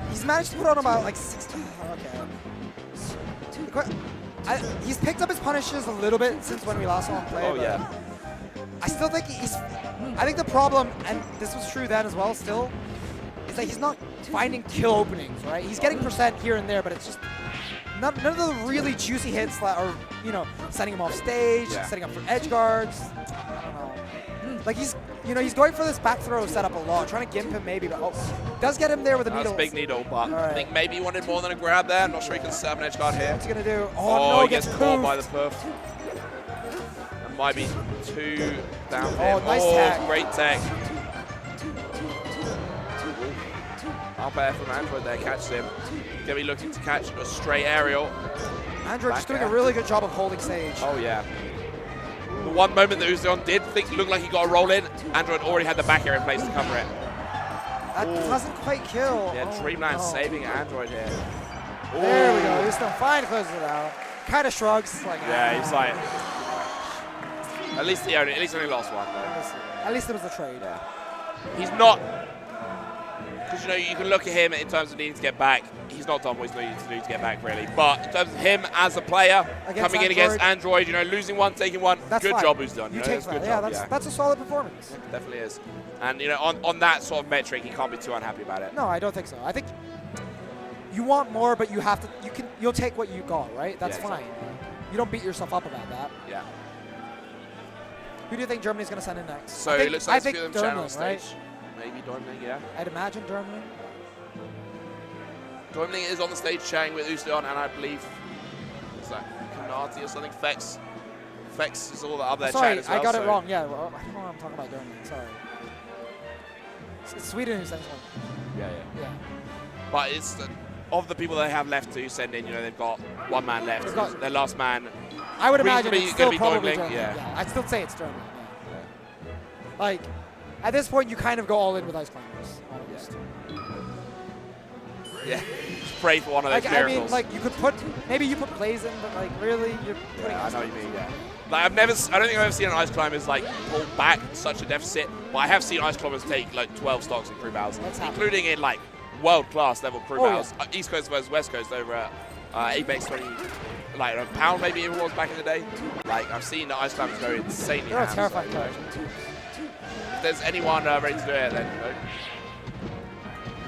Speaker 1: He's managed to put on about like 60. Okay. He's picked up his punishes a little bit since when we last saw him play.
Speaker 2: Oh, yeah.
Speaker 1: I still think I think the problem, and this was true then as well still, is that he's not finding kill openings, right? He's getting percent here and there, but it's just none of the really juicy hits that are, you know, setting him off stage, setting up for edge guards. I don't know. Like he's going for this back throw setup a lot, trying to gimp him maybe, but does get him there with a needle.
Speaker 2: That's a big needle, but I think maybe he wanted more than a grab there. I'm not sure he can set up an edge guard here.
Speaker 1: What's he gonna do? Oh no,
Speaker 2: he gets caught by the
Speaker 1: poofed.
Speaker 2: perf. That might be 2 down here.
Speaker 1: Oh, nice tech.
Speaker 2: Great tech. Up air from Android there, catches him. Gonna be looking to catch a straight aerial.
Speaker 1: Android just doing a really good job of holding stage.
Speaker 2: Oh yeah. The one moment that Uzon did look like he got a roll in, Android already had the back air in place to cover it.
Speaker 1: That doesn't quite kill.
Speaker 2: Yeah, Dreamland saving Android here.
Speaker 1: There we go. Uzon finally closes it out. Kind of shrugs. Like,
Speaker 2: yeah, he's like, at least he only lost one though.
Speaker 1: At least it was a trade.
Speaker 2: Yeah. He's not. Because, you know, you can look at him in terms of needing to get back. He's not done what he's needing to do to get back, really. But in terms of him as a player, coming in against Android, you know, losing one, taking one, good job who's done.
Speaker 1: You take that. Yeah, that's a solid performance.
Speaker 2: It definitely is. And, you know, on that sort of metric, he can't be too unhappy about it.
Speaker 1: No, I don't think so. I think you want more, but you have to. You'll take what you got, right? That's fine. Exactly. You don't beat yourself up about that.
Speaker 2: Yeah.
Speaker 1: Who do you think Germany's going to send in next?
Speaker 2: So it looks like it's them channel on stage.
Speaker 1: Right?
Speaker 2: Maybe Däumling, yeah.
Speaker 1: I'd imagine Däumling.
Speaker 2: Däumling is on the stage chatting with Uzon, and I believe is that Kanati or something. Fex is all up there chatting as well.
Speaker 1: Sorry, I got it wrong. Yeah, well, I don't know what I'm talking about Däumling. Sorry. It's Sweden who sends one.
Speaker 2: Yeah. But it's of the people they have left to send in. You know, they've got one man left. Their last man.
Speaker 1: I would imagine it's still probably
Speaker 2: Däumling.
Speaker 1: Yeah, I'd still say it's Däumling. Yeah. Like. At this point, you kind of go all in with Ice Climbers, almost.
Speaker 2: Yeah, just pray for one of those miracles.
Speaker 1: I mean, like, you could maybe you put plays in, but, like, really, you're putting
Speaker 2: I know what you mean, yeah. Like, I don't think I've ever seen an Ice Climbers, like, pull back such a deficit, but I have seen Ice Climbers take, like, 12 stocks in crew battles, including in, like, world-class level crew battles. Yeah. East Coast versus West Coast over at Apex 20, like, a pound maybe it was back in the day. Like, I've seen the Ice Climbers go insanely
Speaker 1: They're a terrifying coach.
Speaker 2: If there's anyone ready to do it, then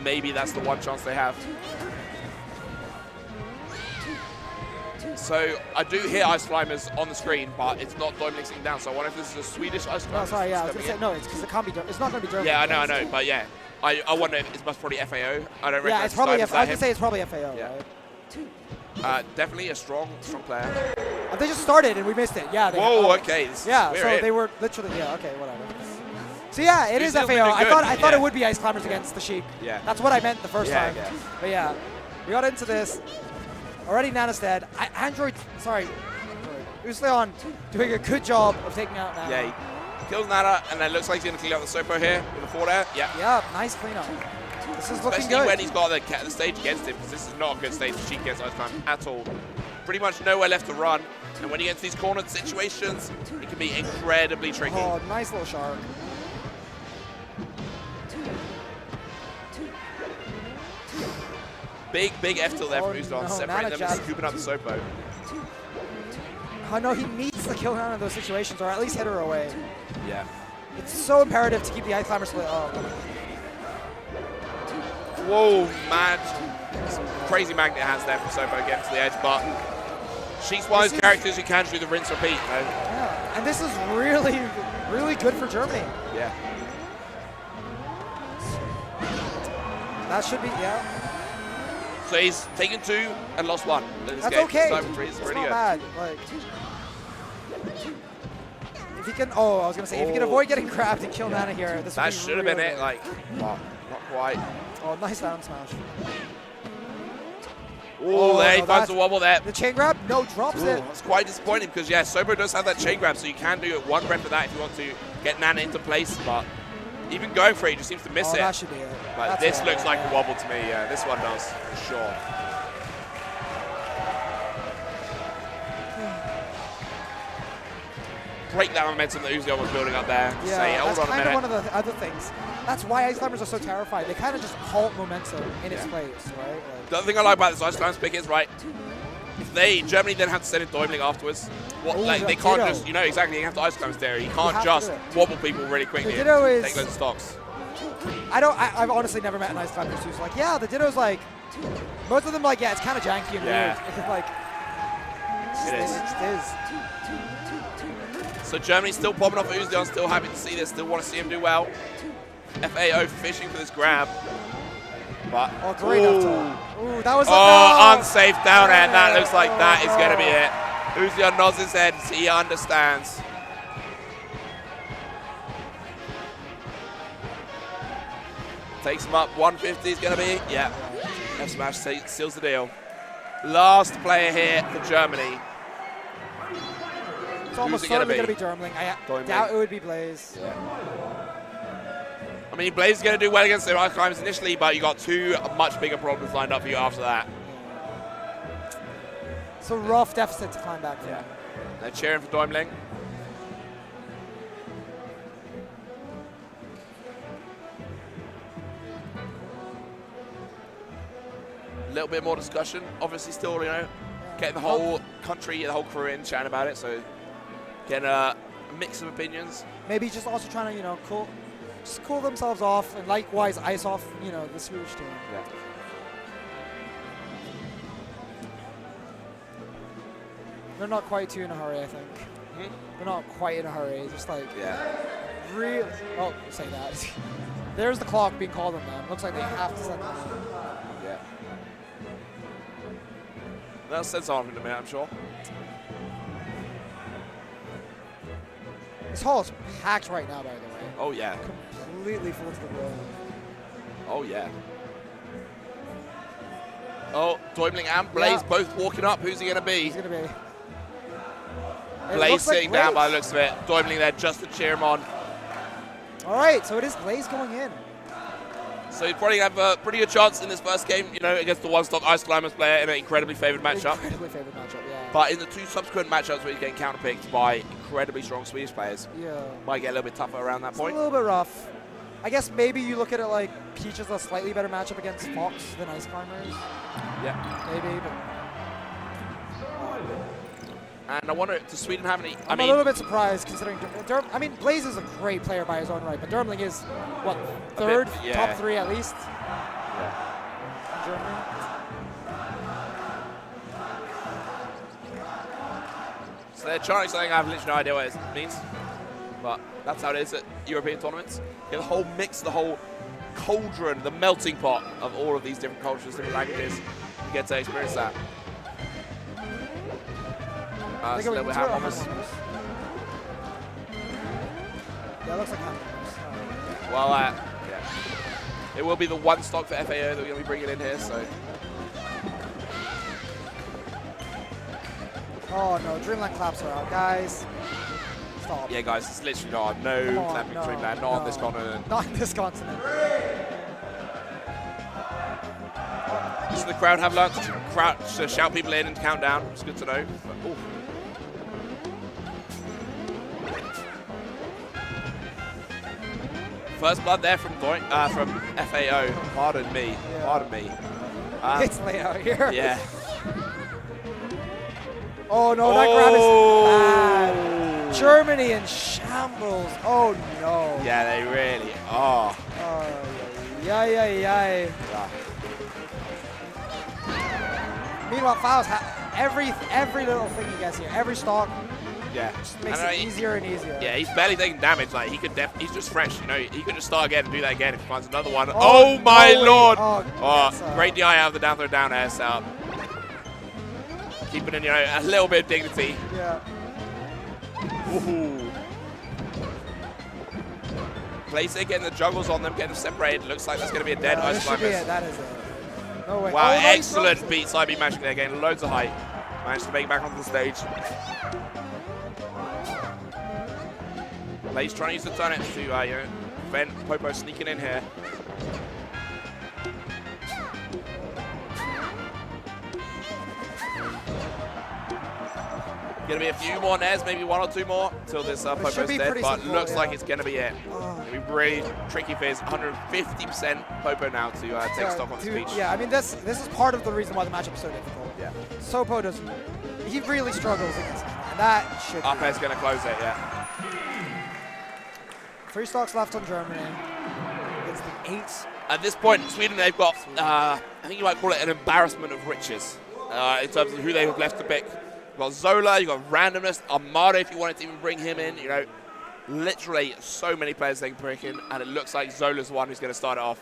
Speaker 2: maybe that's the one chance they have. So I do hear Ice Climbers on the screen, but it's not Däumling sitting down. So I wonder if this is a Swedish Ice Climbers.
Speaker 1: No, sorry, yeah, I was going to say, no, it's because it can't be German. It's not going to be German.
Speaker 2: Yeah, I know, but yeah. I wonder if it's probably FAO. I don't recognize.
Speaker 1: Yeah, it's probably I was going to say it's probably FAO,
Speaker 2: yeah.
Speaker 1: Right?
Speaker 2: Definitely a strong player.
Speaker 1: They just started and we missed it. Yeah.
Speaker 2: Whoa, okay.
Speaker 1: Yeah, so they were literally, okay, whatever. So yeah, it is FAO. I thought it would be Ice Climbers against the Sheik.
Speaker 2: Yeah.
Speaker 1: That's what I meant the first time. Yeah. But yeah, we got into this. Already Nana's dead. Usleon doing a good job of taking out Nana.
Speaker 2: Yeah, he kills Nana, and then looks like he's going to clean out the Sopo here with a forward air. Yeah.
Speaker 1: Yeah, nice cleanup. This is looking
Speaker 2: Especially
Speaker 1: good.
Speaker 2: when he's got the stage against him, because this is not a good stage for Sheik against Ice Climbers at all. Pretty much nowhere left to run, and when you get into these cornered situations, it can be incredibly tricky.
Speaker 1: Oh, nice little shark.
Speaker 2: Big F tilt there from Uzon, separating them and scooping up the Sopo.
Speaker 1: Oh no, he needs to kill Nana in those situations, or at least hit her away.
Speaker 2: Yeah.
Speaker 1: It's so imperative to keep the Ice Climber split. Oh.
Speaker 2: Whoa, mad. Some crazy magnet hands there from Sopo against the edge, but she's one of those characters who can do the rinse repeat. You know?
Speaker 1: Yeah, and this is really, really good for Germany.
Speaker 2: Yeah.
Speaker 1: That should be, yeah.
Speaker 2: So he's taken 2 and lost 1.
Speaker 1: That's okay.
Speaker 2: It's
Speaker 1: really
Speaker 2: not
Speaker 1: good. Bad. Like, if he can, I was gonna say, if he can avoid getting grabbed and kill Nana here, this
Speaker 2: that should have been it. Like, not quite.
Speaker 1: Oh, nice down smash.
Speaker 2: Oh, there he
Speaker 1: no,
Speaker 2: finds the wobble there.
Speaker 1: The chain grab? No, drops it.
Speaker 2: It's quite disappointing because, yeah, Sobo does have that chain grab, so you can do it one rep of that if you want to get Nana into place, but even going for it, he just seems to miss it.
Speaker 1: That should be it.
Speaker 2: But this looks like a wobble to me. Yeah, this one does, for sure. Break that momentum that Uzion was building up there.
Speaker 1: Yeah,
Speaker 2: Say, hold
Speaker 1: that's
Speaker 2: on a
Speaker 1: kind
Speaker 2: minute.
Speaker 1: of one of the other things. That's why Ice Climbers are so terrified. They kind of just halt momentum in its place, right? Like,
Speaker 2: The other thing I like about this Ice Climbers pick is, right, if Germany then have to send in Däumling afterwards, they can't just, exactly, you have to Ice Climbers there. You can't just wobble people really quickly and take those stocks.
Speaker 1: I've honestly never met an Ice Climbers who's like, yeah, the Ditto's like, most of them like, yeah, it's kind of janky and weird. It's like, it is.
Speaker 2: So Germany's still popping off Uzion, still happy to see this, still want to see him do well. FAO fishing for this grab. But,
Speaker 1: great up top. Ooh, that was
Speaker 2: unsafe down air, and that looks like that is going to be it. Uzion nods his head, he understands. Takes him up, 150 is going to be, yeah. F smash seals the deal. Last player here for Germany.
Speaker 1: It's almost certainly going to be Däumling. I doubt it would be Blaze.
Speaker 2: Yeah. I mean, Blaze is going to do well against the Ice Climbers initially, but you got two much bigger problems lined up for you after that.
Speaker 1: It's a rough deficit to climb back from.
Speaker 2: Yeah. They're cheering for Däumling. A little bit more discussion. Obviously, still, getting the whole country, the whole crew in, chatting about it. So, getting a mix of opinions.
Speaker 1: Maybe just also trying to, cool themselves off and likewise ice off, the Swedish team.
Speaker 2: Yeah.
Speaker 1: They're not quite too in a hurry, I think. They're not quite in a hurry. Just like, real. Oh, say that. There's the clock being called on them. Looks like they have to send them in.
Speaker 2: Yeah. That'll set on in a minute, I'm sure.
Speaker 1: This hall is packed right now, by the way.
Speaker 2: Oh, yeah.
Speaker 1: Completely full to the brim.
Speaker 2: Oh, yeah. Oh, Däumling and Blaze both walking up. Who's he going to be?
Speaker 1: He's going to be.
Speaker 2: Blaze sitting down by the looks of it. Däumling there just to cheer him on.
Speaker 1: All right, so it is Blaze going in.
Speaker 2: So he's probably have a pretty good chance in this first game, against the one-stock Ice Climbers player in an incredibly favored matchup.
Speaker 1: Incredibly favored matchup, yeah.
Speaker 2: But in the two subsequent matchups where he's getting counterpicked by incredibly strong Swedish players, might get a little bit tougher around that point.
Speaker 1: A little bit rough. I guess maybe you look at it like Peach is a slightly better matchup against Fox than Ice Climbers.
Speaker 2: Yeah.
Speaker 1: Maybe, but.
Speaker 2: And I wonder, does Sweden have any?
Speaker 1: I'm a little bit surprised considering. Blaze is a great player by his own right, but Däumling is, what, third? Top three at least? Yeah. In Germany?
Speaker 2: So they're trying something I have literally no idea what it means. But that's how it is at European tournaments. You get the whole mix, the whole cauldron, the melting pot of all of these different cultures, different languages. You get to experience that. So then we have almost.
Speaker 1: Yeah, it looks like Hamilton's.
Speaker 2: Well, yeah. It will be the one stock for FAO that we're going to be bringing in here, so.
Speaker 1: Oh no, Dreamland claps are out, guys. Stop.
Speaker 2: Yeah, guys, it's literally not. No clapping Dreamland, not on this continent.
Speaker 1: Not on this continent.
Speaker 2: So the crowd have learned to shout people in and count down. It's good to know. But, first blood there from FAO. Pardon me.
Speaker 1: Yeah.
Speaker 2: Pardon me.
Speaker 1: It's late out here.
Speaker 2: Yeah.
Speaker 1: Oh no, that grab is bad. Germany in shambles. Oh no.
Speaker 2: Yeah, they really are.
Speaker 1: Yeah. Meanwhile, Fouls every little thing he gets here, every stock.
Speaker 2: Yeah.
Speaker 1: Just makes it easier and easier.
Speaker 2: Yeah, he's barely taking damage. Like he's just fresh. He could just start again and do that again if he finds another one. Oh my lord! Great DI out of the down throw down air setup. Keeping in, a little bit of dignity.
Speaker 1: Yeah.
Speaker 2: Ooh. Place it, getting the juggles on them, getting them separated. Looks like that's going to be a dead Ice Climbers.
Speaker 1: That is it. No way.
Speaker 2: Wow,
Speaker 1: Oh, no,
Speaker 2: excellent beat side beat matching there, getting loads of height. Managed to make it back onto the stage. He's trying to use the turnip to prevent Popo sneaking in here. Gonna be a few more nairs, maybe 1 or 2 more till this Popo's dead, but
Speaker 1: simple,
Speaker 2: looks like it's gonna be it.
Speaker 1: Oh.
Speaker 2: It'll be really tricky for his 150% Popo now to take stock on the speech.
Speaker 1: Yeah, I mean this is part of the reason why the matchup's so difficult.
Speaker 2: Yeah.
Speaker 1: Sopo doesn't. He really struggles against him, and that should.
Speaker 2: Up air's gonna close it, yeah.
Speaker 1: 3 stocks left on Germany. It's the 8.
Speaker 2: At this point, Sweden, they've got, I think you might call it an embarrassment of riches in terms of who they have left to pick. You've got Zola, you've got Randomness, Armado if you wanted to even bring him in. You know, literally so many players they can pick in, and it looks like Zola's the one who's going to start it off.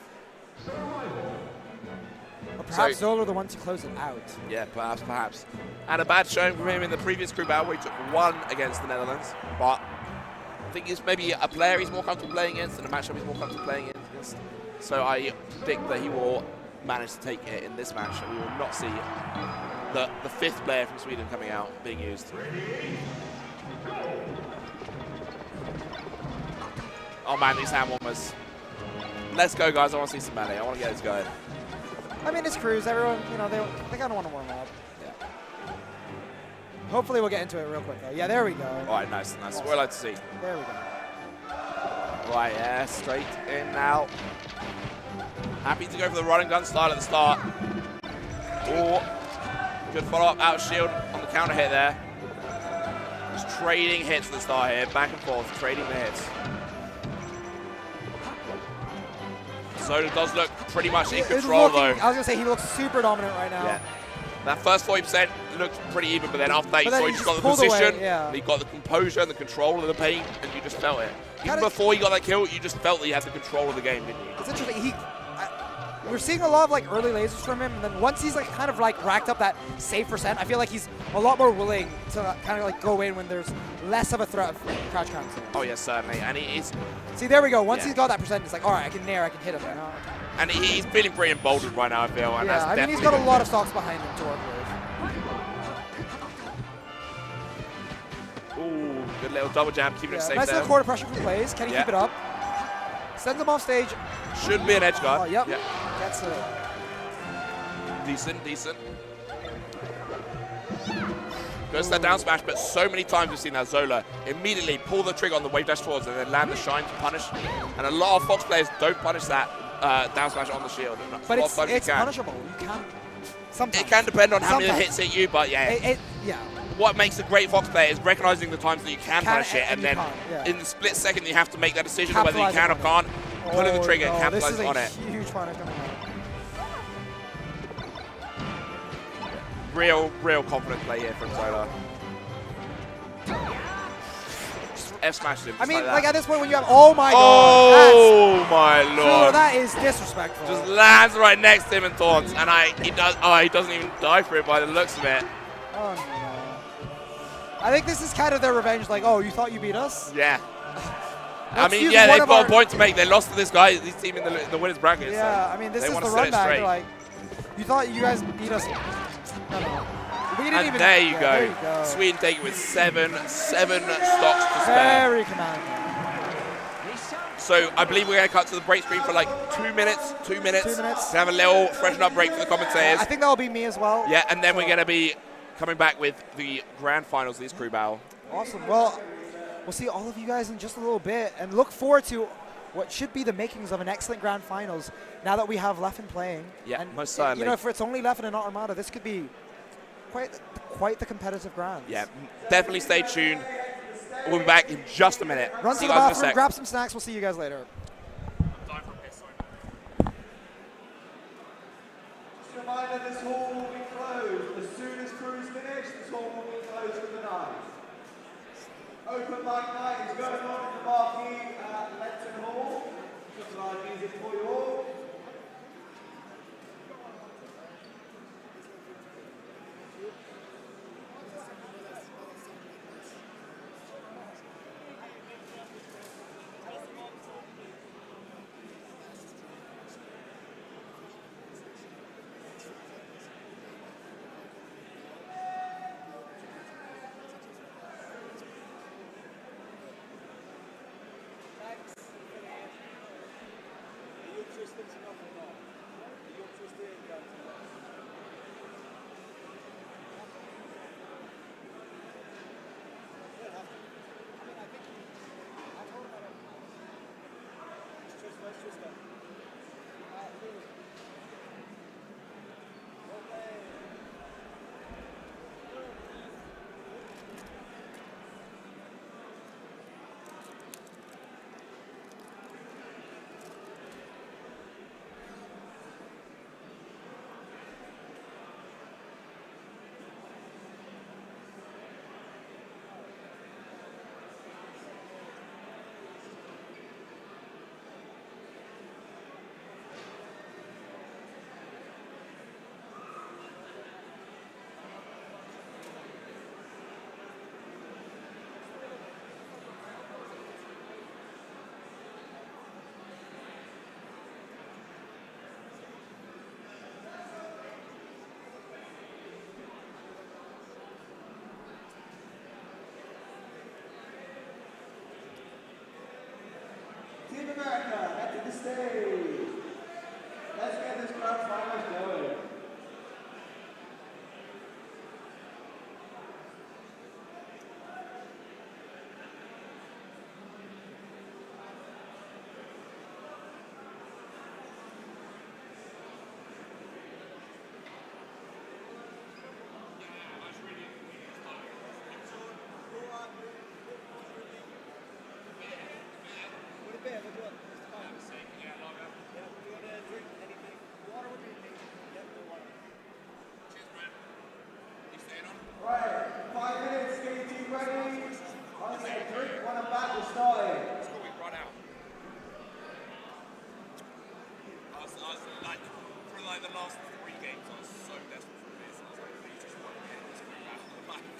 Speaker 1: Or perhaps Zola the one to close it out.
Speaker 2: Yeah, perhaps. And a bad showing from him in the previous group battle where he took 1 against the Netherlands. But I think it's maybe a player he's more comfortable playing against and a matchup he's more comfortable playing against. So I predict that he will manage to take it in this match, and we will not see the 5th player from Sweden coming out being used. Oh man, these hand warmers. Let's go, guys. I want to see some melee. I want to get this going.
Speaker 1: I mean, it's Cruise. Everyone, you know, they kind of want to warm up.
Speaker 2: Yeah.
Speaker 1: Hopefully we'll get into it real quick, though. Yeah, there we go.
Speaker 2: All right, nice. Awesome. What I'd like to see.
Speaker 1: There we go.
Speaker 2: Right, yeah, straight in now. Happy to go for the run and gun style at the start. Oh, good follow-up out shield on the counter hit there. Just trading hits at the start here, back and forth, trading the hits. Zola does look pretty much in control, though.
Speaker 1: I was going to say, he looks super dominant right now.
Speaker 2: Yeah. That first 40% looked pretty even, but then after that, you saw he just got the position, he got the composure and the control of the paint, and you just felt it. Even before he got that kill, you just felt that he had the control of the game, didn't you?
Speaker 1: It's interesting. We're seeing a lot of like early lasers from him, and then once he's like kind of like racked up that save percent, I feel like he's a lot more willing to kind of like go in when there's less of a threat of crouch counts.
Speaker 2: Oh yeah, certainly, and he is.
Speaker 1: See, there we go. Once he's got that percent, it's like, all right, I can nair, I can hit him. You know?
Speaker 2: And he's feeling pretty emboldened right now, I feel. And
Speaker 1: yeah,
Speaker 2: that's
Speaker 1: I mean, he's got a lot of stocks behind him to work with.
Speaker 2: Ooh, good little double jab, keeping it safe
Speaker 1: nice
Speaker 2: there.
Speaker 1: little quarter pressure from Blaze. Can he keep it up? Sends him off stage.
Speaker 2: Should be an edge guard.
Speaker 1: Oh, yep. That's it.
Speaker 2: Decent. Goes to that down smash, but so many times we've seen that Zola immediately pull the trigger on the wave dash towards and then land the shine to punish. And a lot of Fox players don't punish that down smash on the shield.
Speaker 1: But it's punishable. You can. Sometimes.
Speaker 2: It can depend on how many hits hit you, but yeah. What makes a great Fox player is recognizing the times that you can punish it, and then in the split second you have to make that decision whether you can or can't. Pulling the trigger and capitalizing on it.
Speaker 1: This is a huge punish coming out.
Speaker 2: Real confident play here from Zola. F smashes him.
Speaker 1: I mean,
Speaker 2: like
Speaker 1: at this point when you have, oh my god.
Speaker 2: Oh my lord.
Speaker 1: That is disrespectful.
Speaker 2: Just lands right next to him and taunts, and he doesn't even die for it by the looks of it.
Speaker 1: Oh no. I think this is kind of their revenge, like, oh, you thought you beat us?
Speaker 2: Yeah. I mean, yeah, they've got a point to make. They lost to this team in the winners bracket.
Speaker 1: Yeah,
Speaker 2: so
Speaker 1: I mean, this is the run back. Like, you thought you guys beat us. No.
Speaker 2: And there you go. Sweden take it with seven stocks to spare.
Speaker 1: Very commanding.
Speaker 2: So I believe we're going to cut to the break screen for like 2 minutes. 2 minutes. To have a little freshen up break for the commentators.
Speaker 1: I think that'll be me as well.
Speaker 2: Yeah, and then we're going to be coming back with the grand finals of this crew battle.
Speaker 1: Awesome. Well, we'll see all of you guys in just a little bit, and look forward to what should be the makings of an excellent grand finals now that we have Leffen playing.
Speaker 2: Yeah,
Speaker 1: and
Speaker 2: most certainly.
Speaker 1: You know, if it's only Leffen and not Armada, this could be quite the competitive ground.
Speaker 2: Yeah, definitely stay tuned. We'll be back in just a minute.
Speaker 1: Run to the bathroom, grab some snacks. We'll see you guys later.
Speaker 3: Just a reminder, this hall will be closed. As soon as crew's finished, this hall will be closed for the night. Open mic night is going on in the marquee at Lenton Hall. Just live music for you all.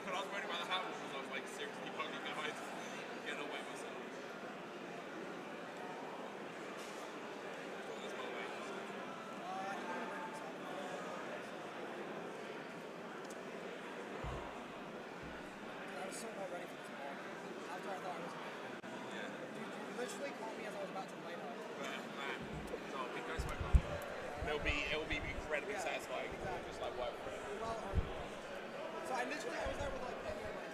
Speaker 2: When I was worried about the handles, I was like seriously bugging guys, getting away myself.
Speaker 1: I was so not ready for this ball. After I thought I was
Speaker 2: Yeah.
Speaker 1: you literally caught me as I was about to light up.
Speaker 2: But man, so we go smoke on. It will be incredibly satisfying.
Speaker 1: Exactly.
Speaker 2: Just like work for it.
Speaker 1: Well, so I was there with like any of my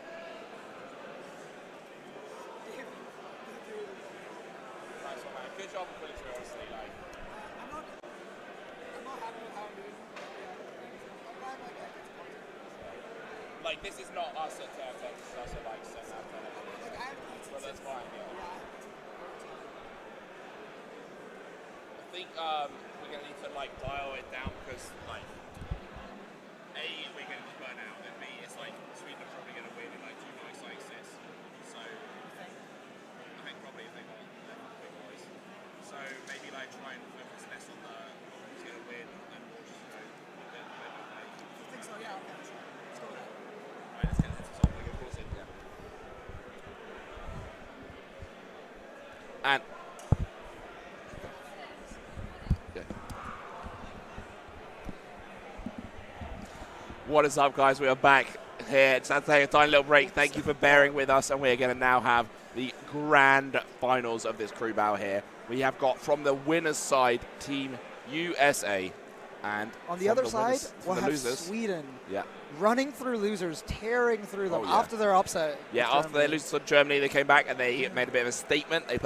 Speaker 2: Nice one, man. Good job with Willis, honestly. Like,
Speaker 1: I'm not happy with how I'm doing. I'm glad like that gets content.
Speaker 2: like this is not us at 10 out of 10. This is us at like 7 out of 10.
Speaker 1: Like I haven't eaten
Speaker 2: But that's
Speaker 1: since-
Speaker 2: fine. Yeah.
Speaker 1: Yeah.
Speaker 2: I think we're gonna need to like dial it down because like A, we're gonna just burn out, and B, it's like Sweden are probably gonna win in like 2 nights like this. So I think probably if they got their big boys. So maybe like try and focus less on the who's gonna win and more just the play.
Speaker 1: I think so, yeah, okay. Let's go with that.
Speaker 2: Alright, let's get into this topic, of course. And what is up, guys? We are back here. It's time to take a tiny little break. Thank you for bearing with us, and we're going to now have the grand finals of this crew battle here. We have got from the winners' side, Team USA, and
Speaker 1: On the
Speaker 2: from
Speaker 1: other side,
Speaker 2: winners-
Speaker 1: we'll
Speaker 2: from the
Speaker 1: have
Speaker 2: losers.
Speaker 1: Sweden
Speaker 2: Yeah,
Speaker 1: running through losers, tearing through them
Speaker 2: Oh, yeah.
Speaker 1: after their upset.
Speaker 2: yeah.
Speaker 1: with
Speaker 2: After they
Speaker 1: Germany.
Speaker 2: lose to Germany, they came back and they made a bit of a statement. They put